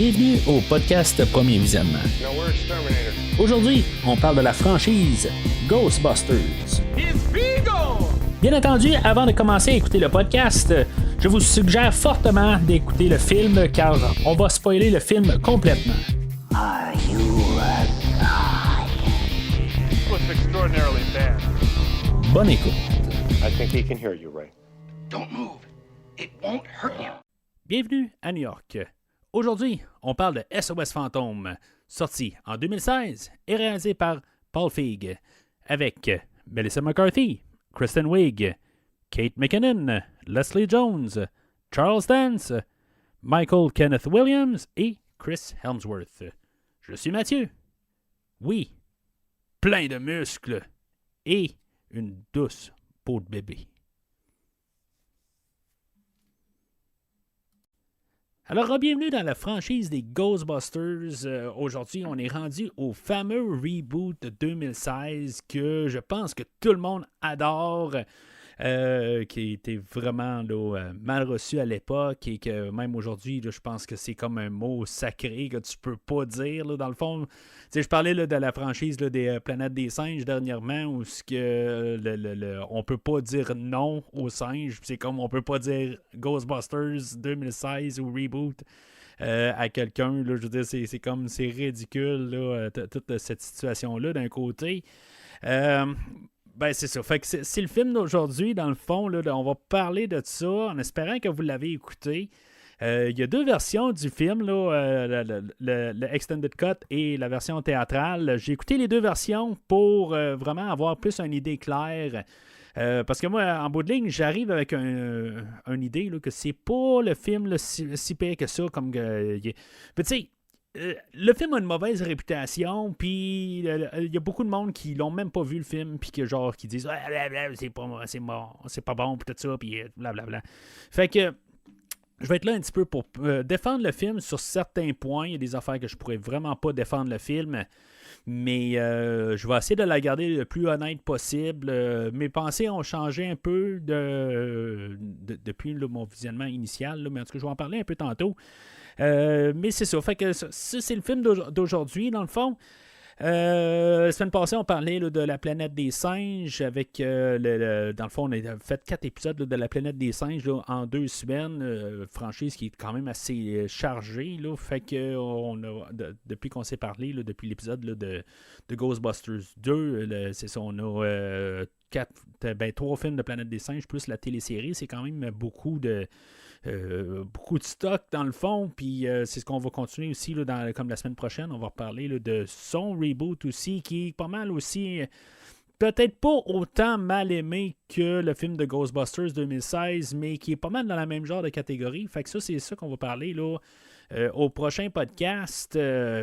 Bienvenue au podcast Premier Visionnement. Aujourd'hui, on parle de la franchise Ghostbusters. Bien entendu, avant de commencer à écouter le podcast, je vous suggère fortement d'écouter le film car on va spoiler le film complètement. Are you alive? It was extraordinarily bad. Bonne écoute. I think he can hear you, Ray. Don't move. It won't hurt you. Bienvenue à New York. Aujourd'hui, on parle de SOS Fantôme, sorti en 2016 et réalisé par Paul Feig, avec Melissa McCarthy, Kristen Wiig, Kate McKinnon, Leslie Jones, Charles Dance, Michael Kenneth Williams et Chris Hemsworth. Je suis Mathieu. Oui, plein de muscles et une douce peau de bébé. Alors, bienvenue dans la franchise des Ghostbusters. Aujourd'hui, on est rendu au fameux reboot de 2016 que je pense que tout le monde adore, qui était vraiment mal reçu à l'époque et que même aujourd'hui, je pense que c'est comme un mot sacré que tu peux pas dire. Là, dans le fond, je parlais de la franchise des Planètes des singes dernièrement où on peut pas dire non aux singes. C'est comme on peut pas dire Ghostbusters 2016 ou reboot à quelqu'un. Là, je veux dire, c'est comme c'est ridicule là, toute cette situation-là d'un côté. Ben, c'est ça. Fait que c'est le film d'aujourd'hui, dans le fond. Là, on va parler de ça en espérant que vous l'avez écouté. Il y a deux versions du film, là, le Extended Cut et la version théâtrale. J'ai écouté les deux versions pour vraiment avoir plus une idée claire. Parce que moi, en bout de ligne, j'arrive avec une idée là, que c'est pas le film là, si pire que ça. Comme tu sais, le film a une mauvaise réputation, puis il y a beaucoup de monde qui l'ont même pas vu le film, puis qui disent c'est pas bon, puis tout ça, puis blablabla. Fait que je vais être là un petit peu pour défendre le film sur certains points. Il y a des affaires que je pourrais vraiment pas défendre le film, mais je vais essayer de la garder le plus honnête possible. Mes pensées ont changé un peu depuis mon visionnement initial, là, mais en tout cas, je vais en parler un peu tantôt. Mais c'est ça. Fait que ça, c'est le film d'aujourd'hui, dans le fond. La semaine passée, on parlait là, de la planète des singes avec dans le fond, on a fait 4 épisodes là, de la planète des singes là, en 2 semaines. Franchise qui est quand même assez chargée. Là, fait que depuis qu'on s'est parlé, là, depuis l'épisode là, de Ghostbusters 2, c'est ça, on a 3 films de planète des singes plus la télésérie. C'est quand même beaucoup de stock dans le fond, puis c'est ce qu'on va continuer aussi là, comme la semaine prochaine, on va reparler là, de son reboot aussi, qui est pas mal aussi, peut-être pas autant mal aimé que le film de Ghostbusters 2016, mais qui est pas mal dans la même genre de catégorie. Fait que ça, c'est ça qu'on va parler là au prochain podcast.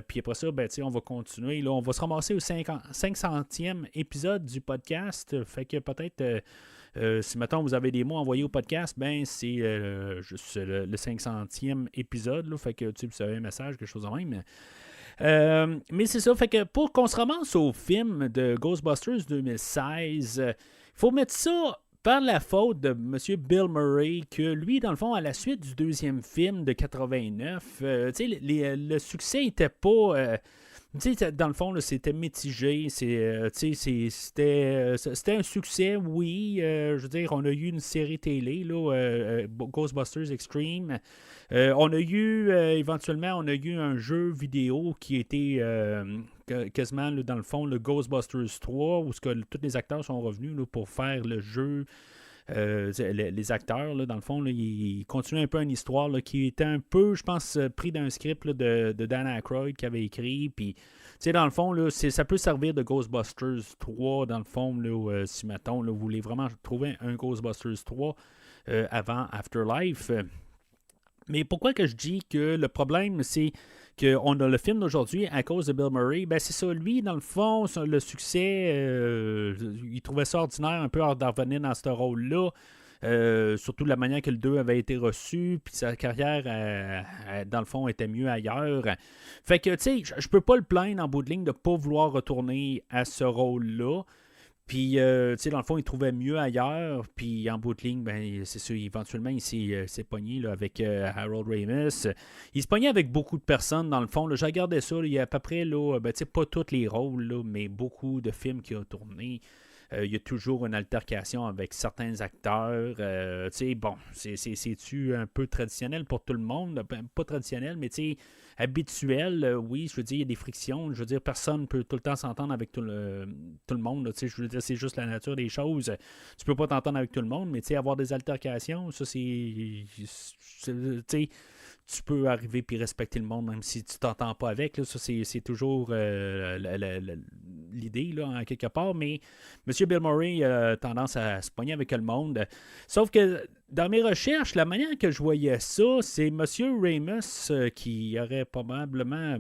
Puis après ça, ben, on va continuer. Là, on va se ramasser au 500e épisode du podcast. Fait que peut-être... si maintenant vous avez des mots envoyés au podcast, ben c'est juste le 500e épisode. Là, fait que vous avez un message, quelque chose de même. Mais c'est ça. Fait que pour qu'on se ramasse au film de Ghostbusters 2016, il faut mettre ça par la faute de M. Bill Murray, que lui, dans le fond, à la suite du deuxième film de 89, le succès n'était pas... dans le fond, là, c'était mitigé. C'était un succès, oui. Je veux dire, on a eu une série télé, là, Ghostbusters Extreme. On a eu, éventuellement, un jeu vidéo qui était quasiment, là, dans le fond, le Ghostbusters 3, où tous les acteurs sont revenus là, pour faire le jeu. Les acteurs, là, dans le fond, là, ils continuaient un peu une histoire là, qui était un peu, je pense, pris d'un script là, de Dan Aykroyd qui avait écrit. Puis, dans le fond, là, ça peut servir de Ghostbusters 3, dans le fond, là, si, mettons, là, vous voulez vraiment trouver un Ghostbusters 3 avant Afterlife. Mais pourquoi que je dis que le problème, c'est qu'on a le film d'aujourd'hui à cause de Bill Murray? Ben c'est ça, lui, dans le fond, le succès, il trouvait ça ordinaire un peu d'en revenir dans ce rôle-là. Surtout la manière que le 2 avait été reçu, puis sa carrière, dans le fond, était mieux ailleurs. Fait que, tu sais, je peux pas le plaindre en bout de ligne de pas vouloir retourner à ce rôle-là. Puis, tu sais, dans le fond, il trouvait mieux ailleurs. Puis, en bout de ligne, ben, c'est sûr, éventuellement, il s'est pogné là, avec Harold Ramis. Il se pognait avec beaucoup de personnes, dans le fond. Là, je regardais ça, là, il y a à peu près, là, ben, tu sais, pas tous les rôles, là, mais beaucoup de films qui ont tourné. Il y a toujours une altercation avec certains acteurs. Tu sais, bon, c'est-tu un peu traditionnel pour tout le monde? Ben, pas traditionnel, mais tu sais, habituel, oui, je veux dire, il y a des frictions. Je veux dire, personne ne peut tout le temps s'entendre avec tout le monde. Là, tu sais, je veux dire, c'est juste la nature des choses. Tu peux pas t'entendre avec tout le monde, mais tu sais, avoir des altercations, ça, tu sais, tu peux arriver puis respecter le monde même si tu t'entends pas avec. Là. Ça, c'est toujours l'idée, là, en quelque part. Mais M. Bill Murray a tendance à se pogner avec le monde. Sauf que dans mes recherches, la manière que je voyais ça, c'est M. Ramis qui aurait probablement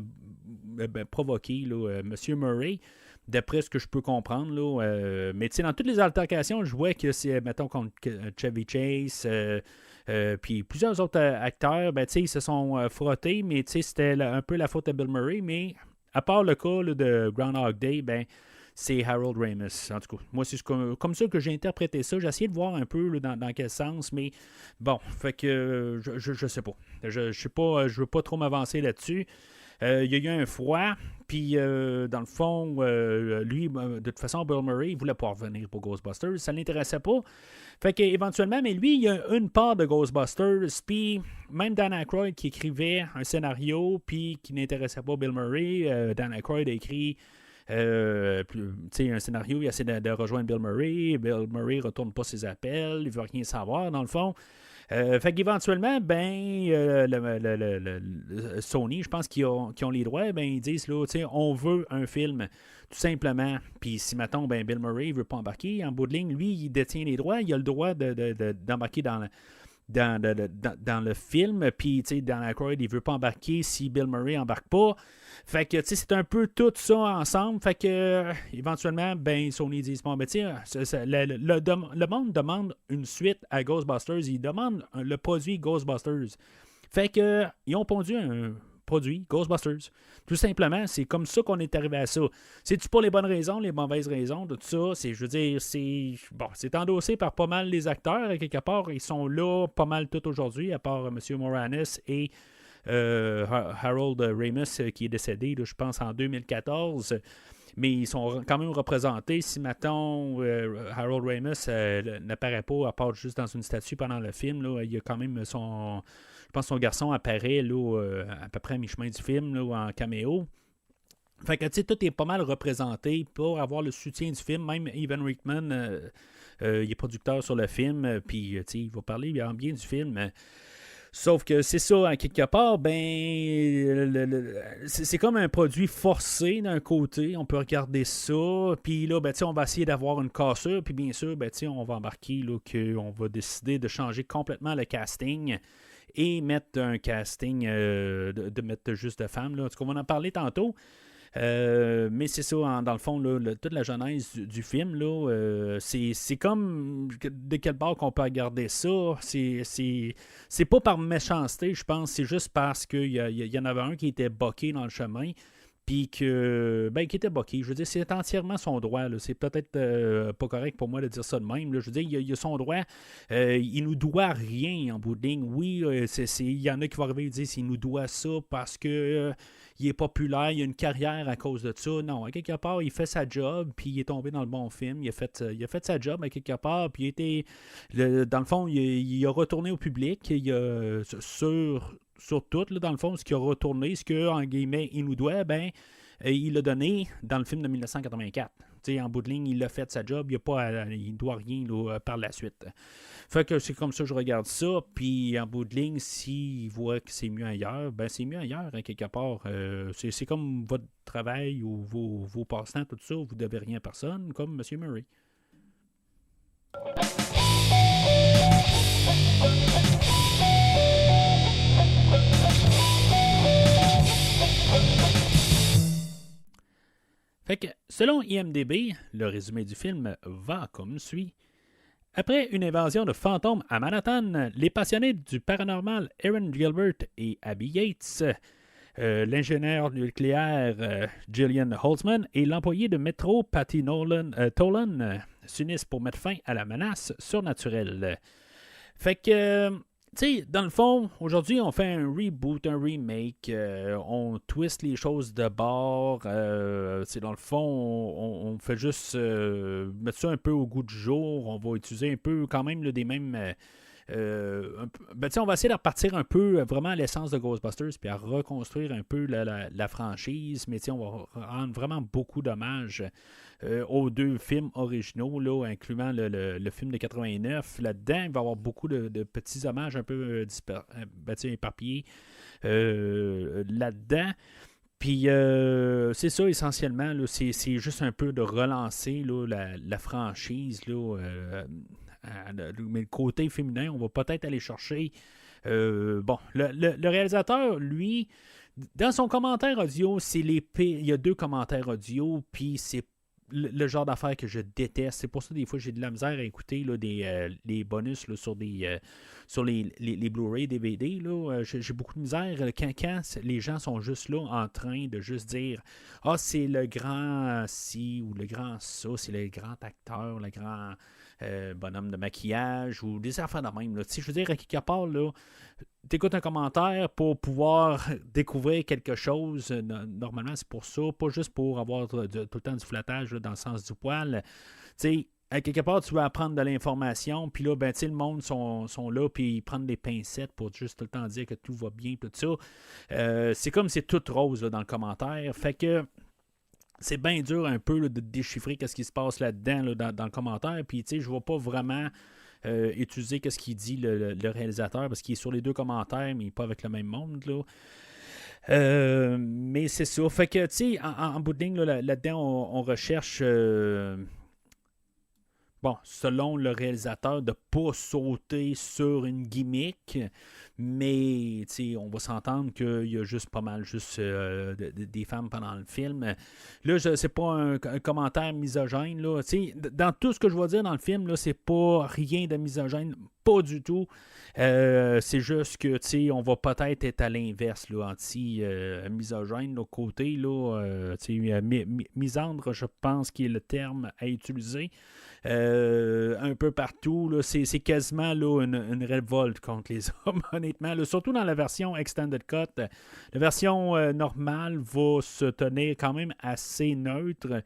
provoqué là, M. Murray. D'après ce que je peux comprendre. Là, mais tu sais, dans toutes les altercations, je vois que c'est, mettons, contre Chevy Chase, puis plusieurs autres acteurs, ben, tu sais, ils se sont frottés, mais tu sais, c'était un peu la faute de Bill Murray. Mais à part le cas là, de Groundhog Day, ben, c'est Harold Ramis. En tout cas, moi, c'est comme ça que j'ai interprété ça. J'ai essayé de voir un peu là, dans quel sens, mais bon, fait que je sais pas. Je sais pas, je veux pas trop m'avancer là-dessus. Il y a eu un froid, puis dans le fond, lui, de toute façon, Bill Murray, il voulait pas revenir pour Ghostbusters, ça ne l'intéressait pas. Fait qu'éventuellement, mais lui, il y a une part de Ghostbusters, puis même Dan Aykroyd qui écrivait un scénario, puis qui n'intéressait pas Bill Murray. Dan Aykroyd a écrit un scénario, il essaie de rejoindre Bill Murray. Bill Murray ne retourne pas ses appels, il ne veut rien savoir, dans le fond. Fait qu'éventuellement, Sony, je pense qu'ils ont les droits, ben ils disent là, on veut un film, tout simplement. Puis si mettons, Bill Murray ne veut pas embarquer, en bout de ligne, lui, il détient les droits, il a le droit d'embarquer dans le film, puis Dan Aykroyd, il veut pas embarquer si Bill Murray embarque pas. Fait que c'est un peu tout ça ensemble. Fait que éventuellement, Sony dit bon, le monde demande une suite à Ghostbusters. Ils demandent le produit Ghostbusters. Fait que ils ont pondu un produit Ghostbusters. Tout simplement, c'est comme ça qu'on est arrivé à ça. C'est-tu pour les bonnes raisons, les mauvaises raisons, tout ça? Je veux dire, c'est endossé par pas mal les acteurs. Quelque part, ils sont là pas mal tout aujourd'hui, à part M. Moranis et Harold Ramis qui est décédé, là, je pense, en 2014. Mais ils sont quand même représentés. Si, mettons, Harold Ramis n'apparaît pas, à part juste dans une statue pendant le film, là, il y a quand même je pense que son garçon apparaît là, à peu près à mi-chemin du film, là, en caméo. Fait que, tu sais, tout est pas mal représenté pour avoir le soutien du film. Même Evan Reitman, il est producteur sur le film, puis, tu sais, il va parler bien du film. Sauf que c'est ça, à quelque part, c'est comme un produit forcé d'un côté. On peut regarder ça, puis là, on va essayer d'avoir une cassure, puis bien sûr, on va embarquer là, qu'on va décider de changer complètement le casting et mettre un casting, de mettre juste de femmes. Là. En tout cas, on va en parler tantôt. Mais c'est ça, dans le fond, là, toute la genèse du film, là, c'est comme de quel bord qu'on peut regarder ça. C'est pas par méchanceté, je pense, c'est juste parce qu'il y en avait un qui était boqué dans le chemin, puis qui était boqué. Je veux dire, c'est entièrement son droit. Là. C'est peut-être pas correct pour moi de dire ça de même. Là. Je veux dire, il a son droit. Il nous doit rien en bout de ligne. Oui, il y en a qui vont arriver et dire qu'il nous doit ça parce que il est populaire, il a une carrière à cause de ça. Non, à quelque part, il fait sa job, puis il est tombé dans le bon film. Il a fait sa job à quelque part, puis dans le fond, il a retourné au public. Sur tout, là, dans le fond, ce qu'il a retourné, ce qu'en guillemets, il nous doit, il l'a donné dans le film de 1984. T'sais, en bout de ligne, il a fait sa job, il ne doit rien là, par la suite. Fait que c'est comme ça que je regarde ça, puis en bout de ligne, s'il voit que c'est mieux ailleurs, c'est mieux ailleurs, hein, quelque part. C'est comme votre travail ou vos passe-temps, tout ça, vous ne devez rien à personne, comme M. Murray. Fait que, selon IMDb, le résumé du film va comme suit. Après une invasion de fantômes à Manhattan, les passionnés du paranormal Aaron Gilbert et Abby Yates l'ingénieur nucléaire Gillian Holtzman et l'employé de métro Patty Tolan s'unissent pour mettre fin à la menace surnaturelle. Fait que, tu sais, dans le fond, aujourd'hui, on fait un reboot, un remake, on twist les choses de bord. Dans le fond, on fait juste mettre ça un peu au goût du jour. On va utiliser un peu quand même des mêmes... on va essayer de repartir un peu vraiment à l'essence de Ghostbusters puis à reconstruire un peu la franchise, mais on va rendre vraiment beaucoup d'hommages aux deux films originaux, là, incluant le film de 89. Là-dedans, il va y avoir beaucoup de petits hommages un peu éparpillés là-dedans. Puis c'est ça essentiellement, là, c'est juste un peu de relancer là, la franchise là, mais le côté féminin, on va peut-être aller chercher. Le réalisateur, lui, dans son commentaire audio, il y a 2 commentaires audio, puis c'est le genre d'affaires que je déteste. C'est pour ça des fois j'ai de la misère à écouter là, les bonus là, sur les Blu-ray, DVD. Là, j'ai beaucoup de misère quand les gens sont juste là en train de juste dire « Ah, c'est le grand ci ou le grand ça, c'est le grand acteur, le grand bonhomme de maquillage » ou des affaires de même. Là. Je veux dire, à quelque part, là, t'écoutes un commentaire pour pouvoir découvrir quelque chose. Normalement, c'est pour ça, pas juste pour avoir tout le temps du flattage là, dans le sens du poil. T'sais, à quelque part, tu veux apprendre de l'information, puis là, le monde sont là, puis ils prennent des pincettes pour juste tout le temps dire que tout va bien, tout ça. C'est comme c'est tout rose là, dans le commentaire. Fait que c'est bien dur un peu là, de déchiffrer ce qui se passe là-dedans là, dans le commentaire. Puis, je ne vois pas vraiment utiliser ce qu'il dit le réalisateur, parce qu'il est sur les 2 commentaires, mais il n'est pas avec le même monde. Là. Mais c'est ça. Fait que, tu sais, en bout de ligne, là-dedans, on recherche... selon le réalisateur, de ne pas sauter sur une gimmick, mais on va s'entendre qu'il y a juste pas mal des femmes pendant le film. Là, c'est pas un commentaire misogyne. Là. Dans tout ce que je vais dire dans le film, là, c'est pas rien de misogyne, pas du tout. C'est juste que on va peut-être être à l'inverse, là, anti-misogène, l'autre côté. Là, misandre, je pense qu'il est le terme à utiliser. Un peu partout, là, c'est quasiment là, une révolte contre les hommes, honnêtement. Là, surtout dans la version Extended Cut. La version normale va se tenir quand même assez neutre,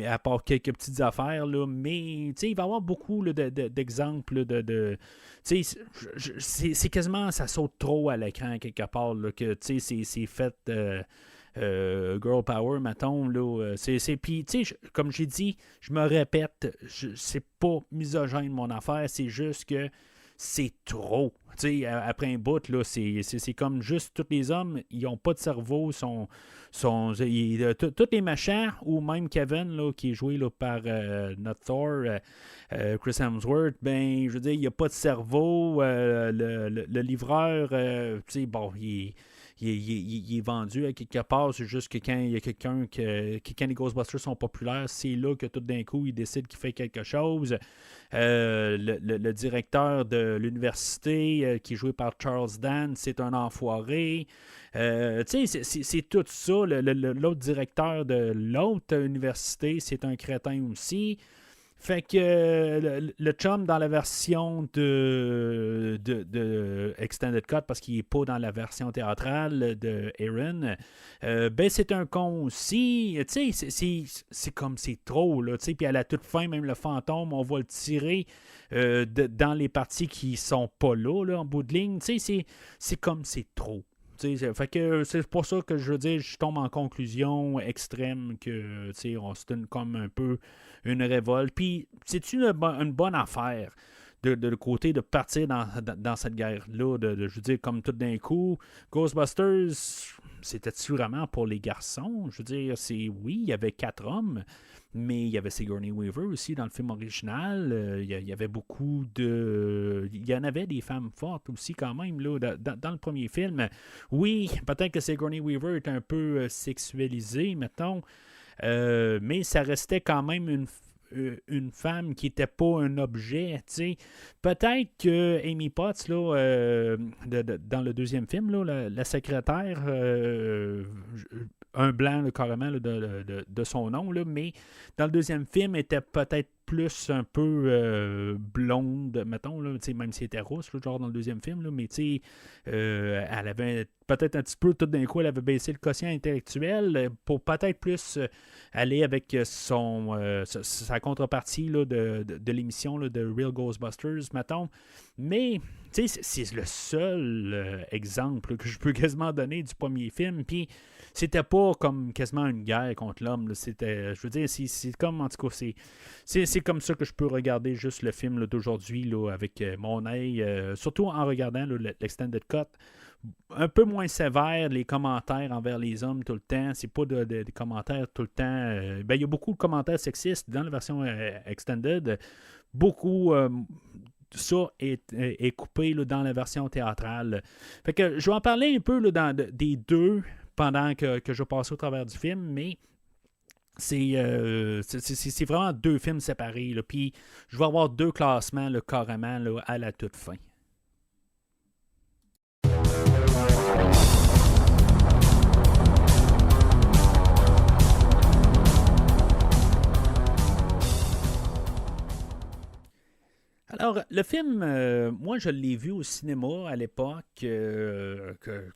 à part quelques petites affaires, là, mais il va y avoir beaucoup là, d'exemples c'est quasiment, ça saute trop à l'écran quelque part, là, que c'est fait girl power, mettons, là, puis, comme j'ai dit, je me répète, c'est pas misogyne mon affaire, c'est juste que c'est trop. Après un bout, là, c'est comme juste tous les hommes, ils n'ont pas de cerveau, tous les machins, ou même Kevin, là, qui est joué là, par notre Thor, Chris Hemsworth, je veux dire, il n'y a pas de cerveau. Le livreur, il est vendu à quelque part. C'est juste que quand il y a quelqu'un quand les Ghostbusters sont populaires, c'est là que tout d'un coup, il décide qu'il fait quelque chose. Le directeur de l'université, qui est joué par Charles Dance, c'est un enfoiré. C'est tout ça. L'autre directeur de l'autre université, c'est un crétin aussi. Fait que le chum dans la version de Extended Cut, parce qu'il n'est pas dans la version théâtrale de Aaron, c'est un con aussi. C'est comme c'est trop. Puis à la toute fin, même le fantôme, on va le tirer dans les parties qui sont pas là en bout de ligne. C'est comme c'est trop. Fait que c'est pour ça que je veux dire, je tombe en conclusion extrême que c'est comme un peu une révolte. Puis c'est une bonne affaire de côté de partir dans cette guerre-là, je veux dire, comme tout d'un coup, Ghostbusters, c'était-tu vraiment pour les garçons? Je veux dire, oui, il y avait 4 hommes, mais il y avait Sigourney Weaver aussi dans le film original. Il y avait beaucoup de... Il y en avait des femmes fortes aussi quand même là, dans le premier film. Oui, peut-être que Sigourney Weaver est un peu sexualisée, mettons, mais ça restait quand même une femme qui n'était pas un objet. T'sais. Peut-être que Amy Potts, là, dans le deuxième film, là, la secrétaire, un blanc là, carrément là, de son nom, là, mais dans le deuxième film, était peut-être plus un peu blonde, mettons, là, même si elle était rousse, là, genre dans le deuxième film, là, mais elle avait peut-être un petit peu, tout d'un coup, elle avait baissé le quotient intellectuel pour peut-être plus aller avec sa contrepartie là, de l'émission là, de Real Ghostbusters, mettons. Mais, c'est le seul exemple là, que je peux quasiment donner du premier film, puis c'était pas comme quasiment une guerre contre l'homme, là. C'était, je veux dire, c'est comme, en tout cas, c'est comme ça que je peux regarder juste le film là, d'aujourd'hui là, avec mon œil, surtout en regardant là, l'extended cut. Un peu moins sévère, les commentaires envers les hommes tout le temps. C'est pas des commentaires tout le temps. Il y a beaucoup de commentaires sexistes dans la version extended. Beaucoup. Ça est coupé là, dans la version théâtrale. Fait que je vais en parler un peu là, des deux pendant que je passe au travers du film, mais c'est vraiment deux films séparés. Là, puis je vais avoir deux classements là, carrément là, à la toute fin. Alors, le film, moi, je l'ai vu au cinéma à l'époque.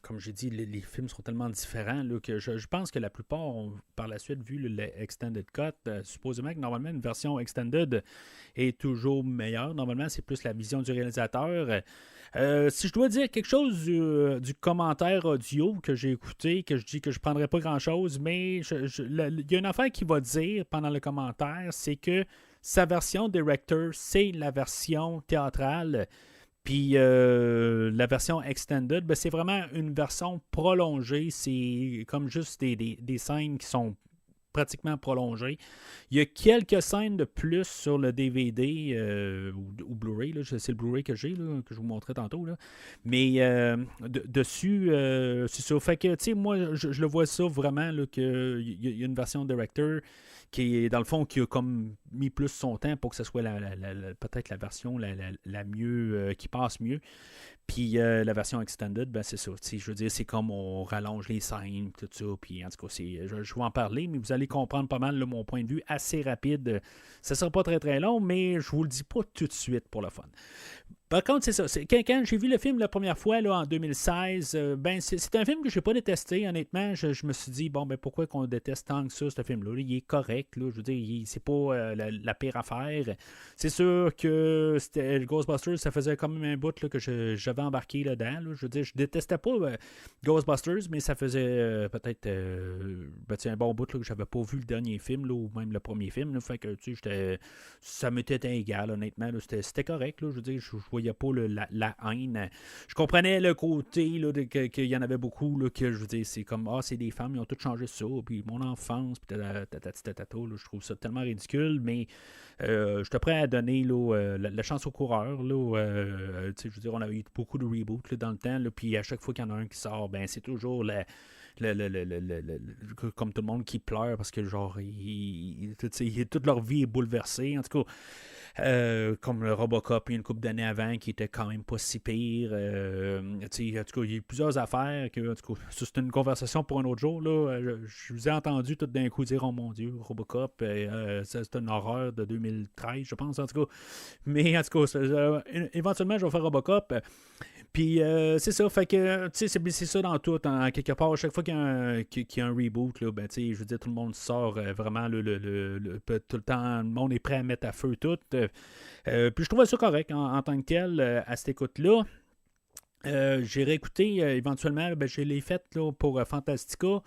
Comme j'ai dit, les films sont tellement différents là, que je pense que la plupart ont par la suite vu l'extended cut. Supposément que normalement, une version extended est toujours meilleure. Normalement, c'est plus la vision du réalisateur. Si je dois dire quelque chose du commentaire audio que j'ai écouté, que je dis que je ne prendrais pas grand-chose, mais il y a une affaire qu'il va dire pendant le commentaire, c'est que sa version director, c'est la version théâtrale. Puis la version extended, ben, c'est vraiment une version prolongée. C'est comme juste des scènes qui sont pratiquement prolongées. Il y a quelques scènes de plus sur le DVD ou Blu-ray. Là, c'est le Blu-ray que j'ai, là, que je vous montrais tantôt. Là. Mais dessus, c'est ça. Fait que, tu sais, moi, je le vois ça vraiment, qu'il y a une version director qui est, dans le fond, qui a comme mis plus son temps pour que ce soit peut-être la version la mieux, qui passe mieux. Puis la version extended, ben c'est ça. Je veux dire, c'est comme on rallonge les scènes, tout ça. Puis en tout cas, je vais en parler, mais vous allez comprendre pas mal là, mon point de vue assez rapide. Ça sera pas très très long, mais je vous le dis pas tout de suite pour le fun. Par contre, c'est ça. Quand j'ai vu le film la première fois là, en 2016, c'est un film que je n'ai pas détesté, honnêtement. Je me suis dit, bon, ben pourquoi qu'on déteste tant que ça, ce film-là? Il est correct, là. Je veux dire, c'est pas la pire affaire. C'est sûr que le Ghostbusters, ça faisait quand même un bout là, que j'avais embarqué là-dedans. Là. Je veux dire, je détestais pas Ghostbusters, mais ça faisait peut-être un bon bout là, que j'avais pas vu le dernier film, là, ou même le premier film. Là. Fait que, tu sais, ça m'était égal, honnêtement. Là. C'était correct, là. Je veux dire, je voyais pas la haine. Je comprenais le côté là, qu'il y en avait beaucoup là, que je veux dire, c'est comme c'est des femmes, ils ont tout changé ça, puis mon enfance, puis je trouve ça tellement ridicule, mais je suis prêt à donner là, la chance aux coureurs. Là, je veux dire, on a eu beaucoup de reboots là, dans le temps, là, puis à chaque fois qu'il y en a un qui sort, ben c'est toujours comme tout le monde qui pleure parce que genre toute leur vie est bouleversée. En tout cas, comme le Robocop, il y a une couple d'années avant qui était quand même pas si pire. En tout cas, il y a eu plusieurs affaires que, en tout cas, ça, c'est une conversation pour un autre jour. Là. Je vous ai entendu tout d'un coup dire, oh mon Dieu, Robocop, c'est une horreur de 2013, je pense, en tout cas. Mais en tout cas, éventuellement, je vais faire Robocop. Puis c'est ça, fait que c'est ça dans tout, en quelque part, à chaque fois qu'il y a un reboot, là, ben, je veux dire, tout le monde sort vraiment tout le temps, le monde est prêt à mettre à feu tout. Puis je trouvais ça correct en tant que tel à cette écoute-là. J'ai réécouté éventuellement, je l'ai fait là, pour Fantastica.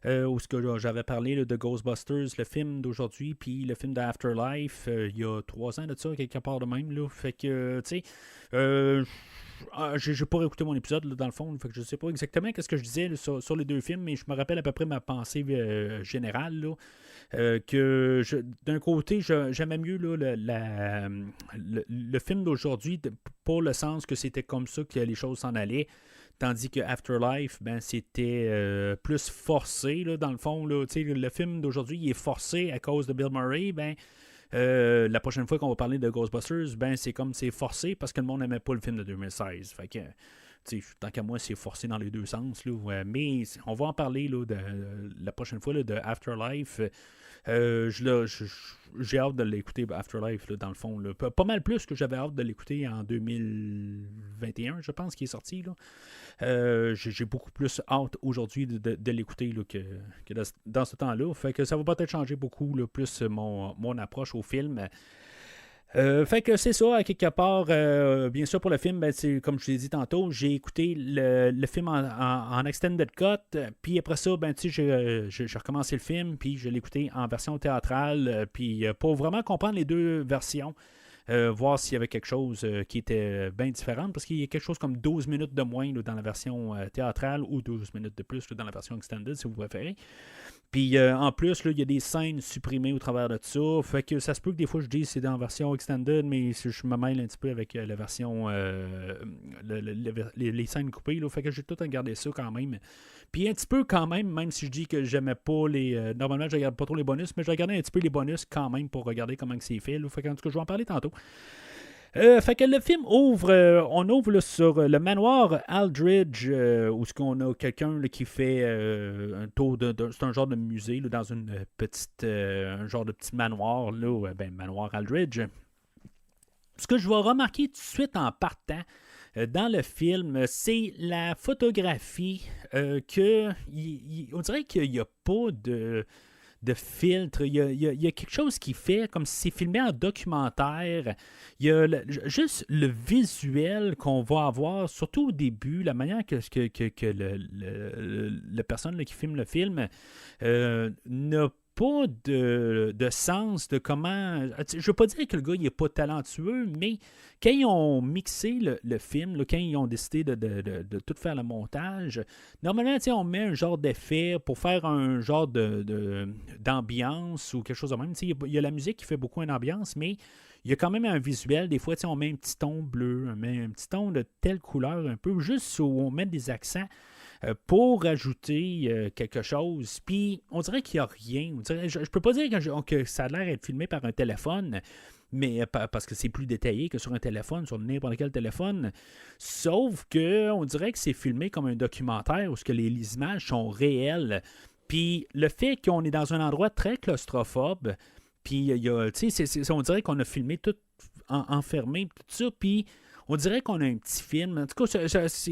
Où j'avais parlé là, de Ghostbusters, le film d'aujourd'hui, puis le film d'Afterlife, il y a 3 ans de ça, quelque part de même. Là. Fait que, tu sais, j'ai pas réécouté mon épisode, là, dans le fond, fait que je sais pas exactement ce que je disais là, sur les deux films, mais je me rappelle à peu près ma pensée générale, là, que d'un côté, j'aimais mieux là, le film d'aujourd'hui, pour le sens que c'était comme ça que les choses s'en allaient. Tandis que Afterlife, ben, c'était plus forcé, là, dans le fond. Là, le film d'aujourd'hui, il est forcé à cause de Bill Murray. Ben, La prochaine fois qu'on va parler de Ghostbusters, ben c'est forcé parce que le monde n'aimait pas le film de 2016. Fait que, tant qu'à moi, c'est forcé dans les deux sens. Là, ouais. Mais on va en parler là, la prochaine fois là, de Afterlife. J'ai hâte de l'écouter, Afterlife, là, dans le fond. Là. Pas mal plus que j'avais hâte de l'écouter en 2021, je pense, qui est sorti. Là. J'ai beaucoup plus hâte aujourd'hui de l'écouter là, que dans ce temps-là. Fait que ça va peut-être changer beaucoup là, plus mon approche au film. Fait que c'est ça, à quelque part, bien sûr pour le film, ben, comme je l'ai dit tantôt, j'ai écouté le film en extended cut, puis après ça, ben, j'ai recommencé le film, puis je l'ai écouté en version théâtrale, puis pour vraiment comprendre les deux versions, voir s'il y avait quelque chose qui était bien différent, parce qu'il y a quelque chose comme 12 minutes de moins là, dans la version théâtrale, ou 12 minutes de plus là, dans la version extended, si vous préférez. Puis en plus, il y a des scènes supprimées au travers de ça. Fait que ça se peut que des fois je dise que c'est dans la version extended, mais je me mêle un petit peu avec la version les scènes coupées. Là, fait que j'ai tout regardé ça quand même. Puis un petit peu quand même si je dis que j'aimais pas les. Normalement, je regarde pas trop les bonus, mais je regardais un petit peu les bonus quand même pour regarder comment c'est fait. Là. Fait que, en tout cas, je vais en parler tantôt. Fait que le film ouvre, on ouvre là, sur le manoir Aldridge, où on a quelqu'un là, qui fait un tour c'est un genre de musée là, dans une petite, un genre de petit manoir, là, manoir Aldridge. Ce que je vais remarquer tout de suite en partant dans le film, c'est la photographie on dirait qu'il n'y a pas de filtre. Il y a quelque chose qui fait comme si c'est filmé en documentaire. Il y a juste le visuel qu'on va avoir, surtout au début, la manière que la personne là, qui filme le film n'a pas de sens de comment... Je ne veux pas dire que le gars n'est pas talentueux, mais quand ils ont mixé le film, là, quand ils ont décidé de tout faire le montage, normalement, on met un genre d'effet pour faire un genre d'ambiance ou quelque chose de même. Il y a la musique qui fait beaucoup une ambiance, mais il y a quand même un visuel. Des fois, on met un petit ton bleu, on met un petit ton de telle couleur un peu, juste où on met des accents pour rajouter quelque chose. Puis, on dirait qu'il n'y a rien. Je peux pas dire que ça a l'air d'être filmé par un téléphone, mais parce que c'est plus détaillé que sur un téléphone, sur n'importe quel téléphone. Sauf que on dirait que c'est filmé comme un documentaire où les images sont réelles. Puis, le fait qu'on est dans un endroit très claustrophobe, puis on dirait qu'on a filmé tout enfermé, tout ça, puis on dirait qu'on a un petit film. En tout cas,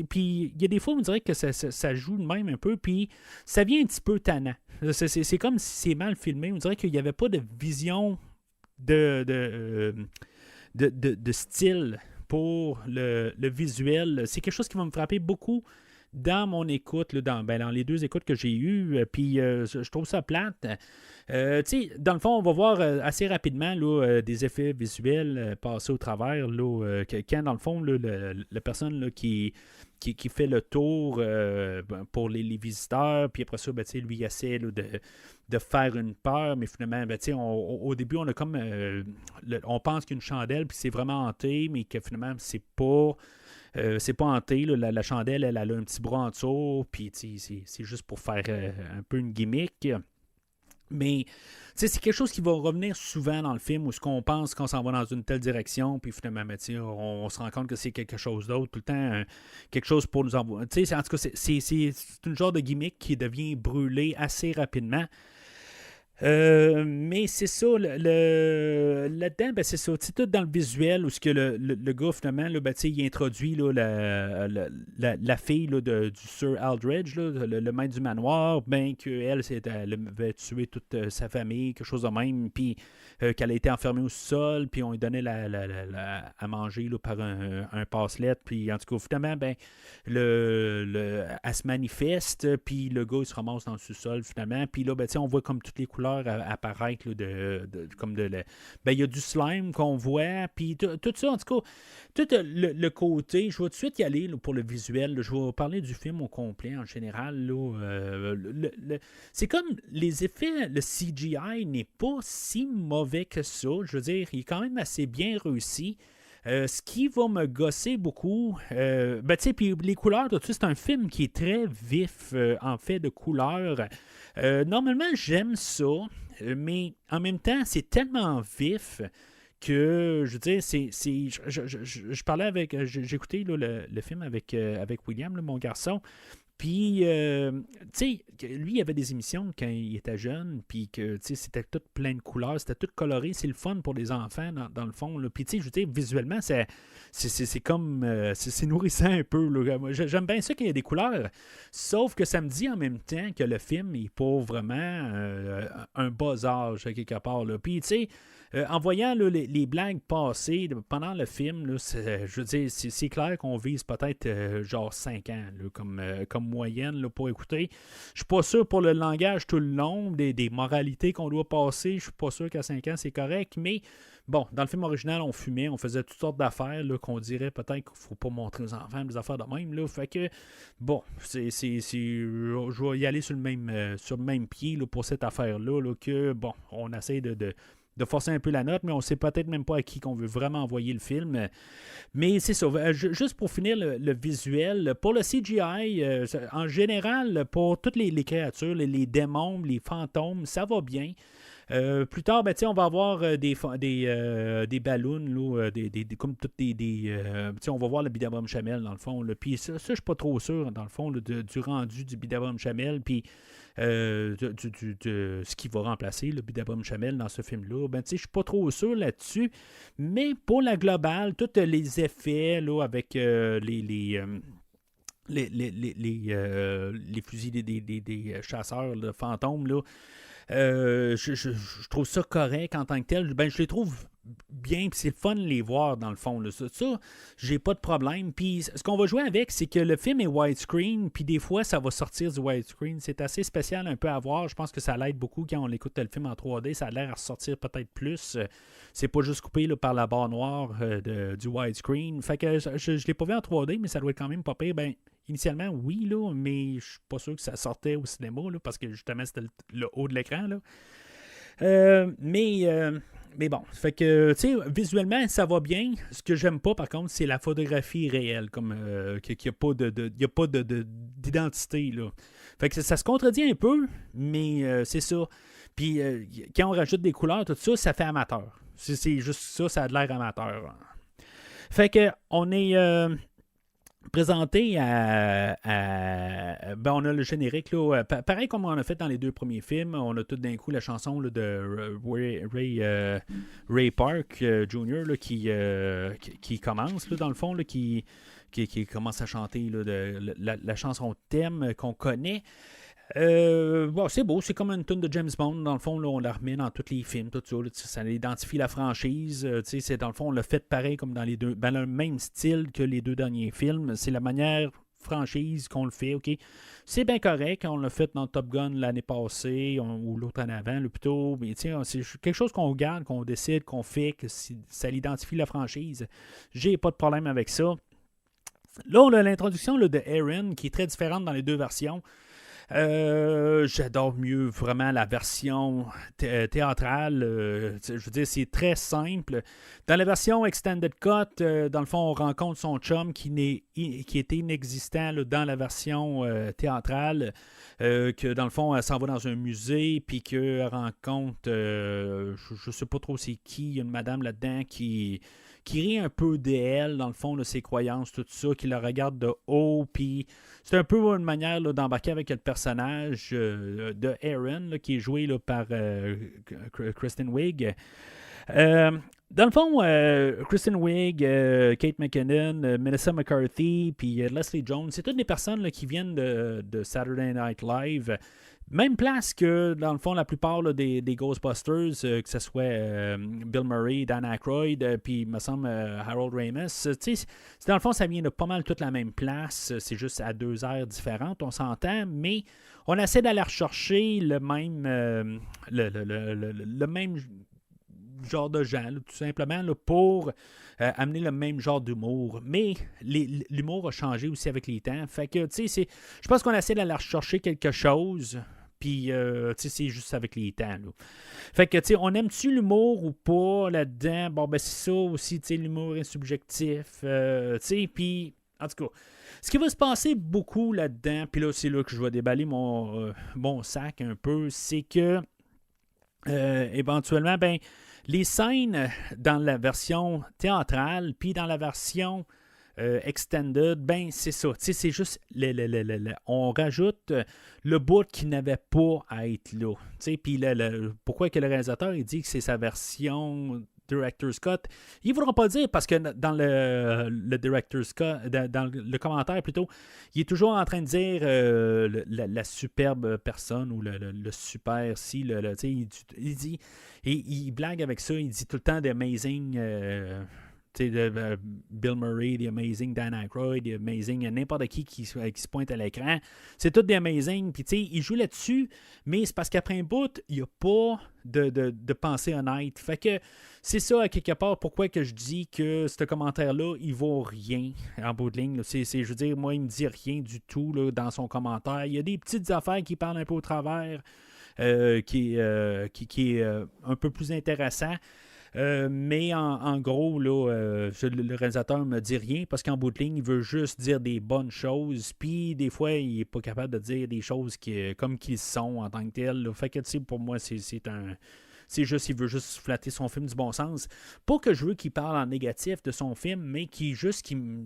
puis il y a des fois, on dirait que ça joue de même un peu, puis ça vient un petit peu tannant. C'est comme si c'est mal filmé. On dirait qu'il n'y avait pas de vision de style pour le visuel. C'est quelque chose qui va me frapper beaucoup dans mon écoute, là, dans les deux écoutes que j'ai eues, puis je trouve ça plate. Dans le fond, on va voir assez rapidement là, des effets visuels passer au travers. Là, quand, dans le fond, là, la personne là, qui fait le tour pour les visiteurs, puis après ça, lui, il essaie là, de faire une peur, mais finalement, au début, on a comme... on pense qu'il y a une chandelle, puis c'est vraiment hanté, mais que finalement, c'est pas hanté. Là, la chandelle, elle a un petit bras en dessous, puis c'est juste pour faire un peu une gimmick. Mais c'est quelque chose qui va revenir souvent dans le film où ce qu'on pense qu'on s'en va dans une telle direction, puis finalement, on se rend compte que c'est quelque chose d'autre. Tout le temps, quelque chose pour nous envoyer. En tout cas, c'est une genre de gimmick qui devient brûlée assez rapidement. Mais c'est ça, là-dedans, c'est ça, tout dans le visuel où ce que le gars, finalement, là, il introduit là, la fille là, du Sir Aldridge, là, le maître du manoir, qu'elle avait tué toute sa famille, quelque chose de même, puis qu'elle a été enfermée au sol, puis on lui donnait à manger là, par un passe-lettre, puis en tout cas, finalement, elle se manifeste, puis le gars, il se ramasse dans le sous-sol, finalement, puis là, on voit comme toutes les couleurs apparaître là, il y a du slime qu'on voit, puis tout ça, en tout cas, tout le côté, je vais tout de suite y aller là, pour le visuel, là, je vais parler du film au complet en général, là, c'est comme les effets, le CGI n'est pas si mauvais que ça, je veux dire, il est quand même assez bien réussi. Ce qui va me gosser beaucoup, puis les couleurs, tout de suite, c'est un film qui est très vif en fait de couleurs. Normalement, j'aime ça. mais en même temps, c'est tellement vif que, je veux dire, je parlais avec, j'écoutais là, le film avec William, là, mon garçon, puis, tu sais, lui, il avait des émissions quand il était jeune, puis que, tu sais, c'était tout plein de couleurs, c'était tout coloré, c'est le fun pour les enfants, dans le fond, là. Puis, tu sais, je veux dire, visuellement, c'est comme, c'est nourrissant un peu, là. Moi, j'aime bien ça qu'il y ait des couleurs, sauf que ça me dit en même temps que le film est pas vraiment un bas âge, quelque part, là. Puis, tu sais, en voyant là, les blagues passer pendant le film, là, je veux dire, c'est clair qu'on vise peut-être genre 5 ans là, comme moyenne là, pour écouter. Je suis pas sûr pour le langage tout le long, des moralités qu'on doit passer, je suis pas sûr qu'à 5 ans c'est correct, mais bon, dans le film original, on fumait, on faisait toutes sortes d'affaires là, qu'on dirait peut-être qu'il faut pas montrer aux enfants des affaires de même. Là, fait que, bon, je vais y aller sur le même pied là, pour cette affaire-là, là, que, bon, on essaie de forcer un peu la note, mais on ne sait peut-être même pas à qui qu'on veut vraiment envoyer le film. Mais c'est ça. Juste pour finir le visuel, pour le CGI, en général, pour toutes les créatures, les démons, les fantômes, ça va bien. Plus tard, ben, on va avoir des ballons, là, comme toutes on va voir le Bidabom Chamel, dans le fond. Puis ça, je suis pas trop sûr, dans le fond, là, du rendu du Bidabom Chamel, puis de ce qui va remplacer le Bidabom Chamel dans ce film-là. Ben, je suis pas trop sûr là-dessus. Mais pour la globale, tous les effets là, avec les fusils des chasseurs de fantômes, là, je trouve ça correct en tant que tel. Ben, je les trouve bien, puis c'est le fun de les voir dans le fond. Là. Ça, j'ai pas de problème. Puis ce qu'on va jouer avec, c'est que le film est widescreen, puis des fois, ça va sortir du widescreen. C'est assez spécial un peu à voir. Je pense que ça l'aide beaucoup quand on écoute le film en 3D. Ça a l'air à ressortir peut-être plus. C'est pas juste coupé là, par la barre noire du widescreen. Fait que je l'ai pas vu en 3D, mais ça doit être quand même pas pire. Ben, initialement, oui, là, mais je suis pas sûr que ça sortait au cinéma, là, parce que justement, c'était le haut de l'écran. Là. Mais bon, fait que, tu sais, visuellement, ça va bien. Ce que j'aime pas, par contre, c'est la photographie réelle, comme qu'il n'y a pas d'identité, là. Fait que ça se contredit un peu, mais c'est ça. Puis, quand on rajoute des couleurs, tout ça, ça fait amateur. C'est juste ça, ça a de l'air amateur. Fait que, on est présenté ben, on a le générique là, pareil comme on a fait dans les deux premiers films, on a tout d'un coup la chanson là, de Ray Park Jr. Là, qui commence là, dans le fond là, qui commence à chanter là, la chanson thème qu'on connaît. Bon, c'est beau, c'est comme une tune de James Bond. Dans le fond, là, on la remet dans tous les films, tout ça. Là, ça identifie la franchise. C'est, dans le fond, on l'a fait pareil comme dans les deux. Ben, le même style que les deux derniers films. C'est la manière franchise qu'on le fait, OK? C'est bien correct. On l'a fait dans Top Gun l'année passée ou l'autre en avant, là, plutôt. Mais c'est quelque chose qu'on regarde, qu'on décide, qu'on fait, que ça identifie la franchise. J'ai pas de problème avec ça. Là, on a l'introduction là, de Aaron qui est très différente dans les deux versions. J'adore mieux vraiment la version théâtrale. Je veux dire, c'est très simple. Dans la version Extended Cut, dans le fond, on rencontre son chum qui était inexistant là, dans la version théâtrale. Que dans le fond, elle s'en va dans un musée, puis qu'elle rencontre, je sais pas trop c'est qui, une madame là-dedans qui rit un peu d'elle, dans le fond, de ses croyances, tout ça, qui la regarde de haut, puis c'est un peu une manière là, d'embarquer avec le personnage de Aaron, là, qui est joué là, par Kristen Wiig. Dans le fond, Kristen Wiig, Kate McKinnon, Melissa McCarthy, puis Leslie Jones, c'est toutes des personnes là, qui viennent de Saturday Night Live. Même place que, dans le fond, la plupart là, des Ghostbusters, que ce soit Bill Murray, Dan Aykroyd, puis, il me semble, Harold Ramis. Dans le fond, ça vient de pas mal toute la même place. C'est juste à 2 heures différentes, on s'entend, mais on essaie d'aller rechercher le même, le même genre de gens, là, tout simplement, là, pour amener le même genre d'humour. Mais l'humour a changé aussi avec les temps. Fait que, tu sais, je pense qu'on essaie d'aller rechercher quelque chose, puis, tu sais, c'est juste avec les temps, là. Fait que, tu sais, on aime-tu l'humour ou pas là-dedans? Bon, ben, c'est ça aussi, tu sais, l'humour est subjectif, tu sais, puis, en tout cas, ce qui va se passer beaucoup là-dedans, puis là, c'est là que je vais déballer mon sac un peu, c'est que éventuellement, ben, les scènes dans la version théâtrale, puis dans la version extended, ben c'est ça. C'est juste, on rajoute le bout qui n'avait pas à être là. Puis pourquoi que le réalisateur il dit que c'est sa version Director's Cut, ils ne voudront pas dire parce que dans le Director's Cut, dans le commentaire plutôt, il est toujours en train de dire la superbe personne ou le super si, il dit, et il blague avec ça, il dit tout le temps The Amazing Bill Murray, The Amazing Dan Aykroyd, The Amazing n'importe qui se pointe à l'écran. C'est tout The Amazing. Puis il joue là-dessus, mais c'est parce qu'après un bout, il n'y a pas de pensée honnête. Fait que c'est ça, à quelque part, pourquoi que je dis que ce commentaire-là, il vaut rien en bout de ligne. Je veux dire, moi, il me dit rien du tout là, dans son commentaire. Il y a des petites affaires qui parlent un peu au travers, qui est un peu plus intéressant. Mais en gros, là, le réalisateur ne me dit rien parce qu'en bout de ligne, il veut juste dire des bonnes choses. Puis des fois, il n'est pas capable de dire des choses comme qu'ils sont en tant que tel. Là. Fait que pour moi, c'est juste, il veut juste flatter son film du bon sens. Pas que je veux qu'il parle en négatif de son film, mais qu'il me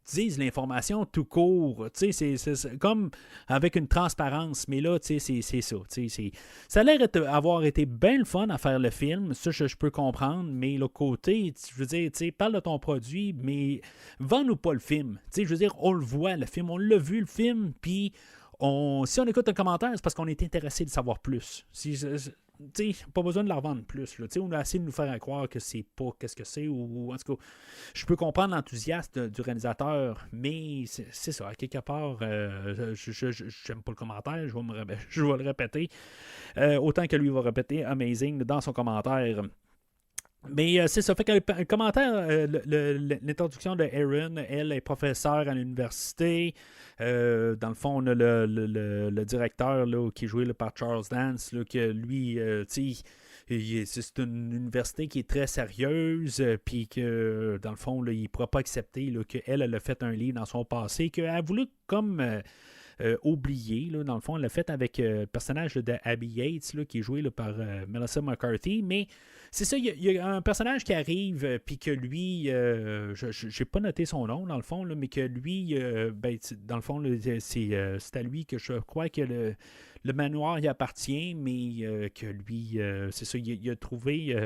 disent l'information tout court. C'est comme avec une transparence, mais là, c'est ça. Ça a l'air d'avoir été bien le fun à faire le film, ça je peux comprendre, mais l'autre côté, je veux dire, parle de ton produit, mais vends-nous pas le film. Je veux dire, on le voit, le film, on l'a vu, le film, puis si on écoute un commentaire, c'est parce qu'on est intéressé de savoir plus. Pas besoin de la revendre plus. Là. On a essayé de nous faire croire que c'est pas qu'est-ce que c'est. Ou en tout cas, je peux comprendre l'enthousiasme du réalisateur, mais c'est ça. À quelque part, j'aime pas le commentaire. Je vais le répéter. Autant que lui va répéter Amazing dans son commentaire. Mais c'est ça. Fait que le commentaire, l'introduction de Erin, elle est professeure à l'université. Dans le fond, on a le directeur là, qui est joué là, par Charles Dance, là, que lui, c'est une université qui est très sérieuse, puis que, dans le fond, là, il ne pourra pas accepter qu'elle a fait un livre dans son passé, qu'elle a voulu comme oublier. Là, dans le fond, elle l'a fait avec le personnage de Abby Yates, là, qui est joué là, par Melissa McCarthy, mais c'est ça, il y a un personnage qui arrive, puis que lui, je n'ai pas noté son nom, dans le fond, là, mais que lui, dans le fond, là, c'est à lui que je crois que le manoir y appartient, mais que lui, c'est ça, il a trouvé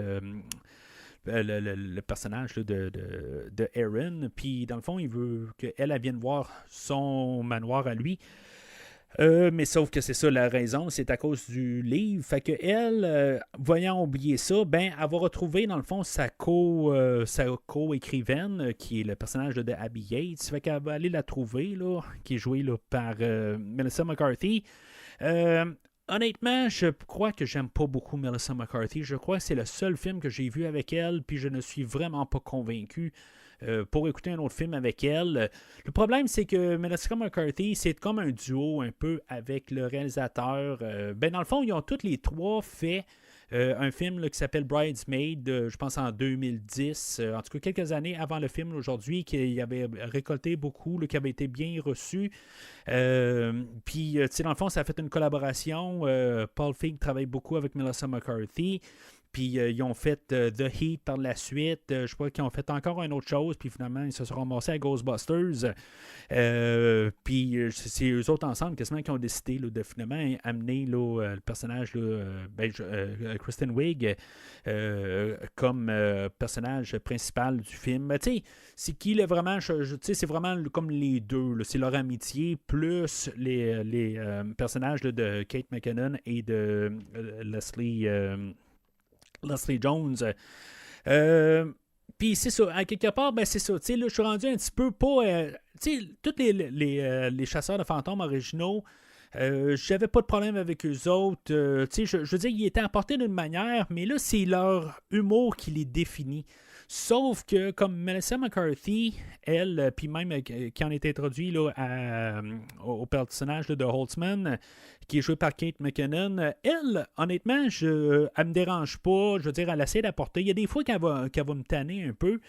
le personnage là, de Erin, puis dans le fond, il veut qu'elle vienne voir son manoir à lui. Mais sauf que c'est ça la raison, c'est à cause du livre. Fait que elle, voyant oublier ça, ben elle va retrouver dans le fond sa co-écrivaine, qui est le personnage de Abby Yates. Fait qu'elle va aller la trouver, là, qui est jouée là, par Melissa McCarthy. Honnêtement, je crois que j'aime pas beaucoup Melissa McCarthy. Je crois que c'est le seul film que j'ai vu avec elle, puis je ne suis vraiment pas convaincu pour écouter un autre film avec elle. Le problème, c'est que Melissa McCarthy, c'est comme un duo un peu avec le réalisateur. Dans le fond, ils ont tous les trois fait un film là, qui s'appelle Bridesmaid, je pense en 2010, en tout cas quelques années avant le film aujourd'hui, qui avait récolté beaucoup, là, qui avait été bien reçu. Puis, dans le fond, ça a fait une collaboration. Paul Feig travaille beaucoup avec Melissa McCarthy. Puis ils ont fait The Heat par la suite. Je crois qu'ils ont fait encore une autre chose. Puis finalement, ils se sont ramassés à Ghostbusters. Puis c'est eux autres ensemble quasiment qui ont décidé là, de finalement amener là, le personnage Kristen Wiig comme personnage principal du film. Tu sais, c'est qui là, vraiment, c'est vraiment comme les deux. Là, c'est leur amitié plus les personnages là, de Kate McKinnon et de Leslie Jones. Puis c'est ça, à quelque part, ben c'est ça. Tu sais, là, je suis rendu un petit peu pas. Tu sais, tous les chasseurs de fantômes originaux, j'avais pas de problème avec eux autres. Tu sais, je veux dire, ils étaient apportés d'une manière, mais là, c'est leur humour qui les définit. Sauf que, comme Melissa McCarthy, elle, puis même qui en est introduit là, au personnage là, de Holtzman, qui est joué par Kate McKinnon, elle, honnêtement, elle me dérange pas. Je veux dire, elle essaie d'apporter. Il y a des fois qu'elle va me tanner un peu.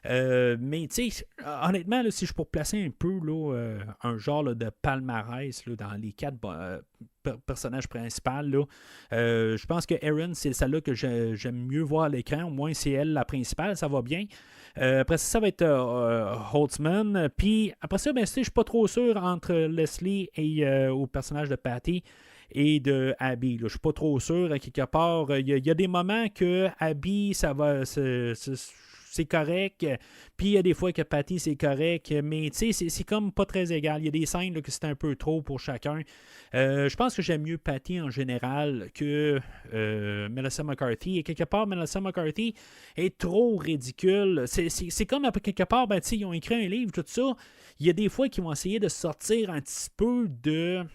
Mais tu sais, honnêtement, là, si je pour placer un peu là, un genre là, de palmarès là, dans les 4 personnages principaux, là, je pense que Erin, c'est celle-là que j'aime mieux voir à l'écran. Au moins, c'est elle la principale, ça va bien. Après ça va être Holtzman. Puis après ça, ben, je suis pas trop sûr entre Leslie et au personnage de Patty et de Abby. Là. Je suis pas trop sûr. À quelque part, il y a des moments que Abby, ça va... c'est correct. Puis il y a des fois que Patty, c'est correct. Mais tu sais, c'est comme pas très égal. Il y a des scènes là, que c'est un peu trop pour chacun. Je pense que j'aime mieux Patty en général que Melissa McCarthy. Et quelque part, Melissa McCarthy est trop ridicule. C'est comme à quelque part, ben, ils ont écrit un livre, tout ça. Il y a des fois qu'ils vont essayer de sortir un petit peu de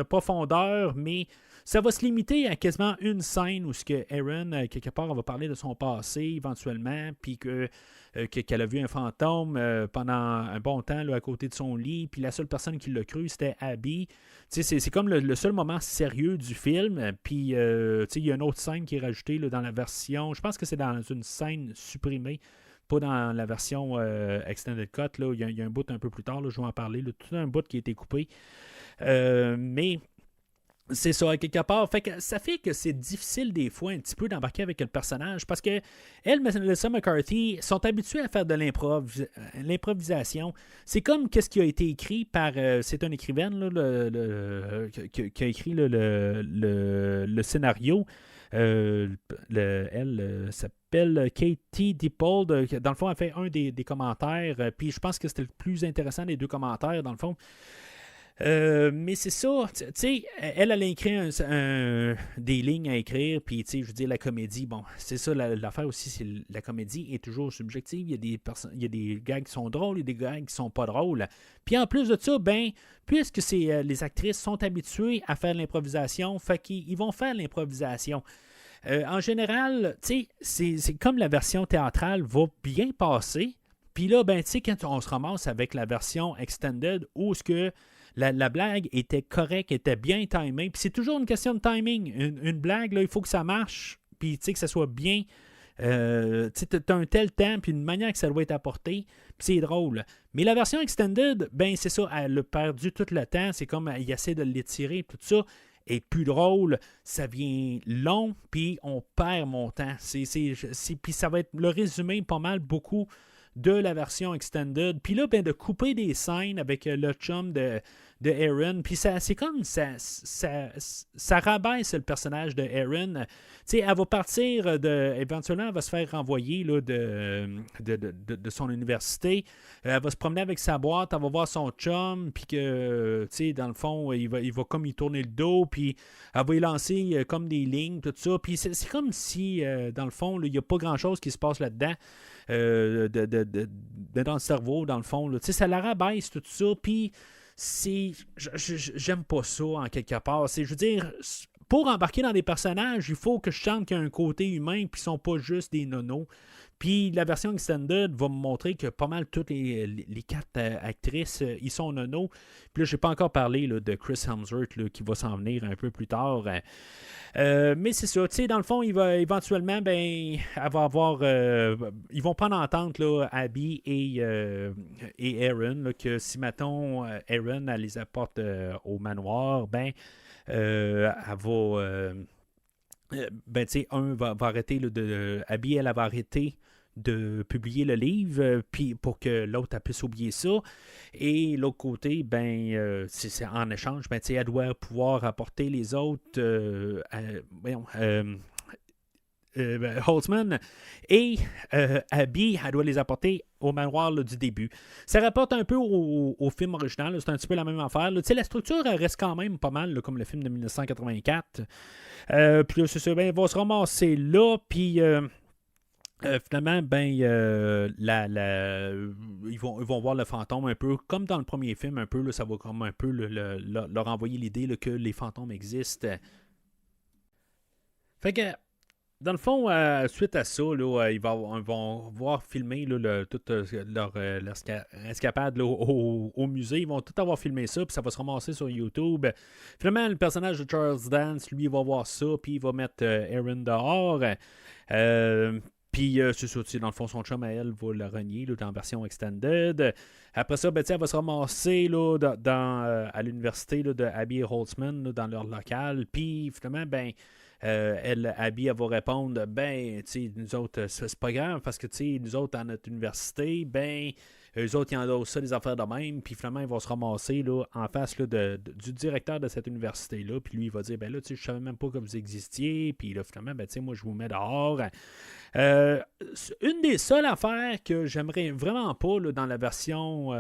profondeur, mais ça va se limiter à quasiment une scène où ce que Erin, quelque part, on va parler de son passé éventuellement, puis qu'elle a vu un fantôme pendant un bon temps là, à côté de son lit, puis la seule personne qui l'a cru, c'était Abby. C'est comme le seul moment sérieux du film, puis il y a une autre scène qui est rajoutée là, dans la version, je pense que c'est dans une scène supprimée, pas dans la version Extended Cut, là, il y a un bout un peu plus tard, là, je vais en parler, là, tout un bout qui a été coupé. Mais c'est ça, quelque part. Ça fait que c'est difficile des fois un petit peu d'embarquer avec le personnage parce que elle, Melissa McCarthy, sont habitués à faire de l'improvisation. C'est comme qu'est-ce qui a été écrit par... c'est un écrivaine là, qui a écrit le scénario. Elle s'appelle Katie Dippold. Dans le fond, elle fait un des commentaires. Puis je pense que c'était le plus intéressant des 2 commentaires, dans le fond. Mais c'est ça, tu sais, elle a écrit des lignes à écrire, puis tu sais, je veux dire, la comédie, bon, c'est ça, l'affaire aussi, c'est la comédie est toujours subjective, il y a des gags qui sont drôles, il y a des gags qui sont pas drôles, puis en plus de ça, ben, puisque les actrices sont habituées à faire de l'improvisation, fait qu'ils vont faire l'improvisation. En général, tu sais, c'est comme la version théâtrale va bien passer, puis là, ben, tu sais, quand on se ramasse avec la version extended, où ce que la blague était correcte, était bien timée. Puis c'est toujours une question de timing. Une blague, là, il faut que ça marche, puis que ça soit bien. Tu as un tel temps, puis une manière que ça doit être apporté, puis c'est drôle. Mais la version extended, ben c'est ça, elle a perdu tout le temps. C'est comme, il essaie de l'étirer, tout ça. Et plus drôle, ça vient long, puis on perd mon temps. Puis ça va être le résumé pas mal, beaucoup de la version extended. Puis là, ben, de couper des scènes avec le chum de Erin. Puis c'est comme ça rabaisse le personnage de Erin. Tu sais, elle va partir éventuellement, elle va se faire renvoyer là, de son université. Elle va se promener avec sa boîte, elle va voir son chum, puis que, tu sais, dans le fond, il va comme y tourner le dos, puis elle va y lancer comme des lignes, tout ça. Puis c'est comme si, dans le fond, il n'y a pas grand-chose qui se passe là-dedans. Dans le cerveau, dans le fond. Tu sais, ça la rabaisse, tout ça. Puis, j'aime pas ça, en quelque part. Je veux dire, pour embarquer dans des personnages, il faut que je sente qu'il y a un côté humain, puis ils sont pas juste des nonos. Puis la version extended va me montrer que pas mal toutes les 4 actrices, ils sont nonos. Puis là, je n'ai pas encore parlé là, de Chris Hemsworth là, qui va s'en venir un peu plus tard. Mais c'est ça, tu sais, dans le fond, il va éventuellement, ben, elle va avoir... ils vont prendre en entente, là, Abby et Erin, là, que si, mettons, Erin, elle les apporte au manoir, ben, elle va... ben, tu sais, un va arrêter, là, Abby, elle va arrêter de publier le livre, puis pour que l'autre puisse oublier ça. Et l'autre côté, ben, c'est en échange, ben, elle doit pouvoir apporter les autres Holtzman et Abby, elle doit les apporter au manoir là, du début. Ça rapporte un peu au film original, là, c'est un petit peu la même affaire. La structure elle reste quand même pas mal, là, comme le film de 1984. Puis là, c'est ça, ben, il va se ramasser là, puis... finalement, ben, ils vont voir le fantôme un peu, comme dans le premier film, un peu, là, ça va comme un peu leur envoyer l'idée là, que les fantômes existent. Fait que, dans le fond, suite à ça, là, ils vont voir filmer là, toute leur escapade là, au musée. Ils vont tout avoir filmé ça, puis ça va se ramasser sur YouTube. Finalement, le personnage de Charles Dance, lui, il va voir ça, puis il va mettre Erin dehors. Puis, c'est ça, dans le fond, son chum à elle va le renier là, dans la version extended. Après ça, ben, elle va se ramasser là, à l'université là, de Abby et Holtzman là, dans leur local. Puis, finalement, ben, Abby, elle va répondre, ben, tu sais, nous autres, c'est pas grave, parce que, tu sais, nous autres, à notre université, ben, eux autres, ils endossent ça, des affaires de même, puis finalement, ils vont se ramasser là, en face là, du directeur de cette université-là, puis lui, il va dire, ben là, tu sais, je savais même pas que vous existiez, puis là, finalement, ben, tu sais, moi, je vous mets dehors. Une des seules affaires que j'aimerais vraiment pas là, dans la version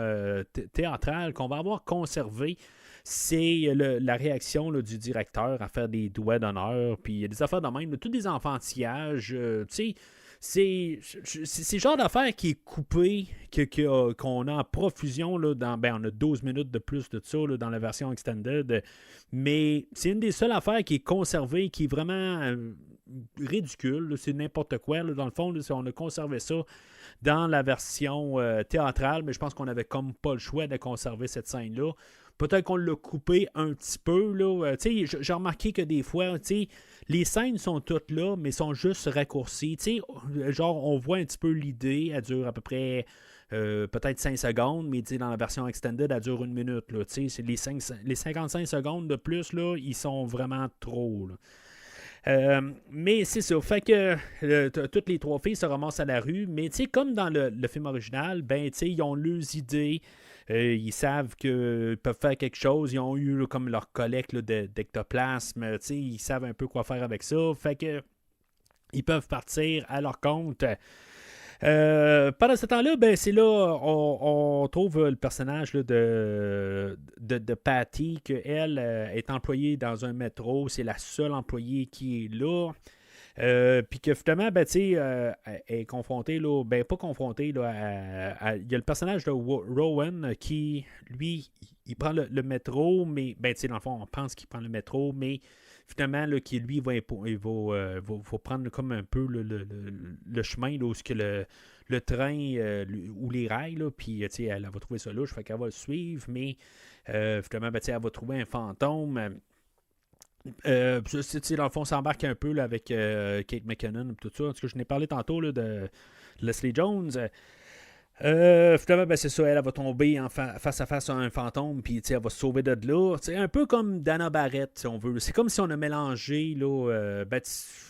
théâtrale, qu'on va avoir conservée, c'est la réaction là, du directeur à faire des doigts d'honneur, puis il y a des affaires de même, là, tous des enfantillages, tu sais, c'est le genre d'affaire qui est coupé, qu'on a en profusion, là, on a 12 minutes de plus de ça là, dans la version extended, mais c'est une des seules affaires qui est conservée, qui est vraiment ridicule, là, c'est n'importe quoi, là, dans le fond, là, on a conservé ça dans la version théâtrale, mais je pense qu'on avait comme pas le choix de conserver cette scène-là. Peut-être qu'on l'a coupé un petit peu. Là. J'ai remarqué que des fois, les scènes sont toutes là, mais sont juste raccourcies. Genre, on voit un petit peu l'idée. Elle dure à peu près peut-être 5 secondes, mais dans la version extended, elle dure 1 minute. Là, c'est les 55 secondes de plus, là, ils sont vraiment trop. Là. Mais c'est ça. Fait que toutes les 3 filles se ramassent à la rue. Mais comme dans le film original, ben, ils ont leurs idées. Ils savent qu'ils peuvent faire quelque chose. Ils ont eu là, comme leur collecte là, d'ectoplasme. Ils savent un peu quoi faire avec ça. Fait que ils peuvent partir à leur compte. Pendant ce temps-là, ben, c'est là on trouve le personnage là, de Patty, qu'elle est employée dans un métro. C'est la seule employée qui est là. Puis que finalement, ben, elle est confrontée, là, ben pas confrontée, là, il y a le personnage de Rowan qui, lui, il prend le métro, mais, ben, dans le fond, on pense qu'il prend le métro, mais finalement, là, qui, lui, il va prendre comme un peu le chemin, là, où ce que le train ou les rails, là, puis, elle va trouver ça louche, fait qu'elle va le suivre, mais finalement, ben, elle va trouver un fantôme. Dans le fond, on s'embarque un peu là, avec Kate McKinnon et tout ça. En tout cas, je n'ai parlé tantôt là, de Leslie Jones. Finalement, ben, c'est ça, elle va tomber face à face à un fantôme, puis elle va se sauver de là. Un peu comme Dana Barrett, si on veut. C'est comme si on a mélangé, là,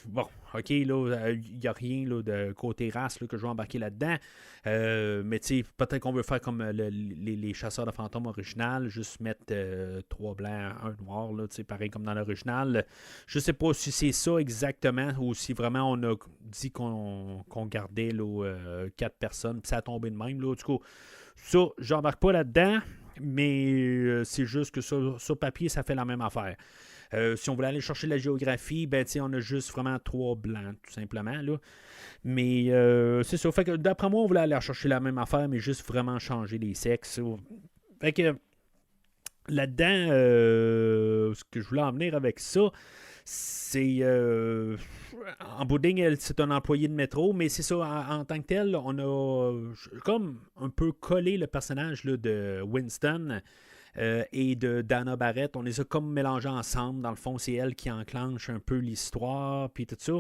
bon, ok, là, il n'y a rien là, de côté race là, que je vais embarquer là-dedans. Mais peut-être qu'on veut faire comme les chasseurs de fantômes original, juste mettre 3 blancs, 1 noir, là, pareil comme dans l'original. Je sais pas si c'est ça exactement, ou si vraiment on a dit qu'on gardait là, 4 personnes, puis ça a tombé de même. Là, du coup, ça, j'embarque pas là-dedans, mais c'est juste que sur papier, ça fait la même affaire. Si on voulait aller chercher la géographie, ben, on a juste vraiment 3 blancs, tout simplement. Là. Mais c'est ça. Fait que d'après moi, on voulait aller chercher la même affaire, mais juste vraiment changer les sexes. Fait que là-dedans, ce que je voulais en venir avec ça, c'est en bout de ligne, c'est un employé de métro, mais c'est ça, en tant que tel, on a comme un peu collé le personnage là, de Winston et de Dana Barrett. On les a comme mélangés ensemble. Dans le fond, c'est elle qui enclenche un peu l'histoire, puis tout ça.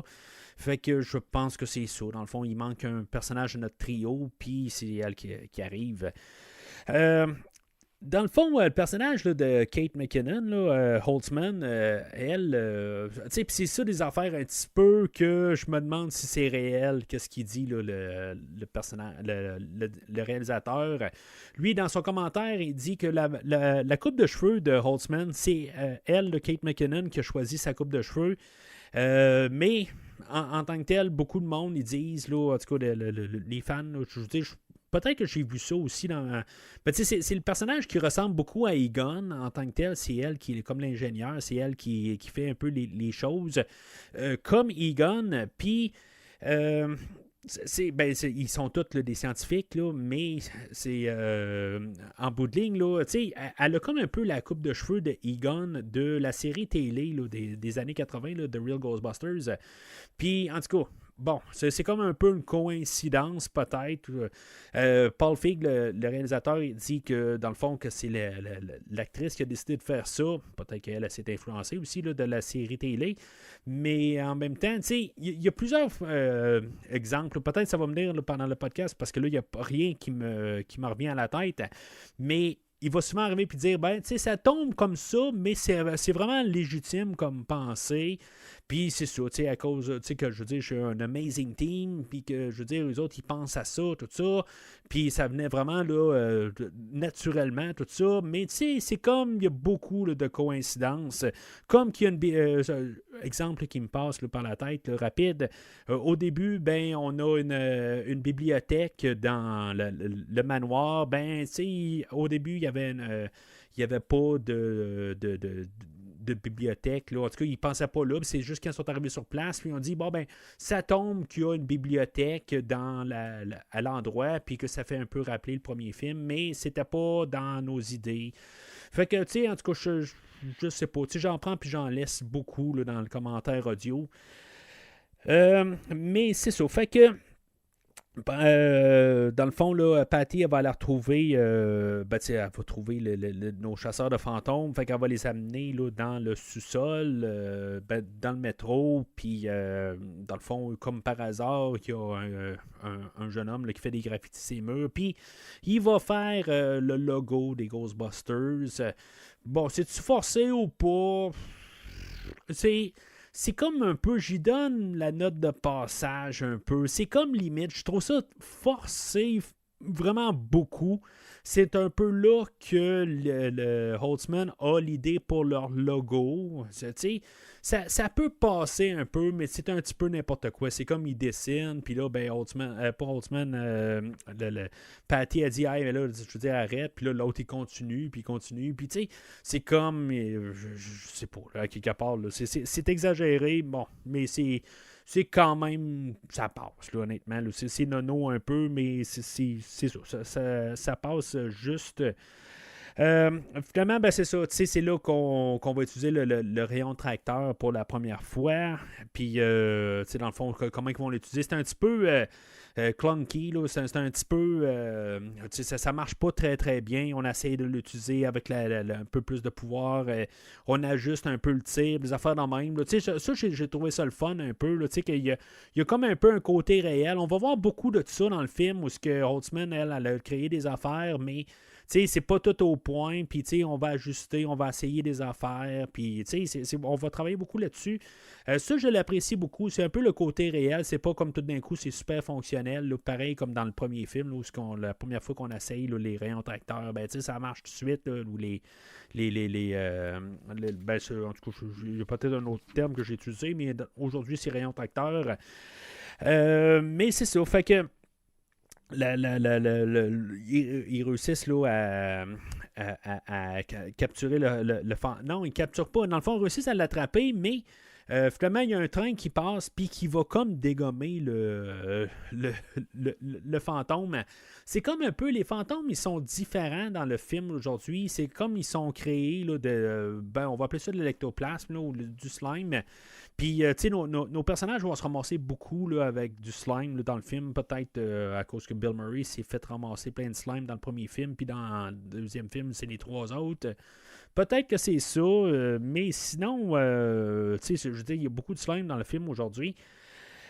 Fait que je pense que c'est ça. Dans le fond, il manque un personnage de notre trio, puis c'est elle qui arrive. Dans le fond, le personnage là, de Kate McKinnon, là, Holtzman, elle, c'est ça des affaires un petit peu que je me demande si c'est réel, qu'est-ce qu'il dit là, le personnage, le réalisateur. Lui, dans son commentaire, il dit que la coupe de cheveux de Holtzman, c'est elle, Kate McKinnon, qui a choisi sa coupe de cheveux. Mais en tant que tel, beaucoup de monde, ils disent, là, en tout cas, les fans, là, peut-être que j'ai vu ça aussi dans... Ben, c'est le personnage qui ressemble beaucoup à Egon en tant que tel. C'est elle qui est comme l'ingénieur. C'est elle qui fait un peu les choses comme Egon. Puis, ils sont tous là, des scientifiques, là, mais c'est en bout de ligne, là, elle a comme un peu la coupe de cheveux de Egon de la série télé là, des années 80, là, The Real Ghostbusters. Puis, en tout cas, bon, c'est comme un peu une coïncidence, peut-être. Paul Feig, le réalisateur, il dit que, dans le fond, que c'est l'actrice qui a décidé de faire ça. Peut-être qu'elle s'est influencée aussi là, de la série télé. Mais en même temps, tu sais, il y a plusieurs exemples. Peut-être que ça va venir là, pendant le podcast, parce que là, il n'y a rien qui me revient à la tête. Mais il va souvent arriver et dire, ben, tu sais, ça tombe comme ça, mais c'est vraiment légitime comme pensée. Puis c'est ça, tu sais, à cause, tu sais, que je veux dire, je suis un amazing team, puis que, je veux dire, les autres, ils pensent à ça, tout ça. Puis ça venait vraiment, là, naturellement, tout ça. Mais, tu sais, c'est comme, il y a beaucoup là, de coïncidences. Comme qu'il y a exemple qui me passe là, par la tête, là, rapide. Au début, ben, on a une bibliothèque dans le manoir. Ben, tu sais, au début, il y avait pas de bibliothèque. Là. En tout cas, ils ne pensaient pas là. C'est juste quand ils sont arrivés sur place, puis ils ont dit, bon, ben, ça tombe qu'il y a une bibliothèque à l'endroit, puis que ça fait un peu rappeler le premier film, mais c'était pas dans nos idées. Fait que, tu sais, en tout cas, je sais pas. Tu sais, j'en prends puis j'en laisse beaucoup là, dans le commentaire audio. Mais c'est ça. Fait que dans le fond, là, Patty, elle va aller retrouver, elle va trouver nos chasseurs de fantômes, fait qu'elle va les amener là, dans le sous-sol, dans le métro, puis dans le fond, comme par hasard, il y a un jeune homme là, qui fait des graffitis sur ses murs, puis il va faire le logo des Ghostbusters. Bon, c'est-tu forcé ou pas? C'est comme un peu, j'y donne la note de passage un peu. C'est comme limite, je trouve ça forcé vraiment beaucoup. C'est un peu là que le Holtzman a l'idée pour leur logo. Ça peut passer un peu, mais c'est un petit peu n'importe quoi. C'est comme ils dessinent, puis là, ben, Patty a dit, hey, mais là, je veux dire, arrête, puis là, l'autre, il continue, puis tu sais, c'est comme, je sais pas, là, à quelque part, là, c'est exagéré, bon, mais c'est quand même, ça passe, là, honnêtement. Là. C'est nono un peu, mais c'est ça passe juste. Finalement, ben c'est ça. C'est là qu'on va utiliser le rayon tracteur pour la première fois. Puis, dans le fond, comment ils vont l'utiliser? C'est un petit peu clunky. Là. C'est un petit peu... ça marche pas très, très bien. On essaie de l'utiliser avec un peu plus de pouvoir. On ajuste un peu le tir, des affaires dans le même. Là. Ça, j'ai trouvé ça le fun un peu. Là, qu'il y a comme un peu un côté réel. On va voir beaucoup de ça dans le film où Holtzman, elle a créé des affaires, mais... c'est pas tout au point, puis on va ajuster, on va essayer des affaires, puis on va travailler beaucoup là-dessus. Ça, je l'apprécie beaucoup. C'est un peu le côté réel. C'est pas comme tout d'un coup, c'est super fonctionnel. Là, pareil comme dans le premier film, là, où la première fois qu'on essaye là, les rayons tracteurs, ben, ça marche tout de suite. Là, ou en tout cas, il y a peut-être un autre terme que j'ai utilisé, mais aujourd'hui, c'est rayons tracteurs. Mais c'est ça. Fait que ils réussissent là, à capturer le fantôme. Non, ils ne capturent pas. Dans le fond, ils réussissent à l'attraper, mais finalement, il y a un train qui passe puis qui va comme dégommer le fantôme. C'est comme un peu, les fantômes, ils sont différents dans le film aujourd'hui. C'est comme ils sont créés là, on va appeler ça de l'électoplasme là, ou du slime. Puis, tu sais, nos personnages vont se ramasser beaucoup là, avec du slime là, dans le film, peut-être à cause que Bill Murray s'est fait ramasser plein de slime dans le premier film, puis dans le deuxième film, c'est les trois autres. Peut-être que c'est ça, mais sinon, tu sais, je veux dire, il y a beaucoup de slime dans le film aujourd'hui.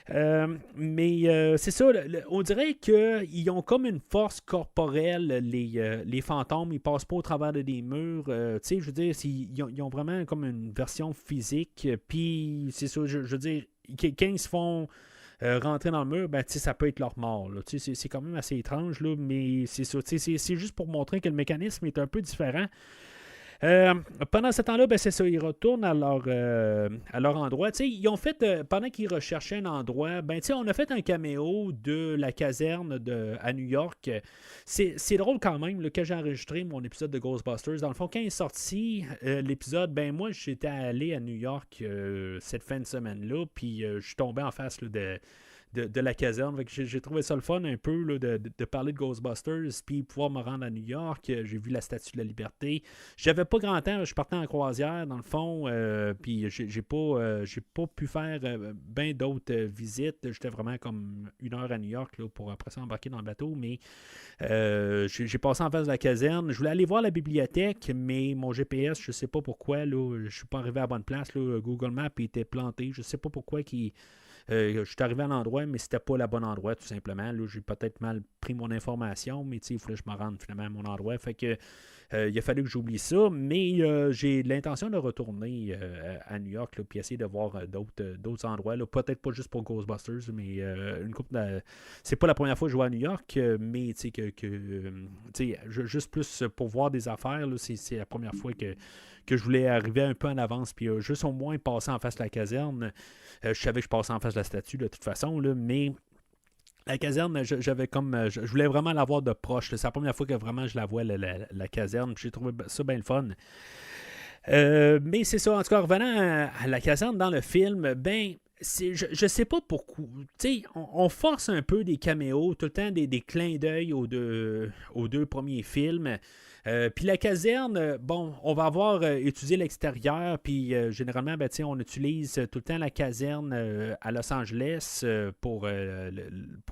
Mais c'est ça, on dirait qu'ils ont comme une force corporelle, les fantômes, ils passent pas au travers des murs, tu sais, je veux dire, ils ont vraiment comme une version physique, puis c'est ça, je veux dire, quand ils se font rentrer dans le mur, ben, ça peut être leur mort, là, c'est quand même assez étrange, là, mais c'est ça, c'est juste pour montrer que le mécanisme est un peu différent. Pendant ce temps-là, ben, c'est ça, ils retournent à leur endroit. Ils ont fait, pendant qu'ils recherchaient un endroit, ben, on a fait un caméo de la caserne à New York. C'est drôle quand même, là, quand j'ai enregistré mon épisode de Ghostbusters. Dans le fond, quand il est sorti, l'épisode, ben moi, j'étais allé à New York cette fin de semaine-là, puis je suis tombé en face là, de la caserne. Fait que j'ai trouvé ça le fun un peu là, de parler de Ghostbusters, puis pouvoir me rendre à New York. J'ai vu la Statue de la Liberté. J'avais pas grand temps, je partais en croisière dans le fond, puis j'ai pas pu faire bien d'autres visites. J'étais vraiment comme 1 heure à New York là, pour après ça embarquer dans le bateau, mais j'ai passé en face de la caserne. Je voulais aller voir la bibliothèque, mais mon GPS, je sais pas pourquoi, là, je suis pas arrivé à la bonne place. Là, Google Maps était planté. Je sais pas pourquoi je suis arrivé à l'endroit, mais c'était pas le bon endroit, tout simplement. Là, j'ai peut-être mal pris mon information, mais il fallait que je me rende finalement à mon endroit. Fait que il a fallu que j'oublie ça, mais j'ai l'intention de retourner à New York puis essayer de voir d'autres endroits. Là. Peut-être pas juste pour Ghostbusters, mais une couple c'est pas la première fois que je vais à New York, mais juste plus pour voir des affaires, là, c'est la première fois que je voulais arriver un peu en avance, puis juste au moins passer en face de la caserne. Je savais que je passais en face de la statue de toute façon, là, mais la caserne, j'avais comme. Je voulais vraiment la voir de proche. C'est la première fois que vraiment je la vois, la caserne. J'ai trouvé ça bien le fun. Mais c'est ça, en tout cas, revenant à la caserne dans le film, ben. Je sais pas pourquoi. On force un peu des caméos, tout le temps des clins d'œil aux deux premiers films. Puis la caserne, bon, on va avoir étudié l'extérieur, puis généralement, ben, on utilise tout le temps la caserne à Los Angeles pour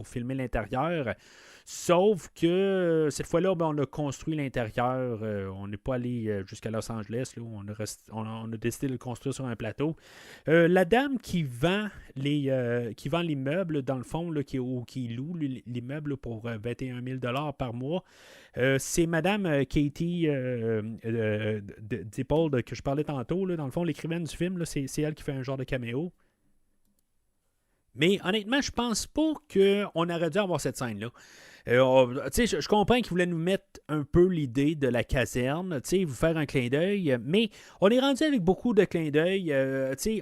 filmer l'intérieur. Sauf que cette fois-là, ben, on a construit l'intérieur. On n'est pas allé jusqu'à Los Angeles. Là, on a décidé de le construire sur un plateau. La dame qui vend l'immeuble, dans le fond, là, qui loue l'immeuble pour 21 000 $ par mois, c'est Madame Katie Dippold que je parlais tantôt. Là, dans le fond, l'écrivaine du film, là, c'est elle qui fait un genre de caméo. Mais honnêtement, je pense pas qu'on aurait dû avoir cette scène-là. Je comprends qu'ils voulaient nous mettre un peu l'idée de la caserne, vous faire un clin d'œil, mais on est rendu avec beaucoup de clins d'œil.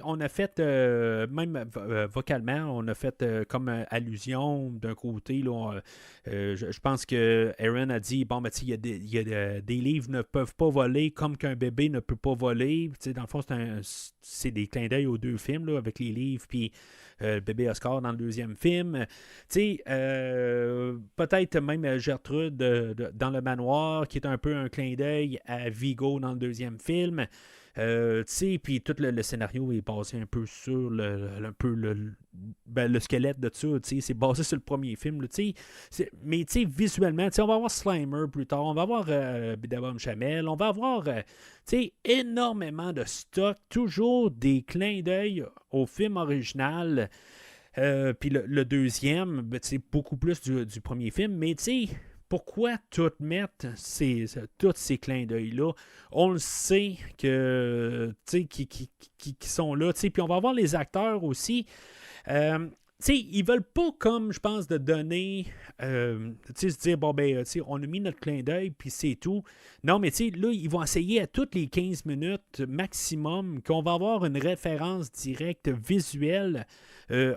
On a fait, même vocalement, on a fait comme allusion d'un côté. Là, je pense que Aaron a dit, bon, il y a des livres ne peuvent pas voler comme qu'un bébé ne peut pas voler. Dans le fond, c'est des clins d'œil aux deux films, là, avec les livres, puis bébé Oscar dans le deuxième film. Peut-être même Gertrude dans le manoir, qui est un peu un clin d'œil à Vigo dans le deuxième film. Puis tout le scénario est basé un peu sur le squelette de ça. C'est basé sur le premier film. Mais visuellement, on va avoir Slimer plus tard, on va avoir Bidabom Chamel, on va avoir énormément de stock, toujours des clins d'œil au film original. Puis le deuxième, beaucoup plus du premier film, mais pourquoi tout mettre tous ces clins d'œil-là? On le sait que qui sont là, puis on va avoir les acteurs aussi. Ils veulent pas, comme je pense, de donner, se dire, bon, ben, on a mis notre clin d'œil, puis c'est tout. Non, mais là, ils vont essayer à toutes les 15 minutes maximum qu'on va avoir une référence directe visuelle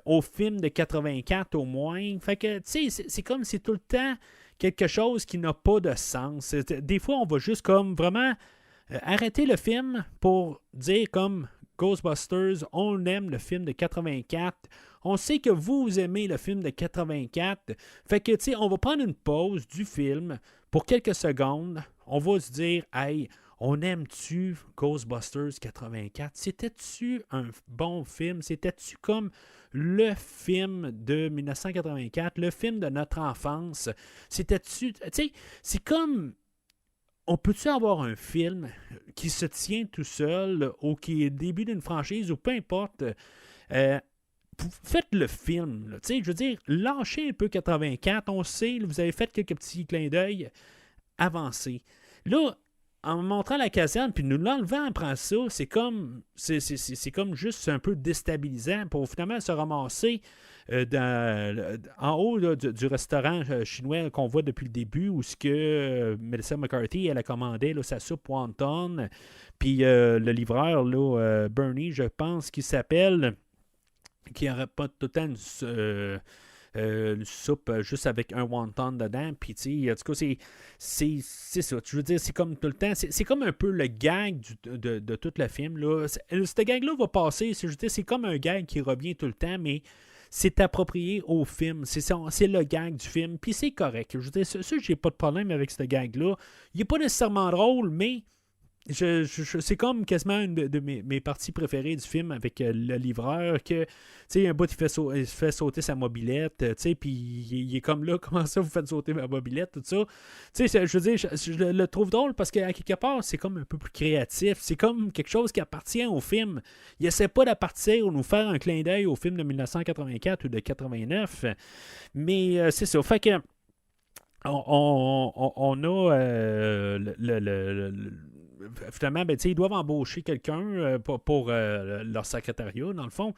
au film de 84 au moins. Fait que, c'est comme c'est tout le temps quelque chose qui n'a pas de sens. Des fois, on va juste comme vraiment arrêter le film pour dire comme Ghostbusters, on aime le film de 84. On sait que vous aimez le film de 84. Fait que, on va prendre une pause du film pour quelques secondes. On va se dire, hey, on aime-tu Ghostbusters 84? C'était-tu un bon film? C'était-tu comme le film de 1984, le film de notre enfance? C'était-tu... c'est comme... On peut-tu avoir un film qui se tient tout seul ou qui est le début d'une franchise ou peu importe... faites le film. Là. Je veux dire, lâchez un peu 84. On sait, vous avez fait quelques petits clins d'œil. Avancez. Là, en me montrant la caserne, puis nous l'enlevant après ça, c'est comme juste un peu déstabilisant pour finalement se ramasser en haut là, du restaurant chinois qu'on voit depuis le début, où ce que Melissa McCarthy, elle a commandé là, sa soupe wonton. Puis le livreur, là, Bernie, je pense qu'il s'appelle... qui n'aurait pas tout le temps une soupe juste avec un wonton dedans. Puis, en tout cas, c'est ça. Je veux dire, c'est comme tout le temps. C'est comme un peu le gag de tout le film. Là. Ce gag-là va passer. C'est comme un gag qui revient tout le temps, mais c'est approprié au film. C'est le gag du film, puis c'est correct. Je veux dire, ça, j'ai pas de problème avec ce gag-là. Il est pas nécessairement drôle, mais c'est comme quasiment une de mes parties préférées du film avec le livreur que, tu sais, un bout, il fait sauter sa mobilette, tu sais, puis il est comme là, comment ça vous faites sauter ma mobilette, tout ça. Tu sais, je veux dire, je le trouve drôle parce qu'à quelque part, c'est comme un peu plus créatif. C'est comme quelque chose qui appartient au film. Il essaie pas d'appartir ou nous faire un clin d'œil au film de 1984 ou de 89, mais c'est ça. Fait que on a finalement, ben, ils doivent embaucher quelqu'un pour leur secrétariat, dans le fond,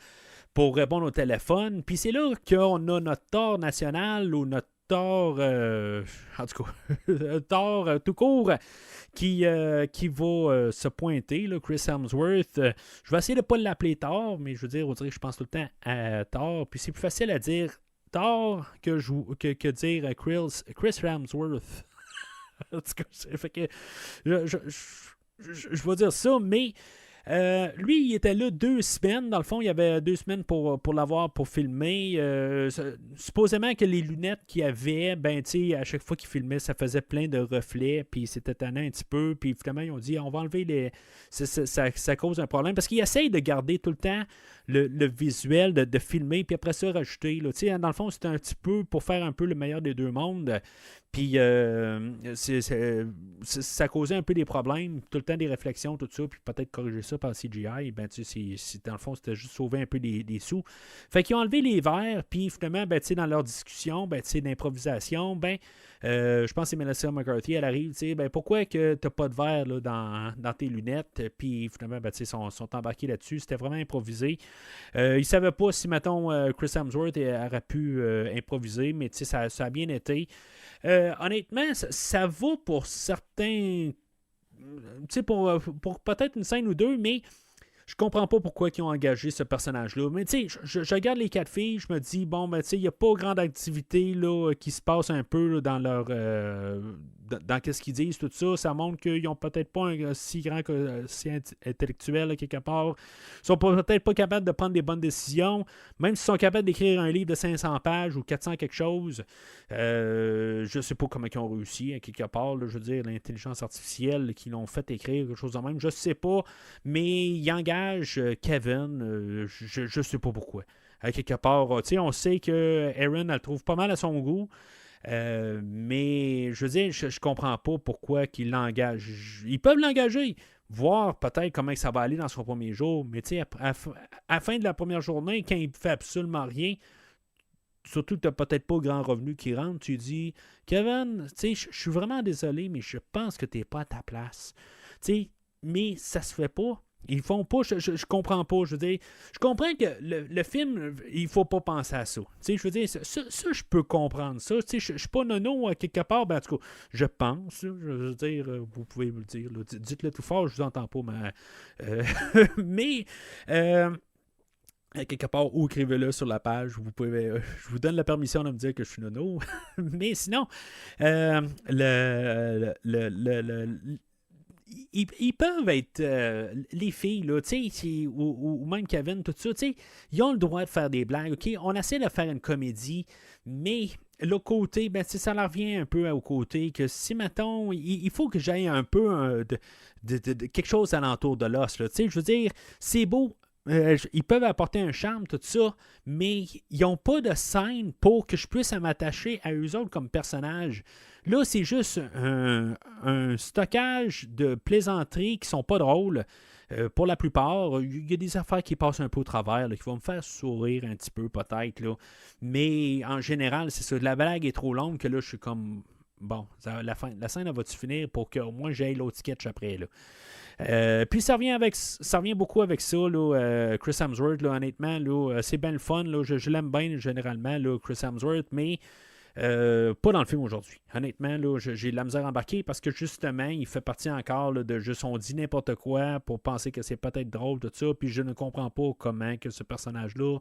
pour répondre au téléphone. Puis c'est là qu'on a notre tort national ou notre tort, en tout cas, tort tout court, qui va se pointer, là, Chris Hemsworth. Je vais essayer de ne pas l'appeler Thor, mais je veux dire, on dirait que je pense tout le temps à Thor. Puis c'est plus facile à dire Thor que dire Chris Hemsworth. En tout cas, fait que je vais dire ça, mais lui, il était là 2 semaines. Dans le fond, il y avait 2 semaines pour l'avoir pour filmer. Supposément que les lunettes qu'il avait, ben, tu sais, à chaque fois qu'il filmait, ça faisait plein de reflets, puis c'était tannant un petit peu. Puis finalement, ils ont dit, on va enlever les. Ça cause un problème. Parce qu'il essaye de garder tout le temps le visuel, de filmer, puis après ça, rajouter. Là. Dans le fond, c'était un petit peu pour faire un peu le meilleur des deux mondes. Puis ça causait un peu des problèmes, tout le temps des réflexions, tout ça, puis peut-être corriger ça par CGI. Ben, dans le fond, c'était juste sauver un peu des sous. Fait qu'ils ont enlevé les verres, puis finalement, ben, dans leur discussion d'improvisation, ben, je pense que c'est Melissa McCarthy, elle arrive, ben, pourquoi que t'as pas de verre là, dans tes lunettes? Puis finalement, ben, ils sont embarqués là-dessus. C'était vraiment improvisé. Ils ne savaient pas si, mettons, Chris Hemsworth aurait pu improviser, mais ça a bien été. Honnêtement, ça vaut pour certains, pour peut-être une scène ou deux, mais je comprends pas pourquoi ils ont engagé ce personnage-là. Mais tu sais, je regarde les 4 filles, je me dis, bon, ben tu sais, il n'y a pas grande activité là, qui se passe un peu là, dans leur dans qu'est-ce qu'ils disent, tout ça. Ça montre qu'ils n'ont peut-être pas un si grand si intellectuel là, quelque part. Ils sont peut-être pas capables de prendre des bonnes décisions. Même s'ils sont capables d'écrire un livre de 500 pages ou 400 quelque chose, je sais pas comment ils ont réussi, à quelque part. Là, je veux dire, l'intelligence artificielle qui l'ont fait écrire, quelque chose de même, je sais pas. Mais ils engagent Kevin, je sais pas pourquoi. À quelque part, on sait que Erin, elle trouve pas mal à son goût. Mais je veux dire, je comprends pas pourquoi qu'ils l'engagent. Ils peuvent l'engager, voir peut-être comment ça va aller dans son premier jour, mais tu sais, à la fin de la première journée, quand il fait absolument rien, surtout que tu n'as peut-être pas grand revenu qui rentre, tu dis, Kevin, tu sais, je suis vraiment désolé, mais je pense que tu n'es pas à ta place. Tu sais, mais ça se fait pas. Ils font pas, je comprends pas. Je veux dire, je comprends que le film, il faut pas penser à ça. Tu sais, je veux dire, ça, je peux comprendre ça. Tu sais, je suis pas nono à quelque part. Ben, en tout cas, je pense. Je veux dire, vous pouvez me le dire. Là, dites-le tout fort, je vous entends pas. Mais, quelque part, ou écrivez-le sur la page. Vous pouvez, je vous donne la permission de me dire que je suis nono. Mais sinon, ils peuvent être les filles, là, ou même Kevin, tout ça, ils ont le droit de faire des blagues. OK? On essaie de faire une comédie, mais le côté, ben, ça leur revient un peu au côté que si, mettons, il faut que j'aille un peu de quelque chose alentour de l'os. Je veux dire, c'est beau. Ils peuvent apporter un charme, tout ça, mais ils n'ont pas de scène pour que je puisse m'attacher à eux autres comme personnages. Là, c'est juste un stockage de plaisanteries qui sont pas drôles. Pour la plupart, il y a des affaires qui passent un peu au travers, là, qui vont me faire sourire un petit peu peut-être. Là. Mais en général, c'est ça. La blague est trop longue que là, je suis comme... Bon, la scène, elle va-tu finir pour qu'au moins j'aille l'autre sketch après, là. Puis ça revient beaucoup avec ça, là, Chris Hemsworth, là, honnêtement, là, c'est bien le fun, là, je l'aime bien généralement, là, Chris Hemsworth, mais pas dans le film aujourd'hui. Honnêtement, là, j'ai de la misère à embarquer parce que justement, il fait partie encore là, de juste on dit n'importe quoi pour penser que c'est peut-être drôle, tout ça, puis je ne comprends pas comment que ce personnage-là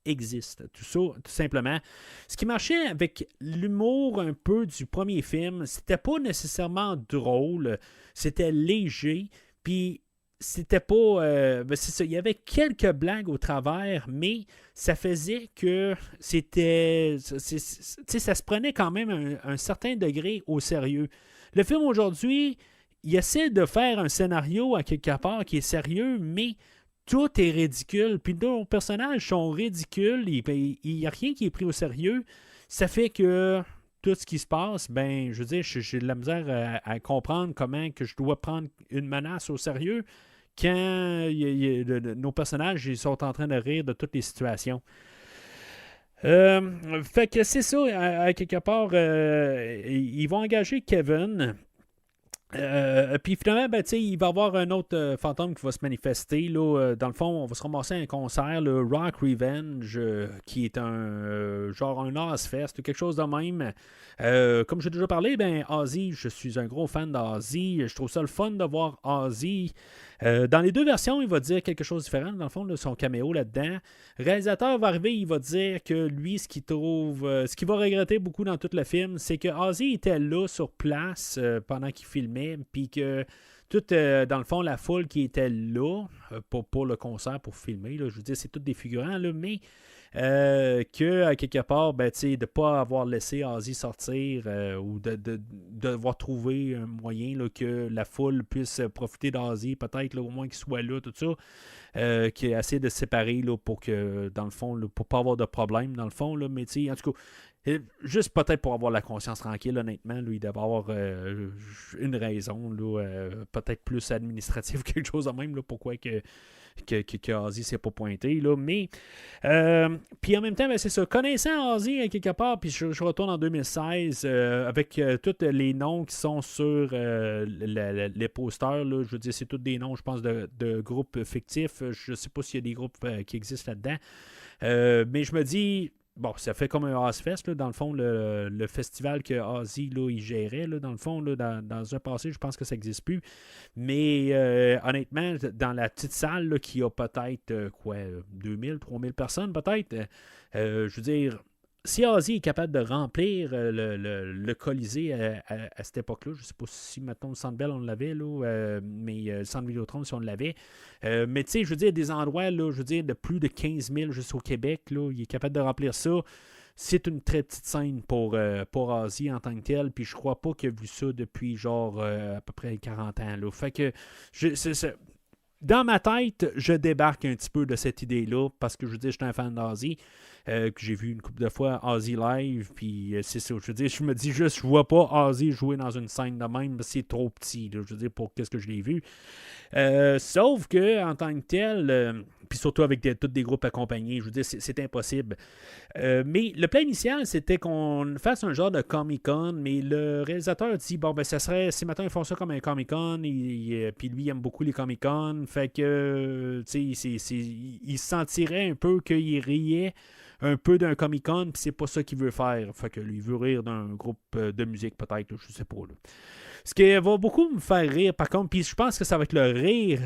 existe. Tout ça, tout simplement. Ce qui marchait avec l'humour un peu du premier film, c'était pas nécessairement drôle, c'était léger, puis c'était pas... c'est ça, il y avait quelques blagues au travers, mais ça faisait que c'était... Tu sais, ça se prenait quand même un certain degré au sérieux. Le film aujourd'hui, il essaie de faire un scénario à quelque part qui est sérieux, mais tout est ridicule. Puis nos personnages sont ridicules, il n'y a rien qui est pris au sérieux. Ça fait que tout ce qui se passe, ben, je veux dire, j'ai de la misère à comprendre comment que je dois prendre une menace au sérieux quand nos personnages ils sont en train de rire de toutes les situations. Fait que c'est ça, à quelque part, ils vont engager Kevin. Puis finalement, ben, il va y avoir un autre fantôme qui va se manifester. Là, dans le fond, on va se ramasser à un concert, le Rock Revenge, qui est un genre un Ozfest, quelque chose de même. Comme j'ai déjà parlé, ben Ozzy, je suis un gros fan d'Ozzy. Je trouve ça le fun de voir Ozzy. Dans les deux versions, il va dire quelque chose de différent. Dans le fond, là, son caméo là-dedans. Le réalisateur va arriver, il va dire que lui, ce qu'il va regretter beaucoup dans tout le film, c'est que Ozzy était là sur place pendant qu'il filmait, puis que tout, dans le fond, la foule qui était là pour le concert, pour filmer, là, je veux dire, c'est tous des figurants, là, mais que, à quelque part, ben, de ne pas avoir laissé Ozzy sortir ou de devoir trouver un moyen là, que la foule puisse profiter d'Ozzy, peut-être là, au moins qu'il soit là, tout ça, qui a essayé de se séparer là, pour que, dans le fond, là, pour pas avoir de problème, dans le fond, là, mais en tout cas, juste peut-être pour avoir la conscience tranquille, honnêtement, là, il devait avoir une raison, là, peut-être plus administrative, quelque chose de même, là, pourquoi que Ozzy s'est pas pointé, là, mais puis en même temps, ben, c'est ça, connaissant Ozzy quelque part, puis je retourne en 2016 avec tous les noms qui sont sur les posters, là, je veux dire, c'est tous des noms, je pense, de groupes fictifs, je sais pas s'il y a des groupes qui existent là-dedans, mais je me dis, bon, ça fait comme un Ozfest, là, dans le fond, le festival que Ozzy, là, il gérait, là, dans le fond, là, dans un passé, je pense que ça n'existe plus. Mais honnêtement, dans la petite salle là, qui a peut-être, 2000, 3000 personnes, peut-être, je veux dire, si Ozzy est capable de remplir le Colisée à cette époque-là, je ne sais pas si, mettons, le Centre Bell, on l'avait, là, mais le Centre Vidéotron, si on l'avait. Mais tu sais, je veux dire, des endroits, là, je veux dire, de plus de 15 000 juste au Québec, là, il est capable de remplir ça. C'est une très petite scène pour Ozzy en tant que tel, puis je crois pas qu'il a vu ça depuis, genre, à peu près 40 ans, là. Fait que, dans ma tête, je débarque un petit peu de cette idée-là, parce que, je veux dire, je suis un fan d'Ozzy. Que j'ai vu une couple de fois Ozzy live, puis c'est ça, je veux dire, je me dis juste, je vois pas Ozzy jouer dans une scène de même, c'est trop petit, là, je veux dire, pour qu'est-ce que je l'ai vu. Sauf que, en tant que tel, puis surtout avec tous des groupes accompagnés, je veux dire, c'est impossible. Mais le plan initial, c'était qu'on fasse un genre de Comic-Con, mais le réalisateur dit, bon, ben, ça serait, si maintenant ils font ça comme un Comic-Con, puis lui, il aime beaucoup les Comic-Con, fait que, tu sais, il se sentirait un peu qu'il riait un peu d'un Comic-Con, puis c'est pas ça qu'il veut faire. Fait que lui, il veut rire d'un groupe de musique, peut-être, je sais pas, là. Ce qui va beaucoup me faire rire, par contre, puis je pense que ça va être le rire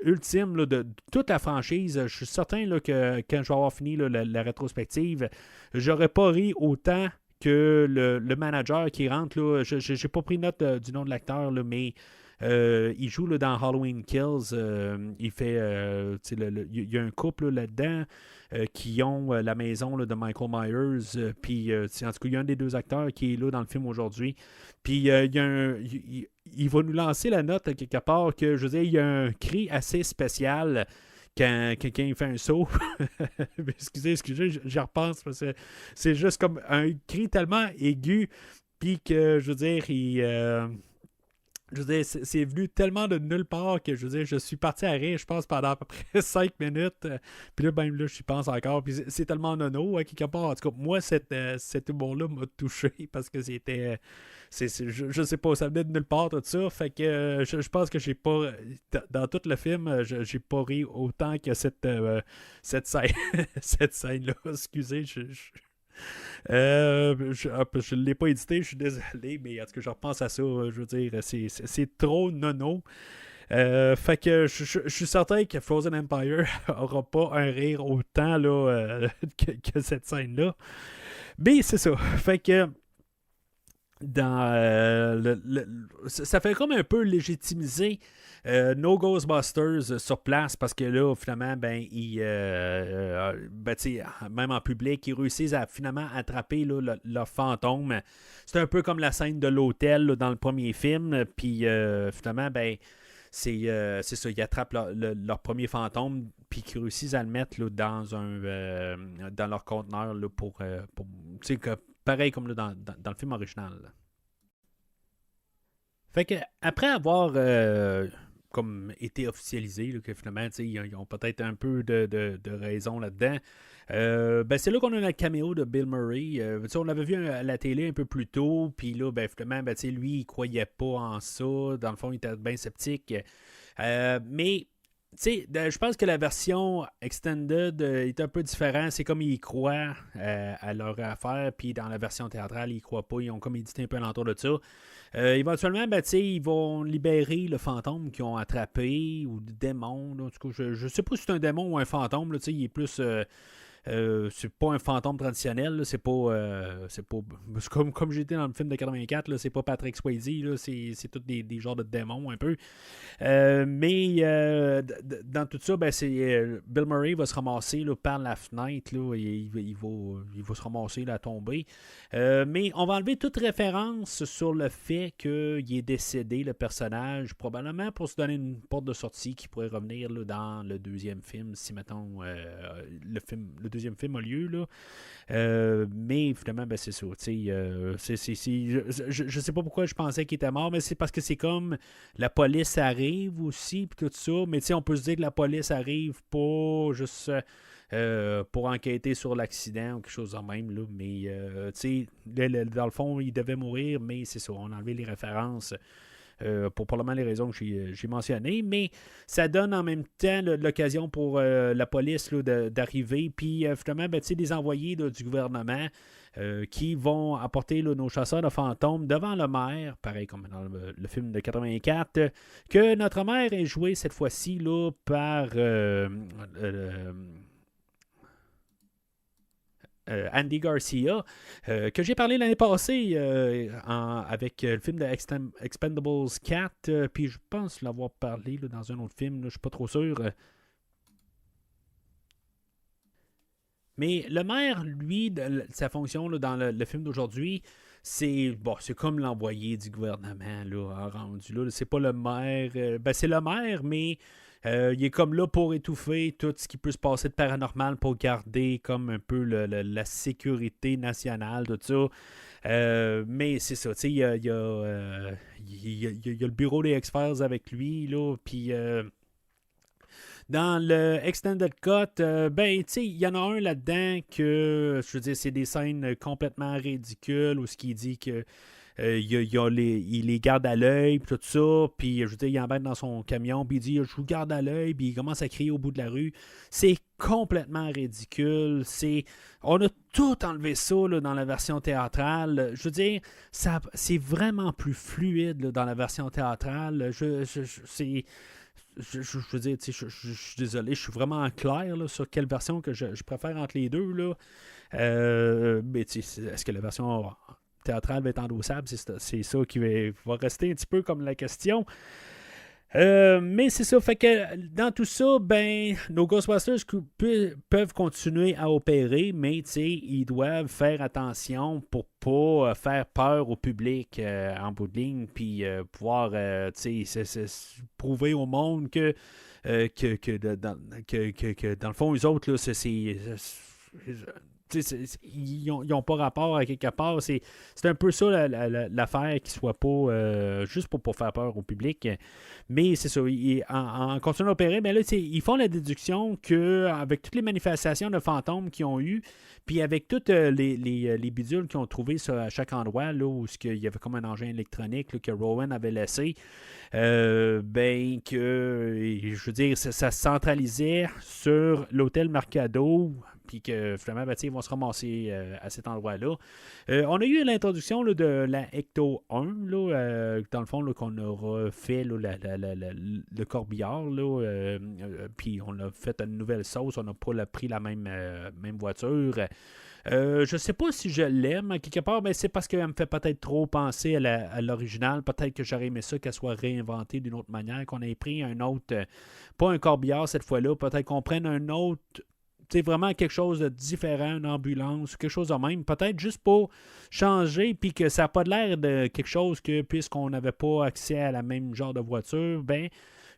ultime là, de toute la franchise. Je suis certain là, que quand je vais avoir fini là, la rétrospective, j'aurais pas ri autant que le manager qui rentre. Là, je n'ai pas pris note du nom de l'acteur, là, mais il joue là, dans Halloween Kills. Il fait. Il y a un couple là-dedans qui ont la maison là, de Michael Myers. Puis, en tout cas, il y a un des deux acteurs qui est là dans le film aujourd'hui. Puis, il va nous lancer la note quelque part que, je veux dire, il y a un cri assez spécial quand quelqu'un fait un saut. excusez, j'y repense parce que c'est juste comme un cri tellement aigu. Puis que, je veux dire, je veux dire, c'est venu tellement de nulle part que, je veux dire, je suis parti à rire, je pense, pendant à peu près 5 minutes. Puis là, même là, je pense encore. Puis c'est tellement nono, hein, quelque part. En tout cas, moi, cet humour-là m'a touché parce que c'était... je sais pas, ça venait de nulle part, tout ça. Fait que je pense que j'ai pas... Dans tout le film, j'ai pas ri autant que cette scène, cette scène-là. Excusez, je ne l'ai pas édité, je suis désolé, mais en tout cas, je repense à ça, je veux dire, c'est trop nono. Fait que je suis certain que Frozen Empire aura pas un rire autant là, que cette scène-là. Mais c'est ça. Fait que ça fait comme un peu légitimiser nos Ghostbusters sur place parce que là, finalement, même en public, ils réussissent à finalement attraper là, leur fantôme. C'est un peu comme la scène de l'hôtel là, dans le premier film. Puis finalement, c'est ça, ils attrapent leur premier fantôme puis qu'ils réussissent à le mettre là, dans leur conteneur là, pour tu sais, pareil comme là, dans le film original. Là. Fait que après avoir comme été officialisé, là, que finalement, ils ont peut-être un peu de raison là-dedans. C'est là qu'on a le caméo de Bill Murray. On l'avait vu à la télé un peu plus tôt, puis là, finalement, lui, il croyait pas en ça. Dans le fond, il était bien sceptique. Mais je pense que la version extended est un peu différente. C'est comme ils croient à leur affaire, puis dans la version théâtrale, ils croient pas. Ils ont comme édité un peu alentour de ça. Éventuellement, ils vont libérer le fantôme qu'ils ont attrapé, ou le démon. Là. En tout cas, je sais pas si c'est un démon ou un fantôme. Là, il est plus... c'est pas un fantôme traditionnel, là, c'est comme j'étais dans le film de 84, là, c'est pas Patrick Swayze, là, c'est tous des genres de démons un peu. Dans tout ça, Bill Murray va se ramasser là, par la fenêtre, là, et il va se ramasser là, à tomber. Mais on va enlever toute référence sur le fait qu'il est décédé, le personnage, probablement pour se donner une porte de sortie qui pourrait revenir là, dans le deuxième film, si mettons le deuxième film a lieu. Là. Mais finalement, c'est ça. Je sais pas pourquoi je pensais qu'il était mort, mais c'est parce que c'est comme la police arrive aussi, puis tout ça. Mais on peut se dire que la police arrive pas juste pour enquêter sur l'accident ou quelque chose de même. Là. Mais dans le fond, il devait mourir, mais c'est ça. On a enlevé les références. Pour probablement les raisons que j'ai mentionnées, mais ça donne en même temps l'occasion pour la police là, d'arriver, puis finalement, des envoyés là, du gouvernement qui vont apporter là, nos chasseurs de fantômes devant le maire, pareil comme dans le film de 84, que notre maire est joué cette fois-ci là, par... Andy Garcia, que j'ai parlé l'année passée avec le film de Expendables 4, puis je pense l'avoir parlé là, dans un autre film, là, je suis pas trop sûr. Mais le maire, lui, sa fonction là, dans le film d'aujourd'hui, c'est comme l'envoyé du gouvernement là, rendu là. C'est pas le maire, c'est le maire, mais il est comme là pour étouffer tout ce qui peut se passer de paranormal pour garder comme un peu la sécurité nationale, tout ça. Mais c'est ça, il y a le bureau des experts avec lui, là, puis dans le Extended Cut, il y en a un là-dedans que, je veux dire, c'est des scènes complètement ridicules où ce qui dit que il les garde à l'œil, puis tout ça, puis je veux dire, il embête dans son camion, puis il dit je vous garde à l'œil, puis il commence à crier au bout de la rue. C'est complètement ridicule. On a tout enlevé ça là, dans la version théâtrale. Je veux dire, c'est vraiment plus fluide là, dans la version théâtrale. Je veux dire, je suis désolé, je suis vraiment en clair là, sur quelle version que je préfère entre les deux. Là. Mais est-ce que la version théâtrale va être endossable? C'est ça qui va rester un petit peu comme la question. Mais c'est ça, fait que dans tout ça, nos Ghostbusters peuvent continuer à opérer, mais ils doivent faire attention pour pas faire peur au public en bout de ligne, puis pouvoir prouver au monde que dans le fond, eux autres, là, ils n'ont pas rapport à quelque part. C'est un peu ça l'affaire qui soit pas juste pour faire peur au public. Mais c'est ça, en continuant à opérer, là, ils font la déduction qu'avec toutes les manifestations de fantômes qu'ils ont eues, puis avec toutes les bidules qu'ils ont trouvées à chaque endroit, là, où il y avait comme un engin électronique là, que Rowan avait laissé, je veux dire, ça se centralisait sur l'hôtel Mercado, puis que finalement, ils vont se ramasser à cet endroit-là. On a eu l'introduction là, de la Ecto 1, là, dans le fond, là, qu'on aura fait là, le corbillard, puis on a fait une nouvelle sauce, on n'a pas pris la même voiture. Je sais pas si je l'aime. Quelque part, c'est parce qu'elle me fait peut-être trop penser à l'original. Peut-être que j'aurais aimé ça qu'elle soit réinventée d'une autre manière, qu'on ait pris un autre, pas un corbillard cette fois-là, peut-être qu'on prenne un autre, vraiment quelque chose de différent, une ambulance, quelque chose de même. Peut-être juste pour changer, puis que ça n'a pas l'air de quelque chose que, puisqu'on n'avait pas accès à la même genre de voiture,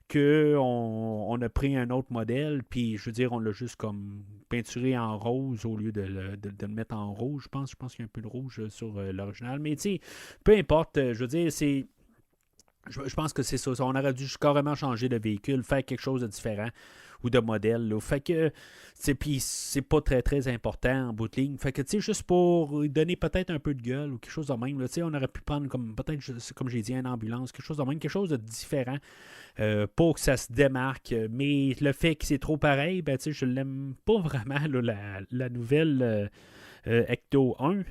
qu'on a pris un autre modèle, puis je veux dire, on l'a juste comme peinturé en rose au lieu de le mettre en rouge. Je pense qu'il y a un peu de rouge sur l'original. Mais peu importe, je veux dire, c'est. Je pense que c'est ça. On aurait dû carrément changer de véhicule, faire quelque chose de différent ou de modèle. Là. Fait que, puis c'est pas très, très important en bout de ligne. Fait que, juste pour donner peut-être un peu de gueule ou quelque chose de même, là, on aurait pu prendre, peut-être, comme j'ai dit, une ambulance, quelque chose de même, quelque chose de différent pour que ça se démarque. Mais le fait que c'est trop pareil, je l'aime pas vraiment, là, la nouvelle Ecto 1.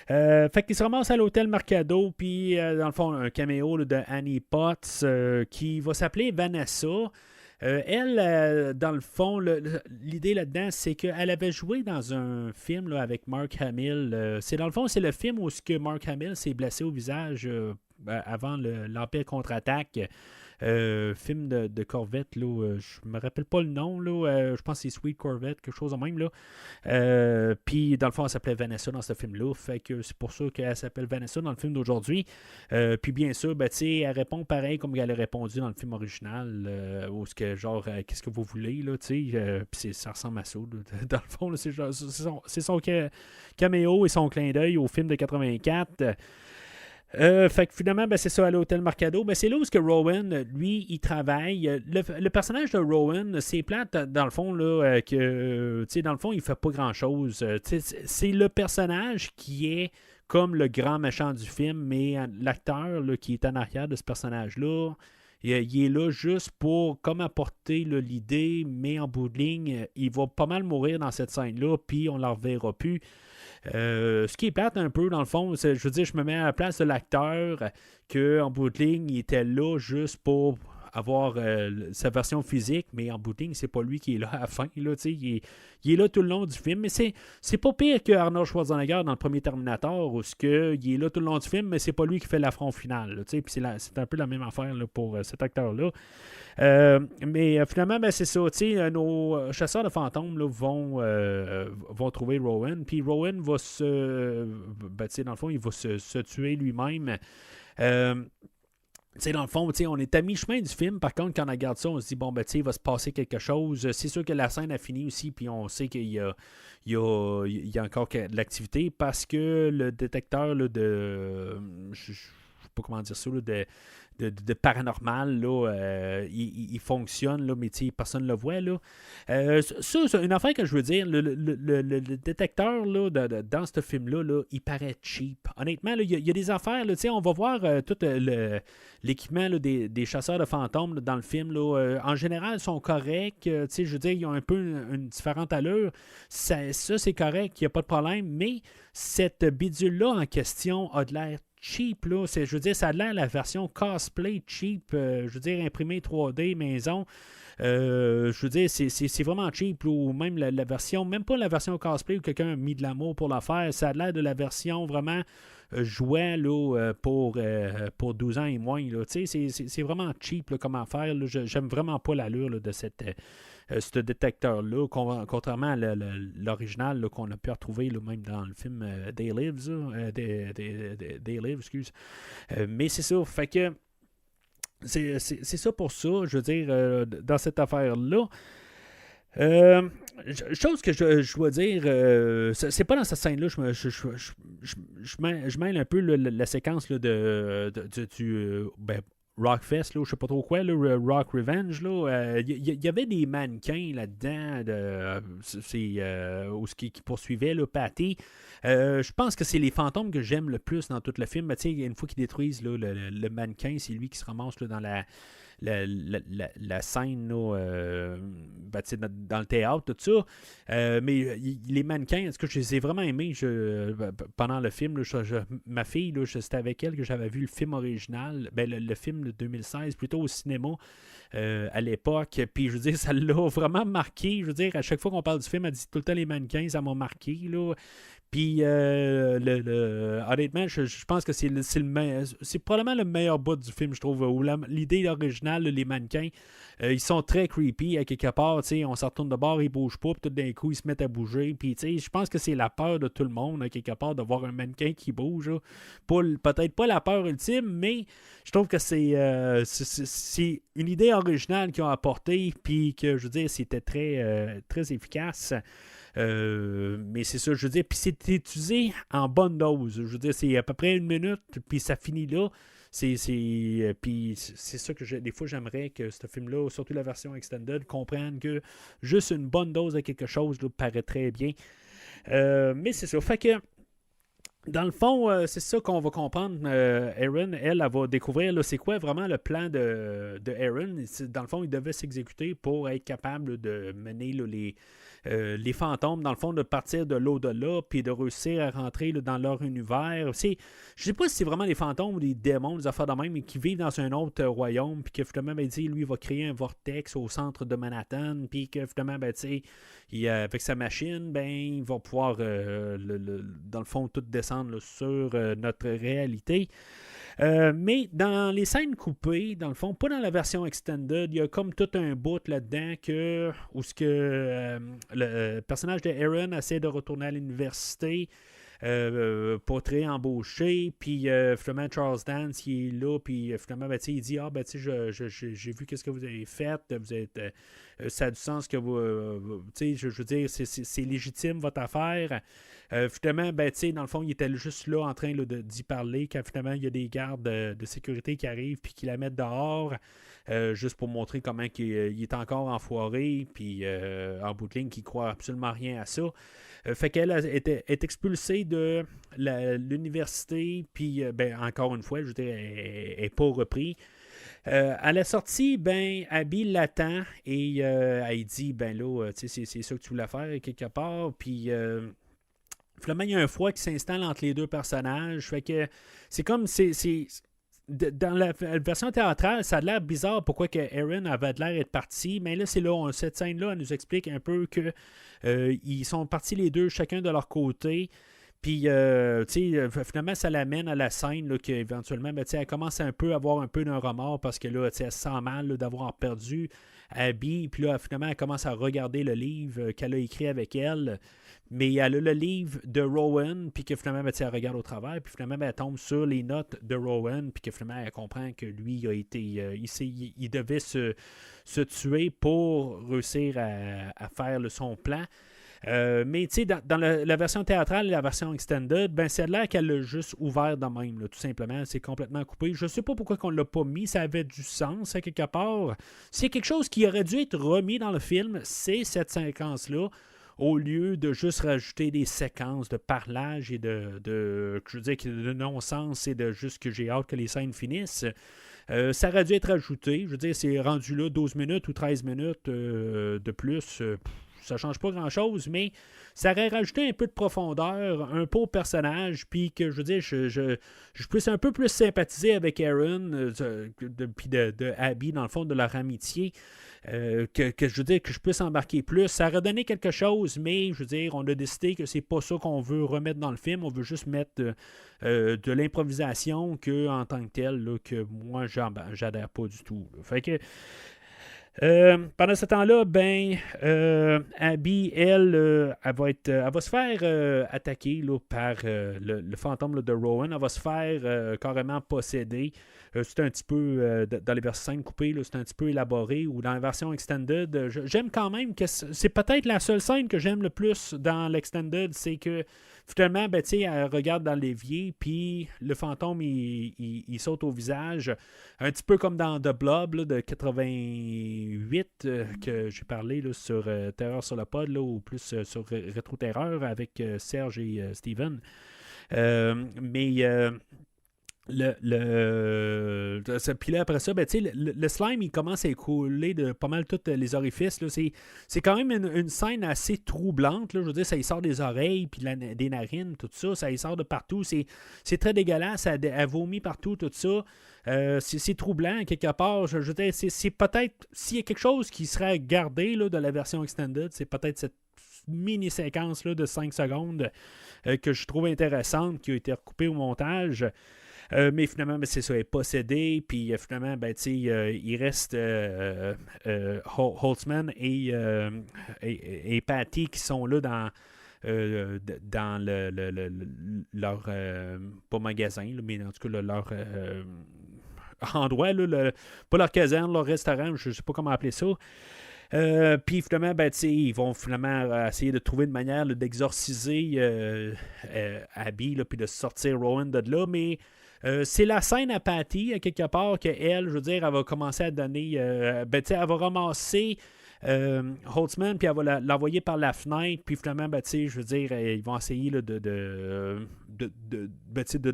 Fait qu'il se ramasse à l'hôtel Mercado, puis dans le fond, un caméo là, de Annie Potts qui va s'appeler Vanessa. Elle, dans le fond, l'idée là-dedans, c'est qu'elle avait joué dans un film là, avec Mark Hamill. Dans le fond, c'est le film où Mark Hamill s'est blessé au visage avant l'Empire contre-attaque. Film de Corvette, là, je me rappelle pas le nom, là, je pense que c'est Sweet Corvette, quelque chose de même. Là. Puis, dans le fond, elle s'appelait Vanessa dans ce film-là. Fait que c'est pour ça qu'elle s'appelle Vanessa dans le film d'aujourd'hui. Puis, bien sûr, elle répond pareil comme elle a répondu dans le film original. Où genre, qu'est-ce que vous voulez, là, puis ça ressemble à ça. Là. Dans le fond, là, c'est son caméo et son clin d'œil au film de 84. Fait que finalement, c'est ça, à l'hôtel Mercado. C'est là où Rowan, lui, il travaille. Le personnage de Rowan, c'est plate, dans le fond, là, que, dans le fond, il fait pas grand-chose. C'est le personnage qui est comme le grand méchant du film, mais l'acteur là, qui est en arrière de ce personnage-là, il est là juste pour comme apporter là, l'idée, mais en bout de ligne, il va pas mal mourir dans cette scène-là, puis on ne la reverra plus. Ce qui est plate un peu, dans le fond, je veux dire, je me mets à la place de l'acteur qu'en bout de ligne, il était là juste pour avoir sa version physique, mais en bout de ligne, c'est pas lui qui est là à la fin. Là, il est là tout le long du film, mais c'est pas pire que Arnold Schwarzenegger dans le premier Terminator, où il est là tout le long du film, mais c'est pas lui qui fait l'affront final. Puis c'est un peu la même affaire là, pour cet acteur-là. Mais finalement, c'est ça. Nos chasseurs de fantômes là, vont trouver Rowan. Puis Rowan va dans le fond, il va se tuer lui-même. Dans le fond, on est à mi-chemin du film. Par contre, quand on regarde ça, on se dit, bon, il va se passer quelque chose. C'est sûr que la scène a fini aussi, puis on sait qu'il y a encore de l'activité parce que le détecteur là, je ne sais pas comment dire ça, là, de paranormal, là, il fonctionne, là, mais personne ne le voit. Là. Ça, c'est une affaire que je veux dire. Le détecteur là, dans ce film-là, là, il paraît cheap. Honnêtement, il y a des affaires. Là, on va voir tout l'équipement là, des chasseurs de fantômes là, dans le film. Là, en général, ils sont corrects. Je veux dire, ils ont un peu une différente allure. Ça c'est correct, il n'y a pas de problème. Mais cette bidule-là en question a de l'air cheap, là. Je veux dire, ça a l'air la version cosplay cheap, je veux dire, imprimé 3D maison. Je veux dire, c'est vraiment cheap, là, ou même la version, même pas la version cosplay où quelqu'un a mis de l'amour pour la faire, ça a l'air de la version vraiment jouet là, pour 12 ans et moins. Là. C'est vraiment cheap là, comme affaire. Là. J'aime vraiment pas l'allure là, de ce détecteur-là, contrairement à l'original là, qu'on a pu retrouver là, même dans le film They Live, They Live, excuse. Mais c'est ça, fait que c'est ça pour ça, je veux dire, dans cette affaire-là. Chose que je dois dire, c'est pas dans cette scène-là, je mêle un peu la séquence là, du Rockfest, je sais pas trop quoi, là, Rock Revenge, il y avait des mannequins là-dedans qui poursuivaient là, Patty. Je pense que c'est les fantômes que j'aime le plus dans tout le film. Une fois qu'ils détruisent là, le mannequin, c'est lui qui se ramasse là, dans la scène là, dans le théâtre, tout ça. Mais les mannequins, est-ce que je les ai vraiment aimés pendant le film? Là, ma fille, là, c'était avec elle que j'avais vu le film original, le film de 2016, plutôt au cinéma. À l'époque, puis je veux dire, ça l'a vraiment marqué. Je veux dire, à chaque fois qu'on parle du film, elle dit tout le temps les mannequins, ça m'a marqué, là. Puis, honnêtement, je pense que c'est probablement le meilleur bout du film, je trouve. Où l'idée originale, les mannequins, ils sont très creepy. À quelque part, on se retourne de bord, ils bougent pas, puis tout d'un coup, ils se mettent à bouger. Puis, je pense que c'est la peur de tout le monde, à quelque part, de voir un mannequin qui bouge. Peut-être pas la peur ultime, mais je trouve que c'est une idée originale qu'ils ont apportée, puis que, je veux dire, c'était très, très efficace. Mais c'est ça, je veux dire, puis c'est utilisé en bonne dose. Je veux dire, c'est à peu près 1 minute, puis ça finit là. Puis c'est ça que des fois j'aimerais que ce film-là, surtout la version extended, comprenne que juste une bonne dose de quelque chose là, paraît très bien. Mais c'est ça. Fait que dans le fond, c'est ça qu'on va comprendre. Aaron, elle va découvrir là, c'est quoi vraiment le plan de Aaron. Dans le fond, il devait s'exécuter pour être capable de mener là, les fantômes, dans le fond, de partir de l'au-delà puis de réussir à rentrer là, dans leur univers. Je sais pas si c'est vraiment des fantômes ou des démons, des affaires de même, mais qui vivent dans un autre royaume, puis que finalement, lui, il va créer un vortex au centre de Manhattan, puis que finalement, avec sa machine, il va pouvoir, dans le fond, tout descendre là, sur notre réalité. Mais dans les scènes coupées, dans le fond, pas dans la version extended, il y a comme tout un bout là-dedans où le personnage de Aaron essaie de retourner à l'université pour te réembaucher, puis finalement Charles Dance il est là, puis finalement il dit j'ai vu qu'est-ce que vous avez fait, vous êtes ça a du sens que vous je veux dire c'est légitime votre affaire. Finalement, dans le fond, il était juste là en train là, d'y parler quand finalement il y a des gardes de sécurité qui arrivent puis qui la mettent dehors juste pour montrer comment il est encore enfoiré puis en bout de ligne qu'il croit absolument rien à ça. Fait qu'elle est expulsée de l'université puis encore une fois, je veux dire, elle n'est pas repris. À la sortie, Abby l'attend et elle dit c'est ça que tu voulais faire quelque part puis finalement, il y a un froid qui s'installe entre les deux personnages. Fait que c'est comme. Dans la version théâtrale, ça a l'air bizarre pourquoi que Aaron avait l'air d'être parti. Mais là, cette scène-là, elle nous explique un peu que ils sont partis les deux, chacun de leur côté. Puis, finalement, ça l'amène à la scène là, qu'éventuellement, elle commence un peu à avoir un peu d'un remords parce que là, elle se sent mal là, d'avoir perdu Abby. Puis là, finalement, elle commence à regarder le livre qu'elle a écrit avec elle. Mais elle a le livre de Rowan, puis que finalement, elle regarde au travers, puis finalement, elle tombe sur les notes de Rowan, puis que finalement, elle comprend que lui, il devait se tuer pour réussir à faire son plan. Mais tu sais, dans la version théâtrale et la version extended, c'est l'air qu'elle l'a juste ouvert de même, là, tout simplement. C'est complètement coupé. Je sais pas pourquoi on l'a pas mis. Ça avait du sens, à quelque part. C'est quelque chose qui aurait dû être remis dans le film, c'est cette séquence-là, au lieu de juste rajouter des séquences de parlage et de non-sens et de juste que j'ai hâte que les scènes finissent. Ça aurait dû être ajouté. Je veux dire, c'est rendu là 12 minutes ou 13 minutes de plus. Ça change pas grand-chose, mais ça aurait rajouté un peu de profondeur, un peu au personnage, puis que, je veux dire, je puisse un peu plus sympathiser avec Aaron, puis de Abby, dans le fond, de leur amitié, que je veux dire, que je puisse embarquer plus. Ça aurait donné quelque chose, mais, je veux dire, on a décidé que c'est pas ça qu'on veut remettre dans le film, on veut juste mettre de l'improvisation en tant que telle, là, que moi, j'adhère pas du tout. Là. Fait que pendant ce temps-là, Abby, elle va se faire attaquer là, par le fantôme là, de Rowan. Elle va se faire carrément posséder. C'est un petit peu, dans les versions 5 coupées, là, c'est un petit peu élaboré. Ou dans la version extended, j'aime quand même que c'est peut-être la seule scène que j'aime le plus dans l'extended, c'est que finalement, elle regarde dans l'évier, puis le fantôme, il saute au visage. Un petit peu comme dans The Blob là, de 88, que j'ai parlé là, sur Terreur sur le pod, là, ou plus sur Rétro Terreur avec Serge et Steven. Mais Puis là, après ça, ben, le slime, il commence à écouler de pas mal tous les orifices. Là. C'est quand même une scène assez troublante. Là. Je veux dire, ça y sort des oreilles, puis des narines, tout ça. Ça y sort de partout. C'est très dégueulasse. Elle vomit partout, tout ça. C'est troublant, quelque part. Je veux dire, c'est peut-être... S'il y a quelque chose qui serait gardé là, de la version extended, c'est peut-être cette mini-séquence là, de 5 secondes que je trouve intéressante, qui a été recoupée au montage. Mais finalement, ben, c'est ça, elle est possédée. Puis finalement, ben, il reste Holtzman et Patty qui sont là dans leur pas magasin, là, mais en tout cas leur endroit, là, pas leur caserne, leur restaurant, je ne sais pas comment appeler ça. Puis finalement, ben, ils vont finalement essayer de trouver une manière là, d'exorciser Abby, puis de sortir Rowan de là, mais c'est la scène à Patty, à quelque part, qu'elle, je veux dire, elle va commencer à donner... elle va ramasser Holtzman, puis elle va l'envoyer par la fenêtre, puis finalement, je veux dire, ils vont essayer là, de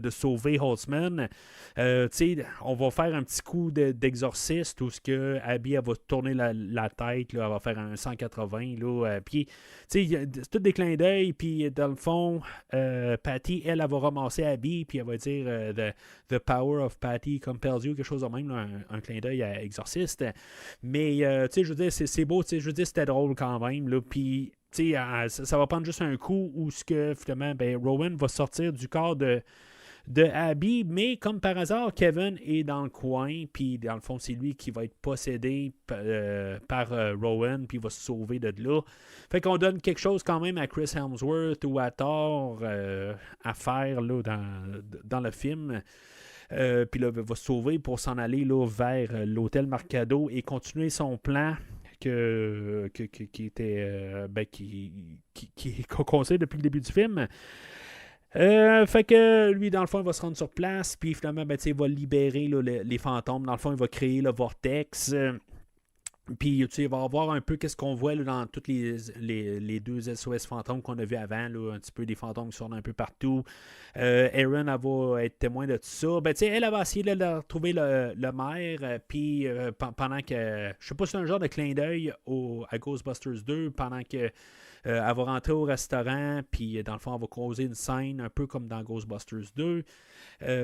sauver Holtzman. On va faire un petit coup d'exorciste où ce que Abby, elle va tourner la tête, là, elle va faire un 180, là, puis c'est tout des clins d'œil, puis dans le fond, Patty, elle va ramasser Abby, puis elle va dire the power of Patty compels you, quelque chose de même, là, un clin d'œil à exorciste. Mais, je veux dire, c'est beau, je veux dire, c'était drôle quand même, là, puis ça va prendre juste un coup où ce que finalement Rowan va sortir du corps de Abby, mais comme par hasard, Kevin est dans le coin, puis dans le fond, c'est lui qui va être possédé par Rowan, puis il va se sauver de là. Fait qu'on donne quelque chose quand même à Chris Hemsworth ou à Thor à faire là, dans le film. Puis là, il va se sauver pour s'en aller là, vers l'hôtel Marcado et continuer son plan qui était qu'on sait depuis le début du film. Fait que lui, dans le fond, il va se rendre sur place, puis finalement, il va libérer là, les fantômes. Dans le fond, il va créer le vortex. Puis, il va avoir un peu qu'est-ce qu'on voit là, dans toutes les deux SOS fantômes qu'on a vu avant, là, un petit peu des fantômes qui sortent un peu partout. Erin, elle va être témoin de tout ça. Elle va essayer de retrouver le maire, puis pendant que, je sais pas si c'est un genre de clin d'œil à Ghostbusters 2, pendant que elle va rentrer au restaurant, puis dans le fond, elle va causer une scène un peu comme dans Ghostbusters 2,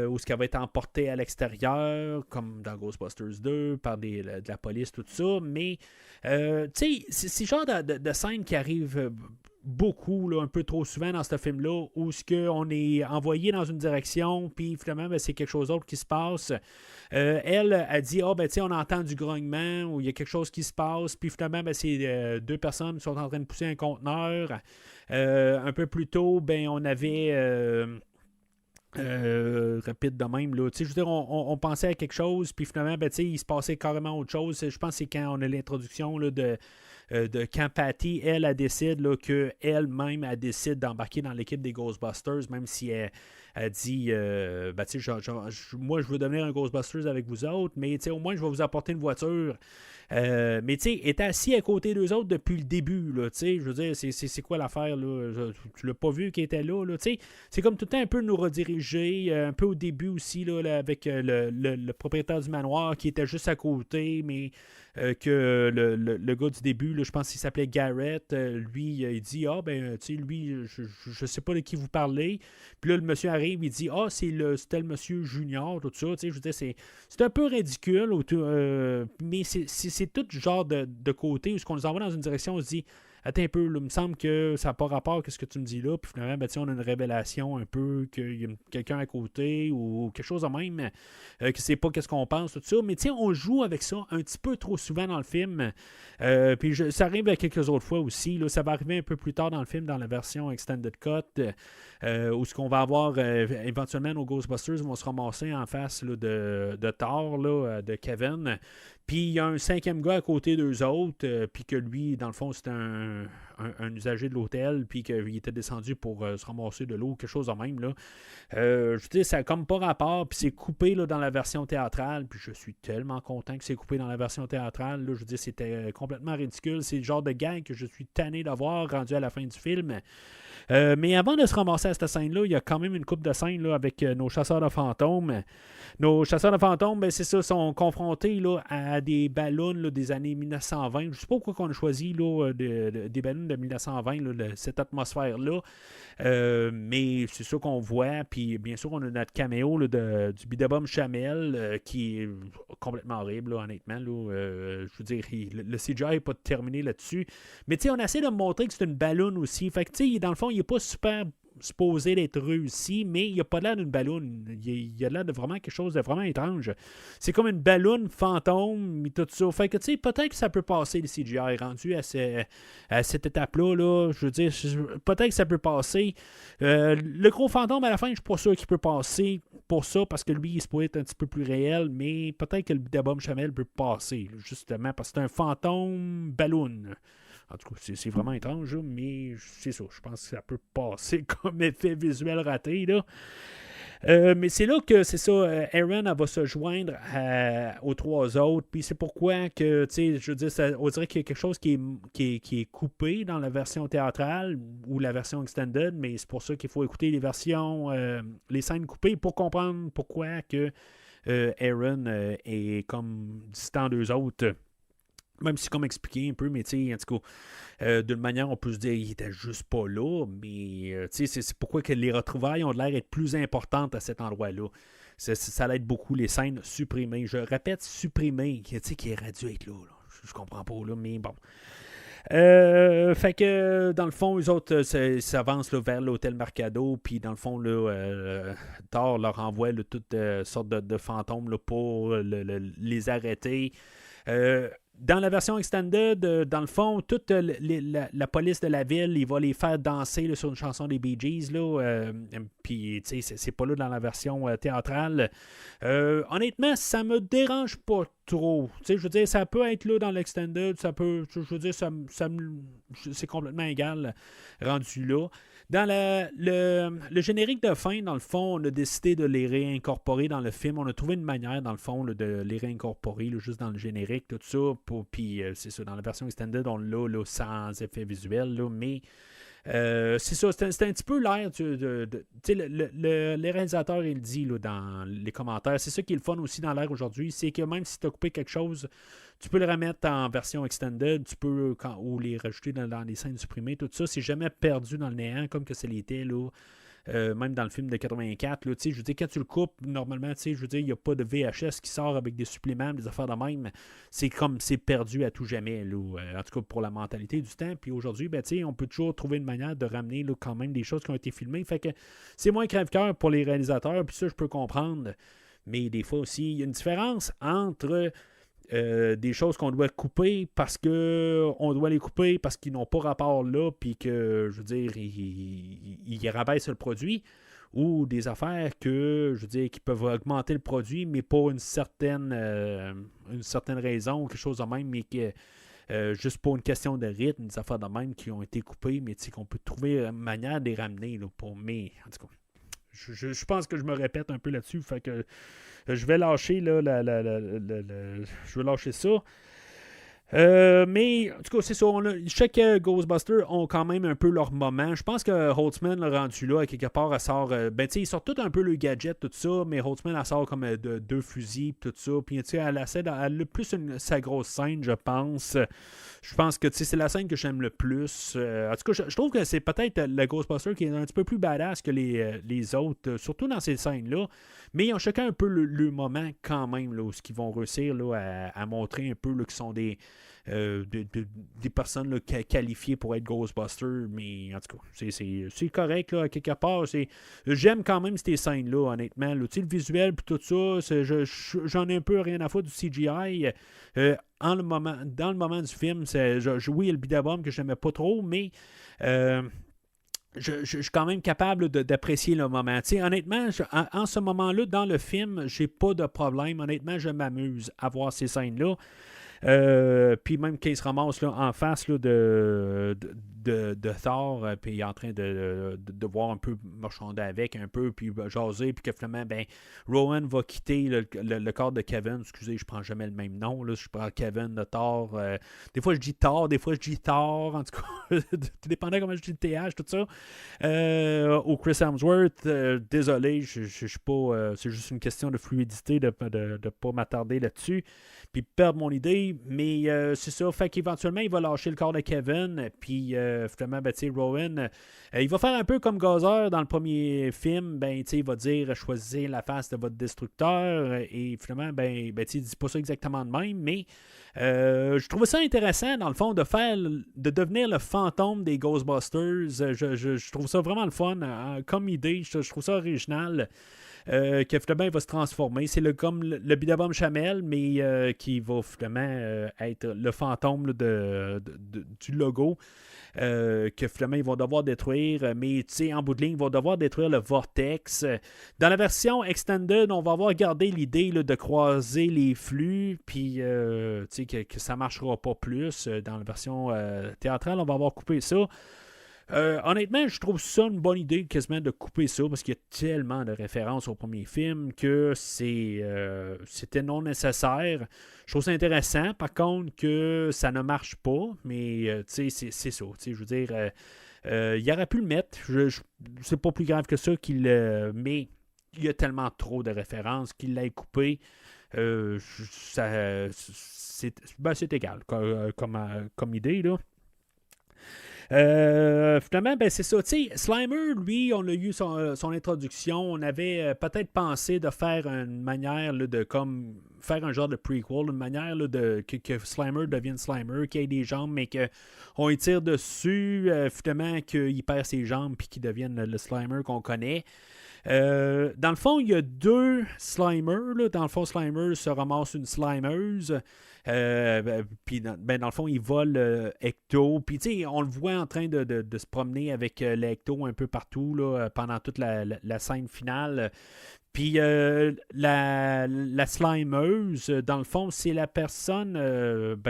où elle va être emportée à l'extérieur, comme dans Ghostbusters 2, par de la police, tout ça. Mais, c'est le genre de scène qui arrive beaucoup, là, un peu trop souvent dans ce film-là, où on est envoyé dans une direction, puis finalement, c'est quelque chose d'autre qui se passe. Elle a dit, on entend du grognement, ou il y a quelque chose qui se passe, puis finalement, c'est deux personnes qui sont en train de pousser un conteneur. Un peu plus tôt, on avait... rapide de même, là. Je veux dire, on pensait à quelque chose, puis finalement, il se passait carrément autre chose. Je pense que c'est quand on a l'introduction là, de quand Patty, elle décide qu'elle-même, elle décide d'embarquer dans l'équipe des Ghostbusters, même si elle dit moi, je veux devenir un Ghostbusters avec vous autres, mais au moins, je vais vous apporter une voiture. Mais tu sais, est assis à côté d'eux autres depuis le début, là, tu sais, je veux dire, c'est quoi l'affaire, là, tu l'as pas vu qui était là, tu sais, c'est comme tout le temps un peu nous rediriger, un peu au début aussi, là, avec le propriétaire du manoir qui était juste à côté, mais que le gars du début, là, je pense qu'il s'appelait Garrett, lui, il dit, tu sais, lui, je sais pas de qui vous parlez, puis là, le monsieur arrive, il dit, c'était le monsieur Junior, tout ça, tu sais, je veux dire, c'est un peu ridicule, mais c'est tout genre de côté où ce qu'on nous envoie dans une direction, on se dit, attends un peu, là, il me semble que ça n'a pas rapport à ce que tu me dis là, puis finalement, on a une révélation un peu qu'il y a quelqu'un à côté ou quelque chose de même, que c'est pas qu'est-ce qu'on pense, tout ça, mais on joue avec ça un petit peu trop souvent dans le film, puis ça arrive à quelques autres fois aussi, là, ça va arriver un peu plus tard dans le film, dans la version Extended Cut, où ce qu'on va avoir éventuellement nos Ghostbusters vont se ramasser en face là, de Thor, là, de Kevin, puis il y a un cinquième gars à côté d'eux autres, puis que lui, dans le fond, c'était un usager de l'hôtel, puis qu'il était descendu pour se ramasser de l'eau, quelque chose de même. Là. Je veux dire, ça n'a comme pas rapport, puis c'est coupé là, dans la version théâtrale, puis je suis tellement content que c'est coupé dans la version théâtrale. Là, je veux dire, c'était complètement ridicule. C'est le genre de gag que je suis tanné d'avoir rendu à la fin du film. Mais avant de se ramasser à cette scène-là, il y a quand même une couple de scènes là, avec nos chasseurs de fantômes. Nos chasseurs de fantômes, ben, c'est ça, sont confrontés là, à des ballons là, des années 1920. Je ne sais pas pourquoi on a choisi là, des ballons de 1920, là, cette atmosphère-là. Mais c'est ça qu'on voit. Puis bien sûr, on a notre caméo là, du Bidabom Chamel qui est complètement horrible, là, honnêtement. Là, je veux dire, le CGI n'est pas terminé là-dessus. Mais tu sais, on essaie de montrer que c'est une ballon aussi. Fait que tu sais, dans le fond, il n'est pas super supposé d'être réussi, mais il n'a pas l'air d'une balloune. Il a l'air de vraiment quelque chose de vraiment étrange. C'est comme une balloune fantôme et tout ça. Fait que, tu sais, peut-être que ça peut passer le CGI rendu à cette étape-là. Là. Je veux dire, peut-être que ça peut passer. Le gros fantôme, à la fin, je ne suis pas sûr qu'il peut passer pour ça, parce que lui, il se peut être un petit peu plus réel, mais peut-être que le Bidabom Chamel peut passer, justement, parce que c'est un fantôme balloon. En tout cas, c'est vraiment étrange, là, mais c'est ça. Je pense que ça peut passer comme effet visuel raté. Là. Mais c'est là que, c'est ça, Aaron elle va se joindre aux trois autres. Puis c'est pourquoi que, tu sais, je veux dire, on dirait qu'il y a quelque chose qui est coupé dans la version théâtrale ou la version extended, mais c'est pour ça qu'il faut écouter les versions, les scènes coupées pour comprendre pourquoi que Aaron est comme distant d'eux autres. Même si c'est comme expliqué un peu, mais tu sais, en tout cas, d'une manière, on peut se dire qu'il était juste pas là, mais tu sais, c'est pourquoi que les retrouvailles ont l'air d'être plus importantes à cet endroit-là. Ça l'aide beaucoup, les scènes supprimées. Je répète, supprimées, tu sais, qui est dû être là. Je comprends pas, là, mais bon. Fait que, dans le fond, eux autres s'avancent là, vers l'hôtel Mercado, puis dans le fond, là, Thor leur envoie là, toutes sortes de fantômes là, pour les arrêter. Dans la version extended, dans le fond, toute la police de la ville, il va les faire danser là, sur une chanson des Bee Gees. Puis, tu sais, c'est pas là dans la version théâtrale. Honnêtement, ça me dérange pas trop. Tu sais, je veux dire, ça peut être là dans l'extended, ça peut, je veux dire, c'est complètement égal rendu là. Dans le générique de fin, dans le fond, on a décidé de les réincorporer dans le film. On a trouvé une manière, dans le fond, là, de les réincorporer là, juste dans le générique, tout ça. Puis, c'est ça, dans la version extended, on l'a là, sans effet visuel, là, mais c'est ça, c'est un petit peu l'air. Tu sais, le réalisateur, il dit là, dans les commentaires, c'est ça qui est le fun aussi dans l'air aujourd'hui, c'est que même si tu as coupé quelque chose, tu peux le remettre en version extended, tu peux ou les rajouter dans les scènes supprimées, tout ça, c'est jamais perdu dans le néant, comme que ça l'était, là. Même dans le film de 84, là, je veux dire, quand tu le coupes, normalement, je veux dire, il n'y a pas de VHS qui sort avec des suppléments, des affaires de même. C'est comme c'est perdu à tout jamais, là, en tout cas pour la mentalité du temps. Puis aujourd'hui, ben, on peut toujours trouver une manière de ramener là, quand même des choses qui ont été filmées. Fait que c'est moins crève-cœur pour les réalisateurs, puis ça, je peux comprendre. Mais des fois aussi, il y a une différence entre des choses qu'on doit couper parce qu'on doit les couper parce qu'ils n'ont pas rapport là, puis que, je veux dire, ils rabaissent le produit, ou des affaires que, je veux dire, qui peuvent augmenter le produit, mais pour une certaine raison, ou quelque chose de même, mais que juste pour une question de rythme, des affaires de même qui ont été coupées, mais qu'on peut trouver une manière de les ramener, là, mais en tout cas. Je pense que je me répète un peu là-dessus. Fait que je vais lâcher là, je vais lâcher ça. Mais en tout cas, c'est ça. Chaque Ghostbusters ont quand même un peu leur moment. Je pense que Holtzman l'a rendu là, à quelque part, elle sort. Ils sortent tout un peu le gadget, tout ça, mais Holtzman, elle sort comme deux fusils, tout ça. Puis, elle a plus sa grosse scène, je pense. Je pense que c'est la scène que j'aime le plus. En tout cas, je trouve que c'est peut-être le Ghostbuster qui est un petit peu plus badass que les autres, surtout dans ces scènes-là. Mais ils ont chacun un peu le moment quand même, là, où ils vont réussir là, à montrer un peu qu'ils sont des personnes là, qualifiées pour être Ghostbusters. Mais en tout cas, c'est correct, là, quelque part. J'aime quand même ces scènes-là, honnêtement. Là. Le visuel et tout ça, j'en ai un peu rien à foutre du CGI. Dans le moment du film, oui, le Bidabom que je n'aimais pas trop, mais je suis quand même capable d'apprécier le moment. T'sais, honnêtement, en ce moment-là, dans le film, j'ai pas de problème. Honnêtement, je m'amuse à voir ces scènes-là. Puis même quand il se ramasse là, en face là, de Thor, puis il est en train de voir un peu marchander avec, un peu, puis jaser, puis que finalement, ben, Rowan va quitter le corps de Kevin. Excusez, je prends jamais le même nom. Là, je prends Kevin de Thor. Des fois, je dis Thor, des fois, je dis Thor. En tout cas, tout dépendant comment je dis le TH, tout ça. Ou Chris Hemsworth, désolé, je suis pas. C'est juste une question de fluidité, de pas m'attarder là-dessus, puis perdre mon idée. Mais c'est ça, fait qu'éventuellement, il va lâcher le corps de Kevin, puis finalement, ben, Rowan, il va faire un peu comme Gozer dans le premier film. Ben, il va dire choisissez la face de votre destructeur, et finalement, il dit pas ça exactement de même, mais je trouvais ça intéressant, dans le fond, de devenir le fantôme des Ghostbusters. Je trouve ça vraiment le fun comme idée. Je trouve ça original. Que finalement il va se transformer. C'est comme le Bidabom Chamel, mais qui va finalement être le fantôme là, du logo. Que finalement ils vont devoir détruire, mais en bout de ligne, ils vont devoir détruire le Vortex. Dans la version Extended, on va avoir gardé l'idée là, de croiser les flux, puis que ça ne marchera pas plus. Dans la version théâtrale, on va avoir coupé ça. Honnêtement, je trouve ça une bonne idée quasiment de couper ça, parce qu'il y a tellement de références au premier film que c'était non nécessaire. Je trouve ça intéressant, par contre, que ça ne marche pas, mais c'est ça. Je veux dire, il aurait pu le mettre. C'est pas plus grave que ça mais il y a tellement trop de références qu'il l'ait coupé. C'est égal comme idée, là. Finalement, c'est ça. Slimer, lui, on a eu son introduction. On avait peut-être pensé de faire une manière là, de comme faire un genre de prequel, une manière là, que Slimer devienne Slimer, qu'il ait des jambes, mais qu'on y tire dessus, finalement, qu'il perd ses jambes puis qu'il devienne le Slimer qu'on connaît. Dans le fond, il y a deux Slimers. Là. Dans le fond, Slimer se ramasse une Slimeuse. Puis dans le fond, il vole Ecto. Puis on le voit en train de se promener avec l'Ecto un peu partout là, pendant toute la scène finale. Puis la Slimeuse, dans le fond, c'est la personne,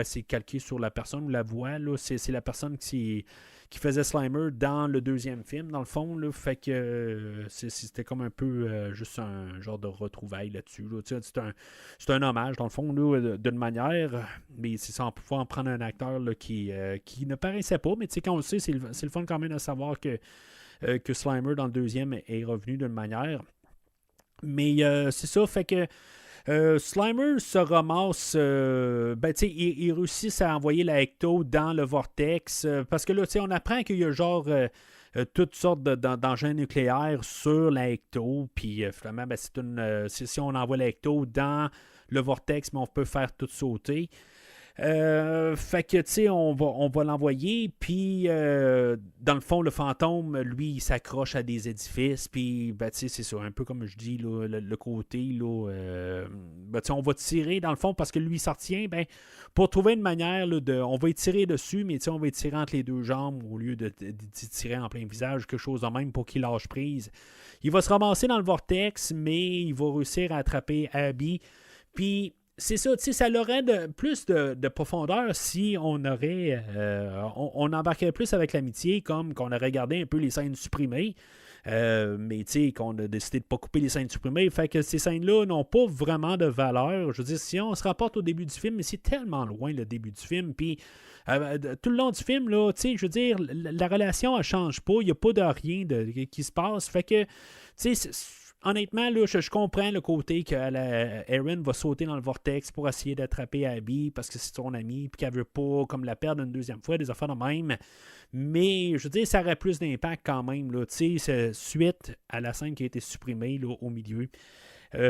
c'est calqué sur la personne ou la voix. Là, c'est la personne qui faisait Slimer dans le deuxième film, dans le fond. Là, fait que c'était comme un peu juste un genre de retrouvaille là-dessus. Là. C'est un hommage, dans le fond, là, d'une manière, mais c'est sans pouvoir en prendre un acteur là, qui ne paraissait pas. Mais quand on le sait, c'est le fun quand même de savoir que Slimer, dans le deuxième, est revenu d'une manière. Mais c'est ça, fait que Slimer se ramasse, il réussit à envoyer la Ecto dans le vortex, parce que là, on apprend qu'il y a genre toutes sortes d'engins nucléaires sur la Ecto, puis finalement, si on envoie la Ecto dans le vortex, mais on peut faire tout sauter. Fait que, on va l'envoyer, puis dans le fond, le fantôme, lui, il s'accroche à des édifices, puis, c'est ça, un peu comme je dis, là, le côté, là, on va tirer, dans le fond, parce que lui, il s'en retient, pour trouver une manière, là, on va y tirer dessus, mais on va y tirer entre les deux jambes, au lieu d'y tirer en plein visage, quelque chose de même pour qu'il lâche prise. Il va se ramasser dans le vortex, mais il va réussir à attraper Abby, puis c'est ça, ça aurait plus de profondeur si on aurait on embarquait plus avec l'amitié, comme qu'on aurait gardé un peu les scènes supprimées, mais qu'on a décidé de ne pas couper les scènes supprimées, fait que ces scènes-là n'ont pas vraiment de valeur. Je veux dire, si on se rapporte au début du film, mais c'est tellement loin le début du film, puis tout le long du film, là, je veux dire, la relation elle change pas, il n'y a pas de rien qui se passe, fait que, honnêtement, là, je comprends le côté que Erin va sauter dans le vortex pour essayer d'attraper Abby parce que c'est son amie, puis qu'elle veut pas comme la perdre une deuxième fois, des affaires de même. Mais je veux dire, ça aurait plus d'impact quand même, là, suite à la scène qui a été supprimée là, au milieu.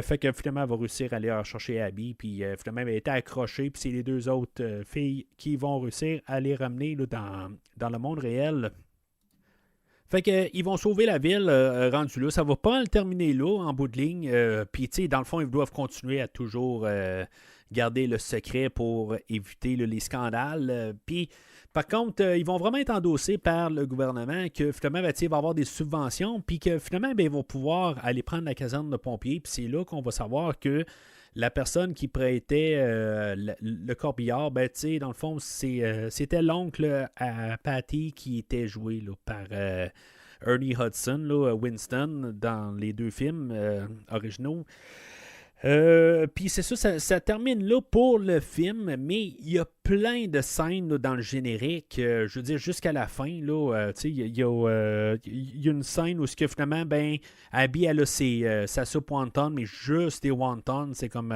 Fait que finalement, elle va réussir à aller chercher Abby, puis finalement, elle a été accrochée, puis c'est les deux autres filles qui vont réussir à les ramener là, dans le monde réel. Fait qu'ils vont sauver la ville rendu là. Ça va pas le terminer là, en bout de ligne. Puis, dans le fond, ils doivent continuer à toujours garder le secret pour éviter les scandales. Puis, par contre, ils vont vraiment être endossés par le gouvernement que, finalement, il va avoir des subventions. Puis que, finalement, ils vont pouvoir aller prendre la caserne de pompiers. Puis c'est là qu'on va savoir que la personne qui prêtait le corbillard, ben, tu sais, dans le fond, c'était l'oncle à Patty qui était joué là, par Ernie Hudson, là, Winston, dans les 2 films originaux. Puis c'est ça termine là pour le film, mais il y a plein de scènes là, dans le générique, je veux dire jusqu'à la fin, là, il y a une scène où finalement, ben, Abby elle a sa soupe wonton, mais juste des wontons, c'est comme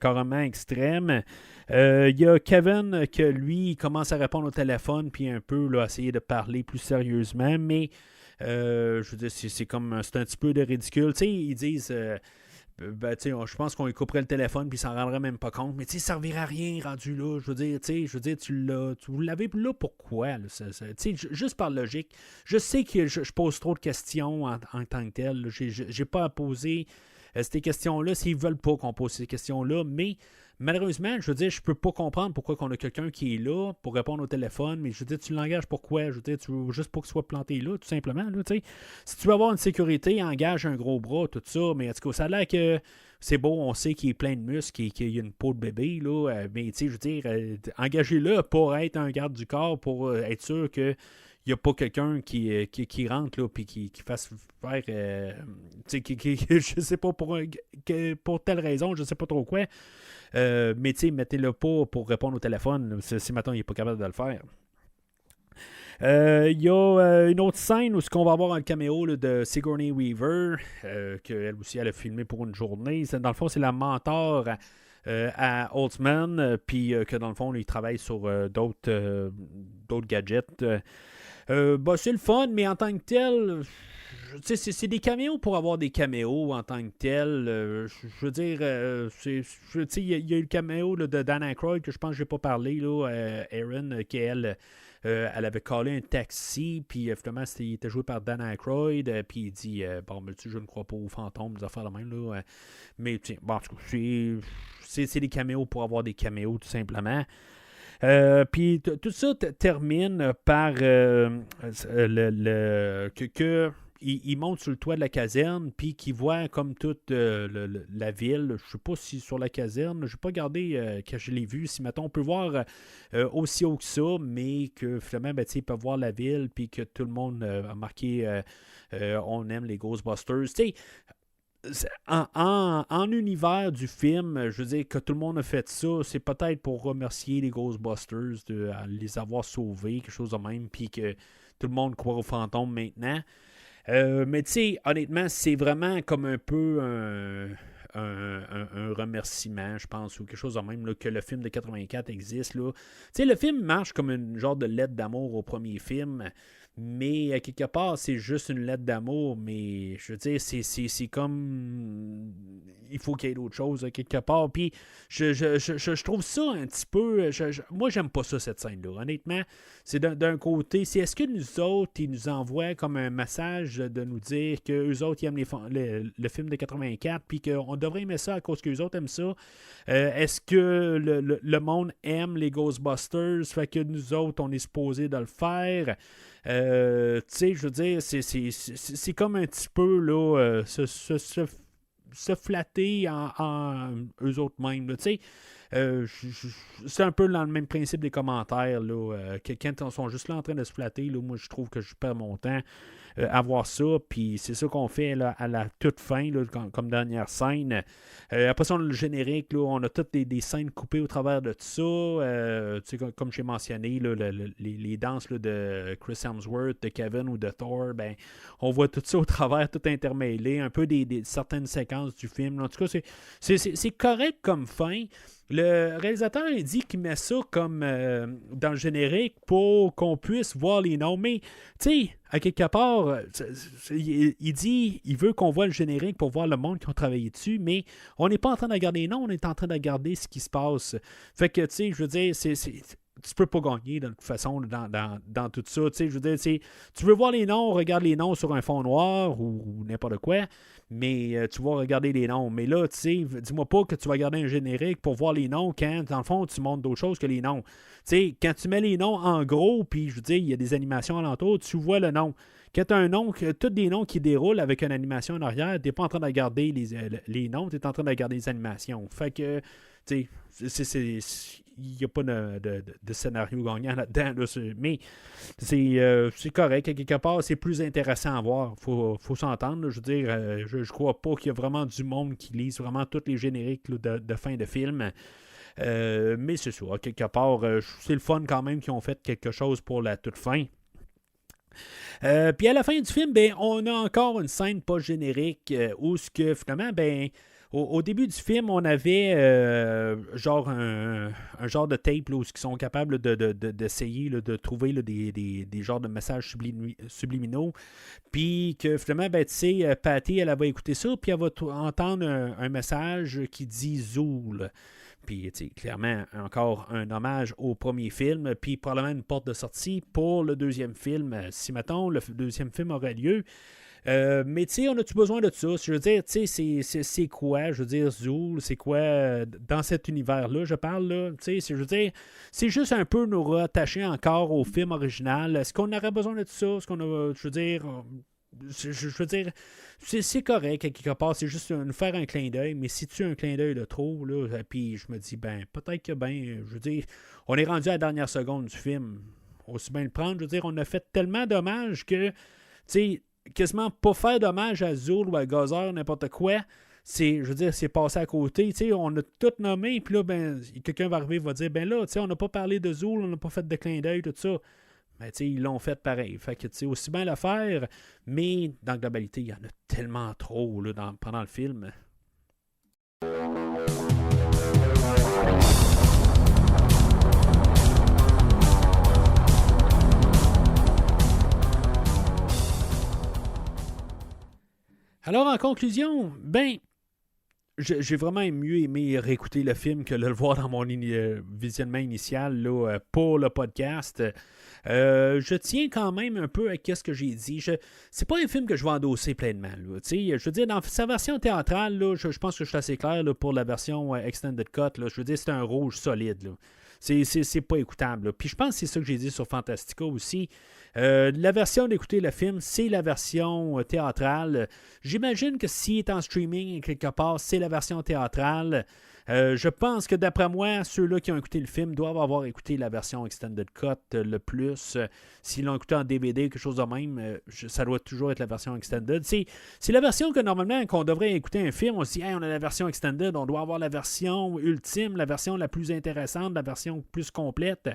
carrément extrême. Il y a Kevin que lui, il commence à répondre au téléphone, puis un peu là, essayer de parler plus sérieusement, mais je veux dire, c'est un petit peu de ridicule. Tu sais, ils disent... ben, je pense qu'on lui couperait le téléphone puis il s'en rendrait même pas compte. Mais ça ne servirait à rien rendu là. Je veux dire, tu l'avais là pourquoi? Là, juste par logique. Je sais que je pose trop de questions en tant que tel. J'ai pas à poser ces questions-là s'ils veulent pas qu'on pose ces questions-là. Mais malheureusement, je veux dire, je peux pas comprendre pourquoi on a quelqu'un qui est là pour répondre au téléphone, mais je veux dire, tu l'engages pourquoi? Je veux dire, tu veux juste pas qu'il soit planté là, tout simplement. Là, si tu veux avoir une sécurité, engage un gros bras, tout ça, mais en tout cas, ça a l'air que c'est beau, on sait qu'il est plein de muscles et qu'il y a une peau de bébé, là, mais je veux dire, engagez-le pour être un garde du corps, pour être sûr que il n'y a pas quelqu'un qui rentre là puis qui fasse faire je sais pas pour telle raison, je sais pas trop quoi. Mais mettez-le pas pour répondre au téléphone si maintenant il n'est pas capable de le faire. Il y a une autre scène où on va avoir un caméo là, de Sigourney Weaver, qu'elle aussi elle a filmé pour une journée. Dans le fond, c'est la mentor à Holtzman, puis que dans le fond, il travaille sur d'autres gadgets. C'est le fun, mais en tant que tel, c'est des caméos pour avoir des caméos en tant que tel. Je veux dire, il y a eu le caméo là, de Dan Aykroyd que je pense que je n'ai pas parlé, là, Erin, qu'elle elle avait collé un taxi, puis finalement, il était joué par Dan Aykroyd, puis il dit bon, mais je ne crois pas aux fantômes, des affaires de même, là. Mais bon, c'est des caméos pour avoir des caméos, tout simplement. Puis tout ça termine par il monte sur le toit de la caserne, puis qu'il voit comme toute la ville. Je sais pas si sur la caserne, je n'ai pas regardé quand je l'ai vu, si mettons on peut voir aussi haut que ça, mais que finalement, ben, ils peuvent voir la ville, puis que tout le monde a marqué on aime les Ghostbusters. Tu sais, en univers du film, je veux dire que tout le monde a fait ça, c'est peut-être pour remercier les Ghostbusters de les avoir sauvés, quelque chose de même, puis que tout le monde croit aux fantômes maintenant. Mais tu sais, honnêtement, c'est vraiment comme un peu un remerciement, je pense, ou quelque chose de même, là, que le film de 84 existe. Tu sais, le film marche comme une genre de lettre d'amour au premier film, mais à quelque part, c'est juste une lettre d'amour, mais je veux dire, c'est comme... Il faut qu'il y ait d'autres choses, quelque part. Puis, je trouve ça un petit peu... moi, j'aime pas ça, cette scène-là. Honnêtement, c'est d'un côté, est-ce que nous autres, ils nous envoient comme un message de nous dire qu'eux autres, ils aiment le film de 84, puis qu'on devrait aimer ça à cause qu'eux autres aiment ça? Est-ce que le monde aime les Ghostbusters, fait que nous autres, on est supposé de le faire? Tu sais, je veux dire, c'est comme un petit peu là, se flatter en eux autres mêmes. Tu sais, c'est un peu dans le même principe des commentaires. Là, que quand ils sont juste là en train de se flatter, là, moi je trouve que je perds mon temps à voir ça. Puis c'est ça qu'on fait là, à la toute fin, là, comme dernière scène. Après ça, on a le générique. Là, on a toutes des scènes coupées au travers de tout ça. Tu sais, comme j'ai mentionné, là, les danses là, de Chris Hemsworth, de Kevin ou de Thor, ben, on voit tout ça au travers, tout intermêlé. Un peu des certaines séquences du film. Là. En tout cas, c'est correct comme fin. Le réalisateur il dit qu'il met ça comme dans le générique pour qu'on puisse voir les noms. Mais, tu sais, à quelque part, il dit il veut qu'on voit le générique pour voir le monde qui ont travaillé dessus, mais on n'est pas en train de regarder les noms, on est en train de regarder ce qui se passe. Fait que, tu sais, je veux dire, tu peux pas gagner de toute façon dans tout ça. Tu sais, je veux dire, tu veux voir les noms, regarde les noms sur un fond noir ou n'importe quoi, mais tu vas regarder les noms. Mais là, tu sais, dis-moi pas que tu vas regarder un générique pour voir les noms quand, dans le fond, tu montres d'autres choses que les noms. Tu sais, quand tu mets les noms en gros, puis je veux dire, il y a des animations alentour, tu vois le nom. Quand tu as un nom, tous des noms qui déroulent avec une animation en arrière, tu n'es pas en train de regarder les noms, tu es en train de regarder les animations. Fait que, tu sais, il n'y a pas de scénario gagnant là-dedans. Là, mais c'est correct. Quelque part, c'est plus intéressant à voir. Faut s'entendre. Là, je veux dire, je crois pas qu'il y a vraiment du monde qui lise vraiment tous les génériques là, de fin de film. Mais c'est ça. Quelque part, c'est le fun quand même qu'ils ont fait quelque chose pour la toute fin. Puis à la fin du film, ben, on a encore une scène post-générique où ce que finalement, ben, au début du film, on avait genre un genre de tape là, où ils sont capables d'essayer de trouver là, des genres de messages subliminaux. Puis que finalement, ben, tu sais, Patty, elle va écouter ça, puis elle va entendre un message qui dit Zool. Puis, clairement, encore un hommage au premier film, puis probablement une porte de sortie pour le deuxième film, si, mettons, le deuxième film aurait lieu. Mais, tu sais, on a-tu besoin de ça? Je veux dire, tu sais, c'est quoi? Je veux dire, Zool, c'est quoi dans cet univers-là, je parle, là? Tu sais, je veux dire, c'est juste un peu nous rattacher encore au film original. Est-ce qu'on aurait besoin de ça? Est-ce qu'on a, je veux dire... Je veux dire, c'est correct, quelque part, c'est juste nous faire un clin d'œil, mais si tu as un clin d'œil de trop, là, puis je me dis, ben, peut-être que, ben, je veux dire, on est rendu à la dernière seconde du film, aussi bien le prendre, je veux dire, on a fait tellement d'hommages que, tu sais, quasiment pas faire d'hommage à Zool ou à Gozer, n'importe quoi, je veux dire, c'est passé à côté, tu sais, on a tout nommé, puis là, ben, quelqu'un va arriver et va dire, ben là, tu sais, on n'a pas parlé de Zool, on n'a pas fait de clin d'œil, tout ça. Ben, ils l'ont fait pareil. Fait que, aussi bien le faire, mais dans la globalité, il y en a tellement trop là, pendant le film. Alors, en conclusion, ben, j'ai vraiment mieux aimé réécouter le film que de le voir dans mon visionnement initial là, pour le podcast. Je tiens quand même un peu à ce que j'ai dit. C'est pas un film que je vais endosser pleinement. Là, je veux dire, dans sa version théâtrale, là, je pense que je suis assez clair là, pour la version Extended Cut. Là, je veux dire, c'est un rouge solide. Là. C'est pas écoutable. Là. Puis je pense que c'est ça que j'ai dit sur Fantastica aussi. La version d'écouter le film, c'est la version théâtrale. J'imagine que s'il est en streaming quelque part, c'est la version théâtrale. Je pense que d'après moi, ceux-là qui ont écouté le film doivent avoir écouté la version Extended Cut le plus. S'ils l'ont écouté en DVD, quelque chose de même, ça doit toujours être la version Extended. C'est la version que normalement, quand on devrait écouter un film, on se dit hey, on a la version Extended, on doit avoir la version ultime, la version la plus intéressante, la version plus complète.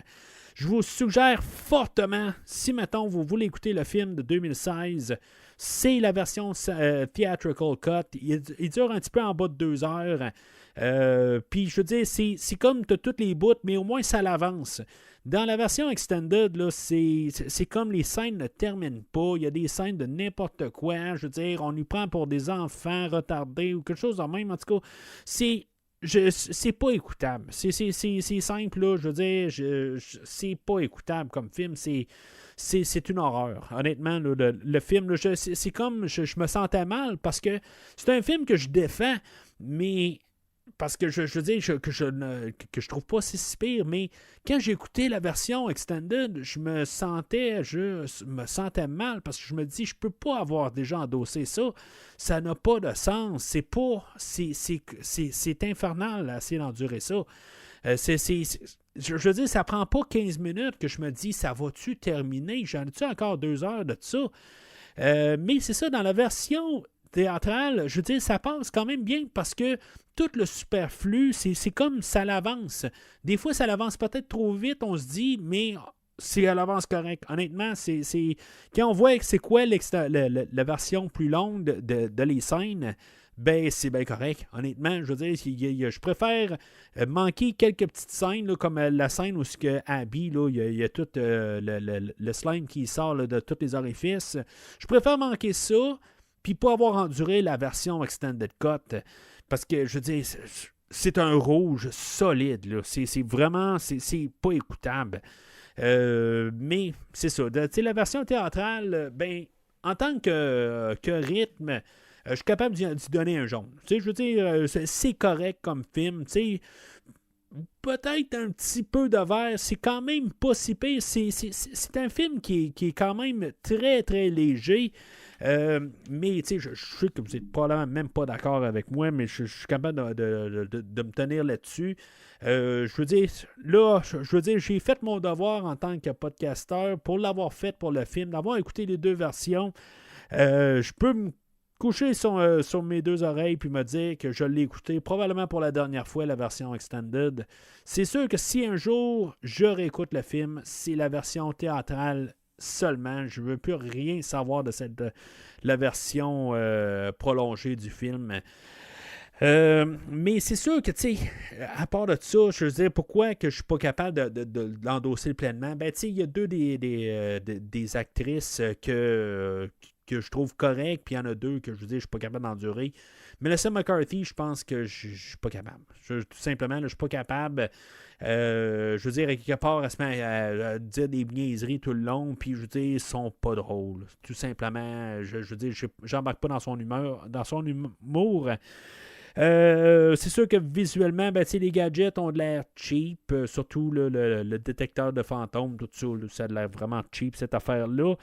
Je vous suggère fortement, si mettons vous voulez écouter le film de 2016, c'est la version Theatrical Cut. Il dure un petit peu en bas de 2 heures. Puis je veux dire, c'est comme tu as toutes les bouts, mais au moins ça l'avance. Dans la version Extended, là, c'est comme les scènes ne terminent pas. Il y a des scènes de n'importe quoi. Je veux dire, on nous prend pour des enfants retardés ou quelque chose de même. En tout cas, c'est pas écoutable. C'est simple, là. Je veux dire, c'est pas écoutable comme film. C'est une horreur. Honnêtement, là, le film, là, c'est comme je me sentais mal parce que c'est un film que je défends, mais parce que je veux dire que je trouve pas si pire, mais quand j'ai écouté la version Extended, je me sentais mal parce que je me dis je peux pas avoir déjà endossé ça. Ça n'a pas de sens. C'est infernal à essayer d'endurer ça. Je veux dire, ça prend pas 15 minutes que je me dis ça va-tu terminer? J'en ai-tu encore 2 heures de ça? Mais c'est ça, dans la version théâtrale, je veux dire, ça passe quand même bien parce que tout le superflu, c'est comme ça l'avance. Des fois, ça l'avance peut-être trop vite, on se dit, mais c'est à l'avance correct. Honnêtement, quand on voit c'est quoi la version plus longue de les scènes, ben c'est bien correct. Honnêtement, je veux dire, je préfère manquer quelques petites scènes, là, comme la scène où Abby, là, il y a tout le slime qui sort là, de tous les orifices. Je préfère manquer ça, puis pas avoir enduré la version Extended Cut. Parce que, je veux dire, c'est un rouge solide. Là. C'est vraiment, c'est pas écoutable. Mais c'est ça. La version théâtrale, ben, en tant que rythme, je suis capable d'y donner un jaune. Je veux dire, c'est correct comme film. Peut-être un petit peu de vert, c'est quand même pas si pire. C'est un film qui est quand même très, très léger. Mais je sais que vous n'êtes probablement même pas d'accord avec moi, mais je suis capable de me tenir là-dessus. Je veux dire, là, je veux dire, j'ai fait mon devoir en tant que podcasteur pour l'avoir fait pour le film, d'avoir écouté les deux versions. Je peux me coucher sur mes deux oreilles puis me dire que je l'ai écouté probablement pour la dernière fois, la version extended. C'est sûr que si un jour je réécoute le film, c'est la version théâtrale seulement. Je ne veux plus rien savoir de la version prolongée du film. Mais c'est sûr que, tu sais, à part de ça, je veux dire, pourquoi que je suis pas capable de l'endosser pleinement? Ben, tu sais, il y a deux des actrices que je trouve correctes, puis il y en a deux que je veux dire, je suis pas capable d'endurer. Melissa McCarthy, je pense que je suis pas capable. Tout simplement, je suis pas capable. Je veux dire, à quelque part, elle se met à dire des niaiseries tout le long, puis je veux dire, ils sont pas drôles. Tout simplement, je veux dire, j'embarque pas dans son humour. C'est sûr que visuellement, ben, les gadgets ont de l'air cheap, surtout le détecteur de fantômes, tout ça, là, ça a l'air vraiment cheap, cette affaire-là.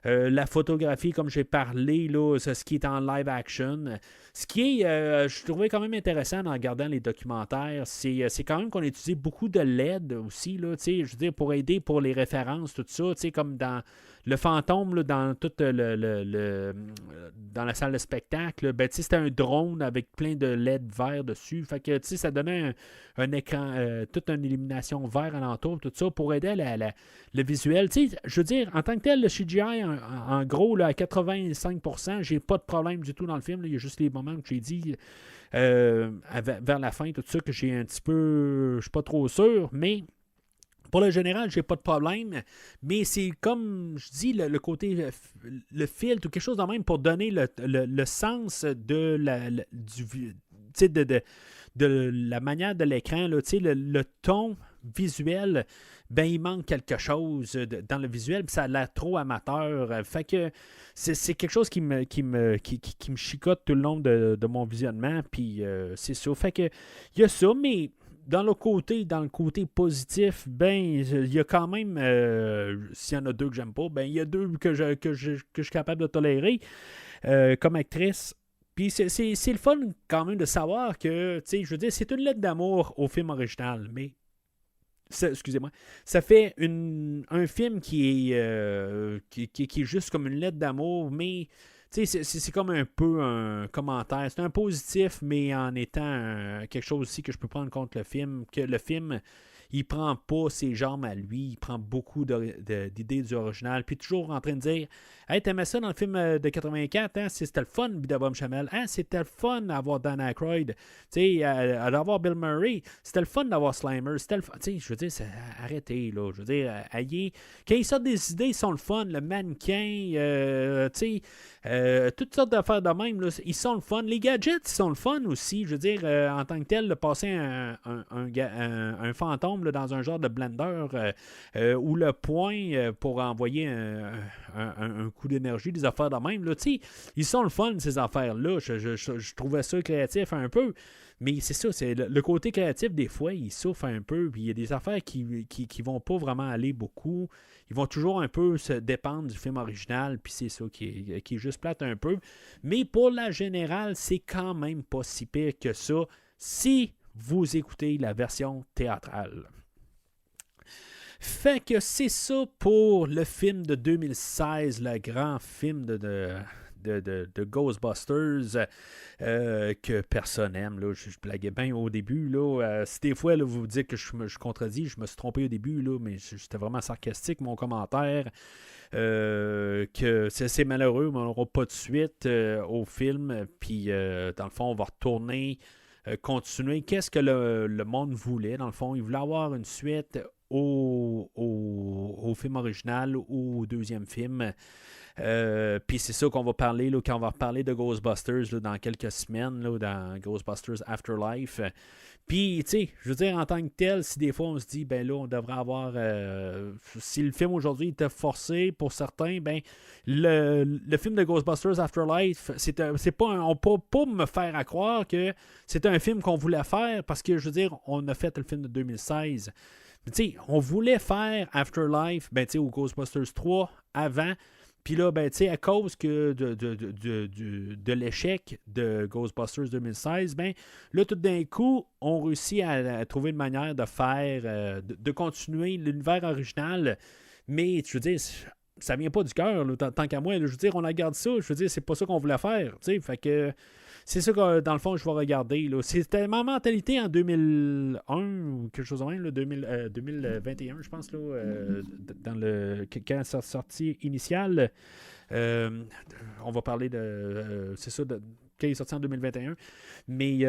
La photographie, comme j'ai parlé, là, c'est ce qui est en live action. Ce qui est, je trouvais quand même intéressant en regardant les documentaires, c'est quand même qu'on utilise beaucoup de LED aussi, là, je veux dire, pour aider pour les références, tout ça, comme dans le fantôme, là, dans toute dans la salle de spectacle, ben, c'était un drone avec plein de LED vert dessus. Fait que ça donnait un écran, toute une illumination vert alentour, tout ça, pour aider le visuel. Je veux dire, en tant que tel, le CGI, en gros, là, à 85%, j'ai pas de problème du tout dans le film. Là. Il y a juste les moments que j'ai dit vers la fin, tout ça, que j'ai un petit peu. Je suis pas trop sûr, mais. Pour le général, j'ai pas de problème, mais c'est comme je dis, le côté, le filtre ou quelque chose de même pour donner le sens de la manière de l'écran, là, le ton visuel, ben il manque quelque chose dans le visuel, puis ça a l'air trop amateur. Fait que c'est quelque chose qui me chicote tout le long de mon visionnement, puis c'est ça. Fait que il y a ça, mais dans le côté positif, ben, il y a quand même, s'il y en a deux que j'aime pas, ben, il y a deux que je suis capable de tolérer comme actrice. Puis c'est le fun quand même de savoir que, tu sais, je veux dire, c'est une lettre d'amour au film original, mais, excusez-moi, ça fait un film qui est juste comme une lettre d'amour, mais c'est comme un peu un commentaire. C'est un positif, mais en étant quelque chose aussi que je peux prendre contre le film. Que le film, il prend pas ses jambes à lui. Il prend beaucoup d'idées du original. Puis toujours en train de dire hey, t'aimais ça dans le film de 84, hein? C'était le fun d'avoir Chamel. Hein? C'était le fun d'avoir Dan Aykroyd. D'avoir Bill Murray. C'était le fun d'avoir Slimer. C'était le fun. Je veux dire, arrêtez, là. Je veux dire, quand ils sortent des idées, ils sont le fun. Le mannequin, toutes sortes d'affaires de même, là, ils sont le fun. Les gadgets, ils sont le fun aussi. Je veux dire, en tant que tel, de passer un fantôme là, dans un genre de blender ou le point pour envoyer un coup d'énergie, des affaires de même. Là, ils sont le fun, ces affaires-là. Je trouvais ça créatif un peu. Mais c'est ça, c'est le côté créatif, des fois, il souffre un peu. Puis il y a des affaires qui vont pas vraiment aller beaucoup. Ils vont toujours un peu se dépendre du film original. Puis c'est ça qui est juste plate un peu. Mais pour la générale, c'est quand même pas si pire que ça si vous écoutez la version théâtrale. Fait que c'est ça pour le film de 2016, le grand film de Ghostbusters que personne n'aime. Là. Je blaguais bien au début. Là. Si des fois là, vous vous dites que je contredis, je me suis trompé au début, là, mais j'étais vraiment sarcastique, mon commentaire. Que c'est malheureux, mais on n'aura pas de suite au film. Puis, dans le fond, on va retourner, continuer. Qu'est-ce que le monde voulait? Dans le fond, il voulait avoir une suite au film original ou au deuxième film. Puis c'est ça qu'on va parler là, quand on va reparler de Ghostbusters là, dans quelques semaines, là, dans Ghostbusters Afterlife. Puis, tu sais, je veux dire, en tant que tel, si des fois on se dit, ben là, on devrait avoir. Si le film aujourd'hui était forcé pour certains, ben, le film de Ghostbusters Afterlife, c'est pas on peut pas me faire à croire que c'est un film qu'on voulait faire parce que, je veux dire, on a fait le film de 2016. Mais tu sais, on voulait faire Afterlife, ben, tu sais, ou Ghostbusters 3 avant. Puis là, ben, tu sais, à cause que de l'échec de Ghostbusters 2016, ben, là, tout d'un coup, on réussit à trouver une manière de faire, de continuer l'univers original. Mais, je veux dire, ça vient pas du cœur, tant qu'à moi. Là, je veux dire, on regarde ça, je veux dire, c'est pas ça qu'on voulait faire. Tu sais, fait que c'est ça que, dans le fond, je vais regarder. Là. C'était ma mentalité en 2001 ou quelque chose de même, là, 2021, je pense, là, dans le quand c'est sorti initial. On va parler de... c'est ça, quand il est sorti en 2021. Mais...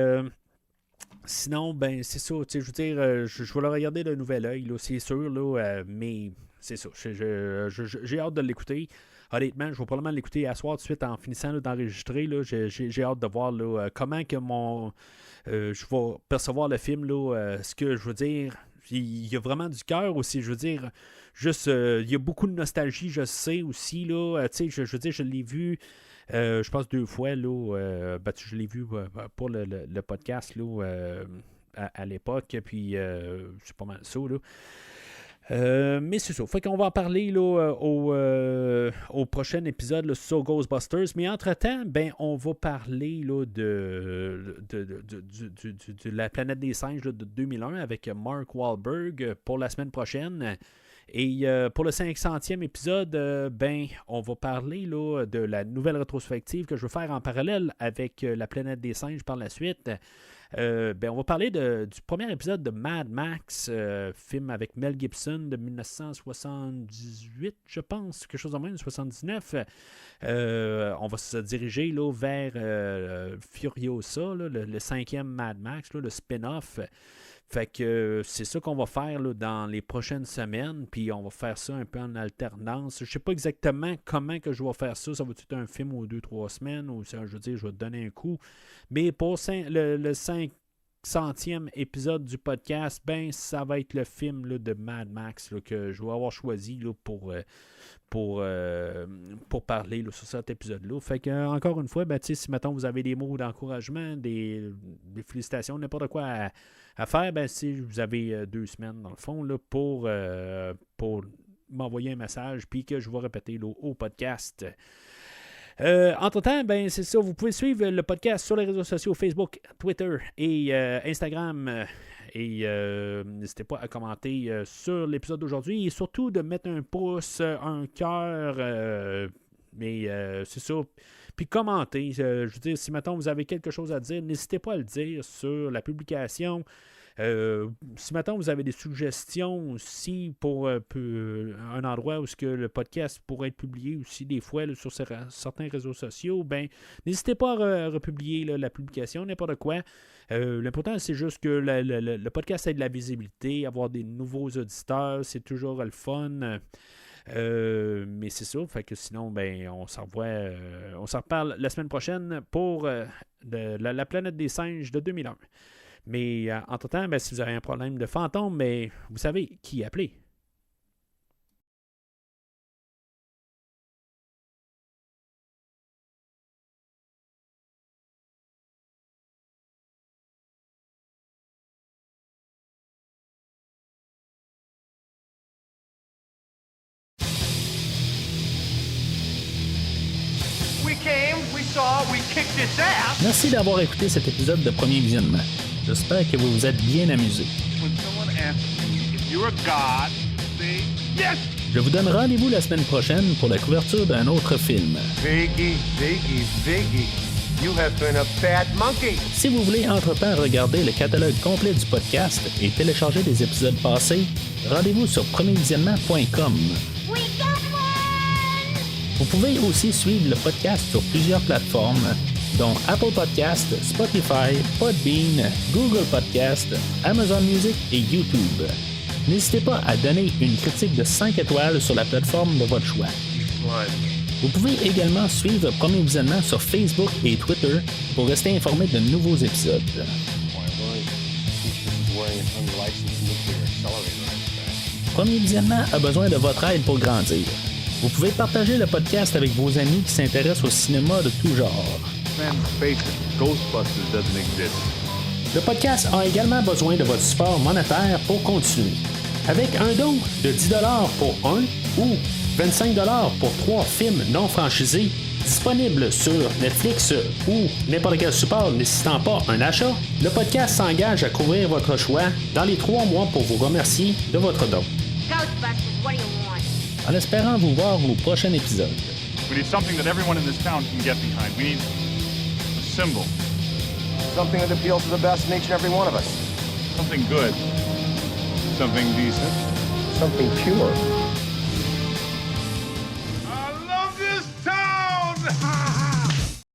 sinon, ben, c'est ça. Je veux dire, je vais le regarder d'un nouvel œil, là, c'est sûr, là, mais c'est ça. J'ai hâte de l'écouter. Honnêtement, je vais probablement l'écouter à soir tout de suite en finissant là, d'enregistrer. Là, j'ai hâte de voir là, comment que je vais percevoir le film. Là, ce que je veux dire, il y a vraiment du cœur aussi. Je veux dire, juste, il y a beaucoup de nostalgie, je sais aussi. Là, je veux dire, je l'ai vu. Je pense 2 fois, là, je l'ai vu pour le podcast là, à l'époque, puis c'est pas mal ça. Là. Mais c'est ça. Fait qu'on va en parler là, au prochain épisode là, sur Ghostbusters. Mais entre-temps, ben, on va parler là, de la planète des singes là, de 2001 avec Mark Wahlberg pour la semaine prochaine. Et pour le 500e épisode, ben, on va parler là, de la nouvelle rétrospective que je veux faire en parallèle avec la planète des singes par la suite. Ben, on va parler du premier épisode de Mad Max, film avec Mel Gibson de 1978, je pense, quelque chose de même, 79. On va se diriger là, vers Furiosa, là, le 5e Mad Max, là, le spin-off. Fait que c'est ça qu'on va faire là, dans les prochaines semaines, puis on va faire ça un peu en alternance. Je sais pas exactement comment que je vais faire ça. Ça va être un film ou 2-3 semaines, ou je veux dire, je vais te donner un coup. Mais pour le 500e épisode du podcast, ben ça va être le film là, de Mad Max là, que je vais avoir choisi là, pour parler là, sur cet épisode-là. Fait que encore une fois, ben, si maintenant vous avez des mots d'encouragement, des félicitations, n'importe quoi à faire, ben, si vous avez 2 semaines dans le fond là, pour m'envoyer un message, puis que je vais répéter là, au podcast. Entre-temps, ben, c'est ça, vous pouvez suivre le podcast sur les réseaux sociaux Facebook, Twitter et Instagram. Et n'hésitez pas à commenter sur l'épisode d'aujourd'hui et surtout de mettre un pouce, un cœur, mais c'est ça. Puis commentez. Je veux dire, si maintenant vous avez quelque chose à dire, n'hésitez pas à le dire sur la publication. Si maintenant vous avez des suggestions aussi pour un endroit où le podcast pourrait être publié aussi des fois là, sur certains réseaux sociaux, ben n'hésitez pas à republier là, la publication, n'importe quoi. L'important, c'est juste que le podcast ait de la visibilité, avoir des nouveaux auditeurs, c'est toujours le fun. Mais c'est ça, fait que sinon, ben, on s'en reparle la semaine prochaine pour la planète des singes de 2001. Mais entre-temps, ben, si vous avez un problème de fantôme, ben, vous savez qui appeler. We came, we saw, we kicked its ass. Merci d'avoir écouté cet épisode de Premier Visionnement. J'espère que vous vous êtes bien amusés. When someone asks me if you're a god, say yes. Je vous donne rendez-vous la semaine prochaine pour la couverture d'un autre film. Viggy, Viggy, Viggy, you have been a bad monkey. Si vous voulez entre-temps regarder le catalogue complet du podcast et télécharger des épisodes passés, rendez-vous sur premiervisionnement.com. Vous pouvez aussi suivre le podcast sur plusieurs plateformes, dont Apple Podcast, Spotify, Podbean, Google Podcast, Amazon Music et YouTube. N'hésitez pas à donner une critique de 5 étoiles sur la plateforme de votre choix. Vous pouvez également suivre Premier Visionnement sur Facebook et Twitter pour rester informé de nouveaux épisodes. Premier Visionnement a besoin de votre aide pour grandir. Vous pouvez partager le podcast avec vos amis qui s'intéressent au cinéma de tout genre. Le podcast a également besoin de votre support monétaire pour continuer. Avec un don de 10$ pour un ou 25$ pour 3 films non franchisés disponibles sur Netflix ou n'importe quel support nécessitant pas un achat, le podcast s'engage à couvrir votre choix dans les 3 mois pour vous remercier de votre don. En espérant vous voir au prochain épisode. We need something that everyone in this town can get behind. We need a symbol. Something that appeals to the best in each and every one of us. Something good. Something decent. Something pure. I love this town!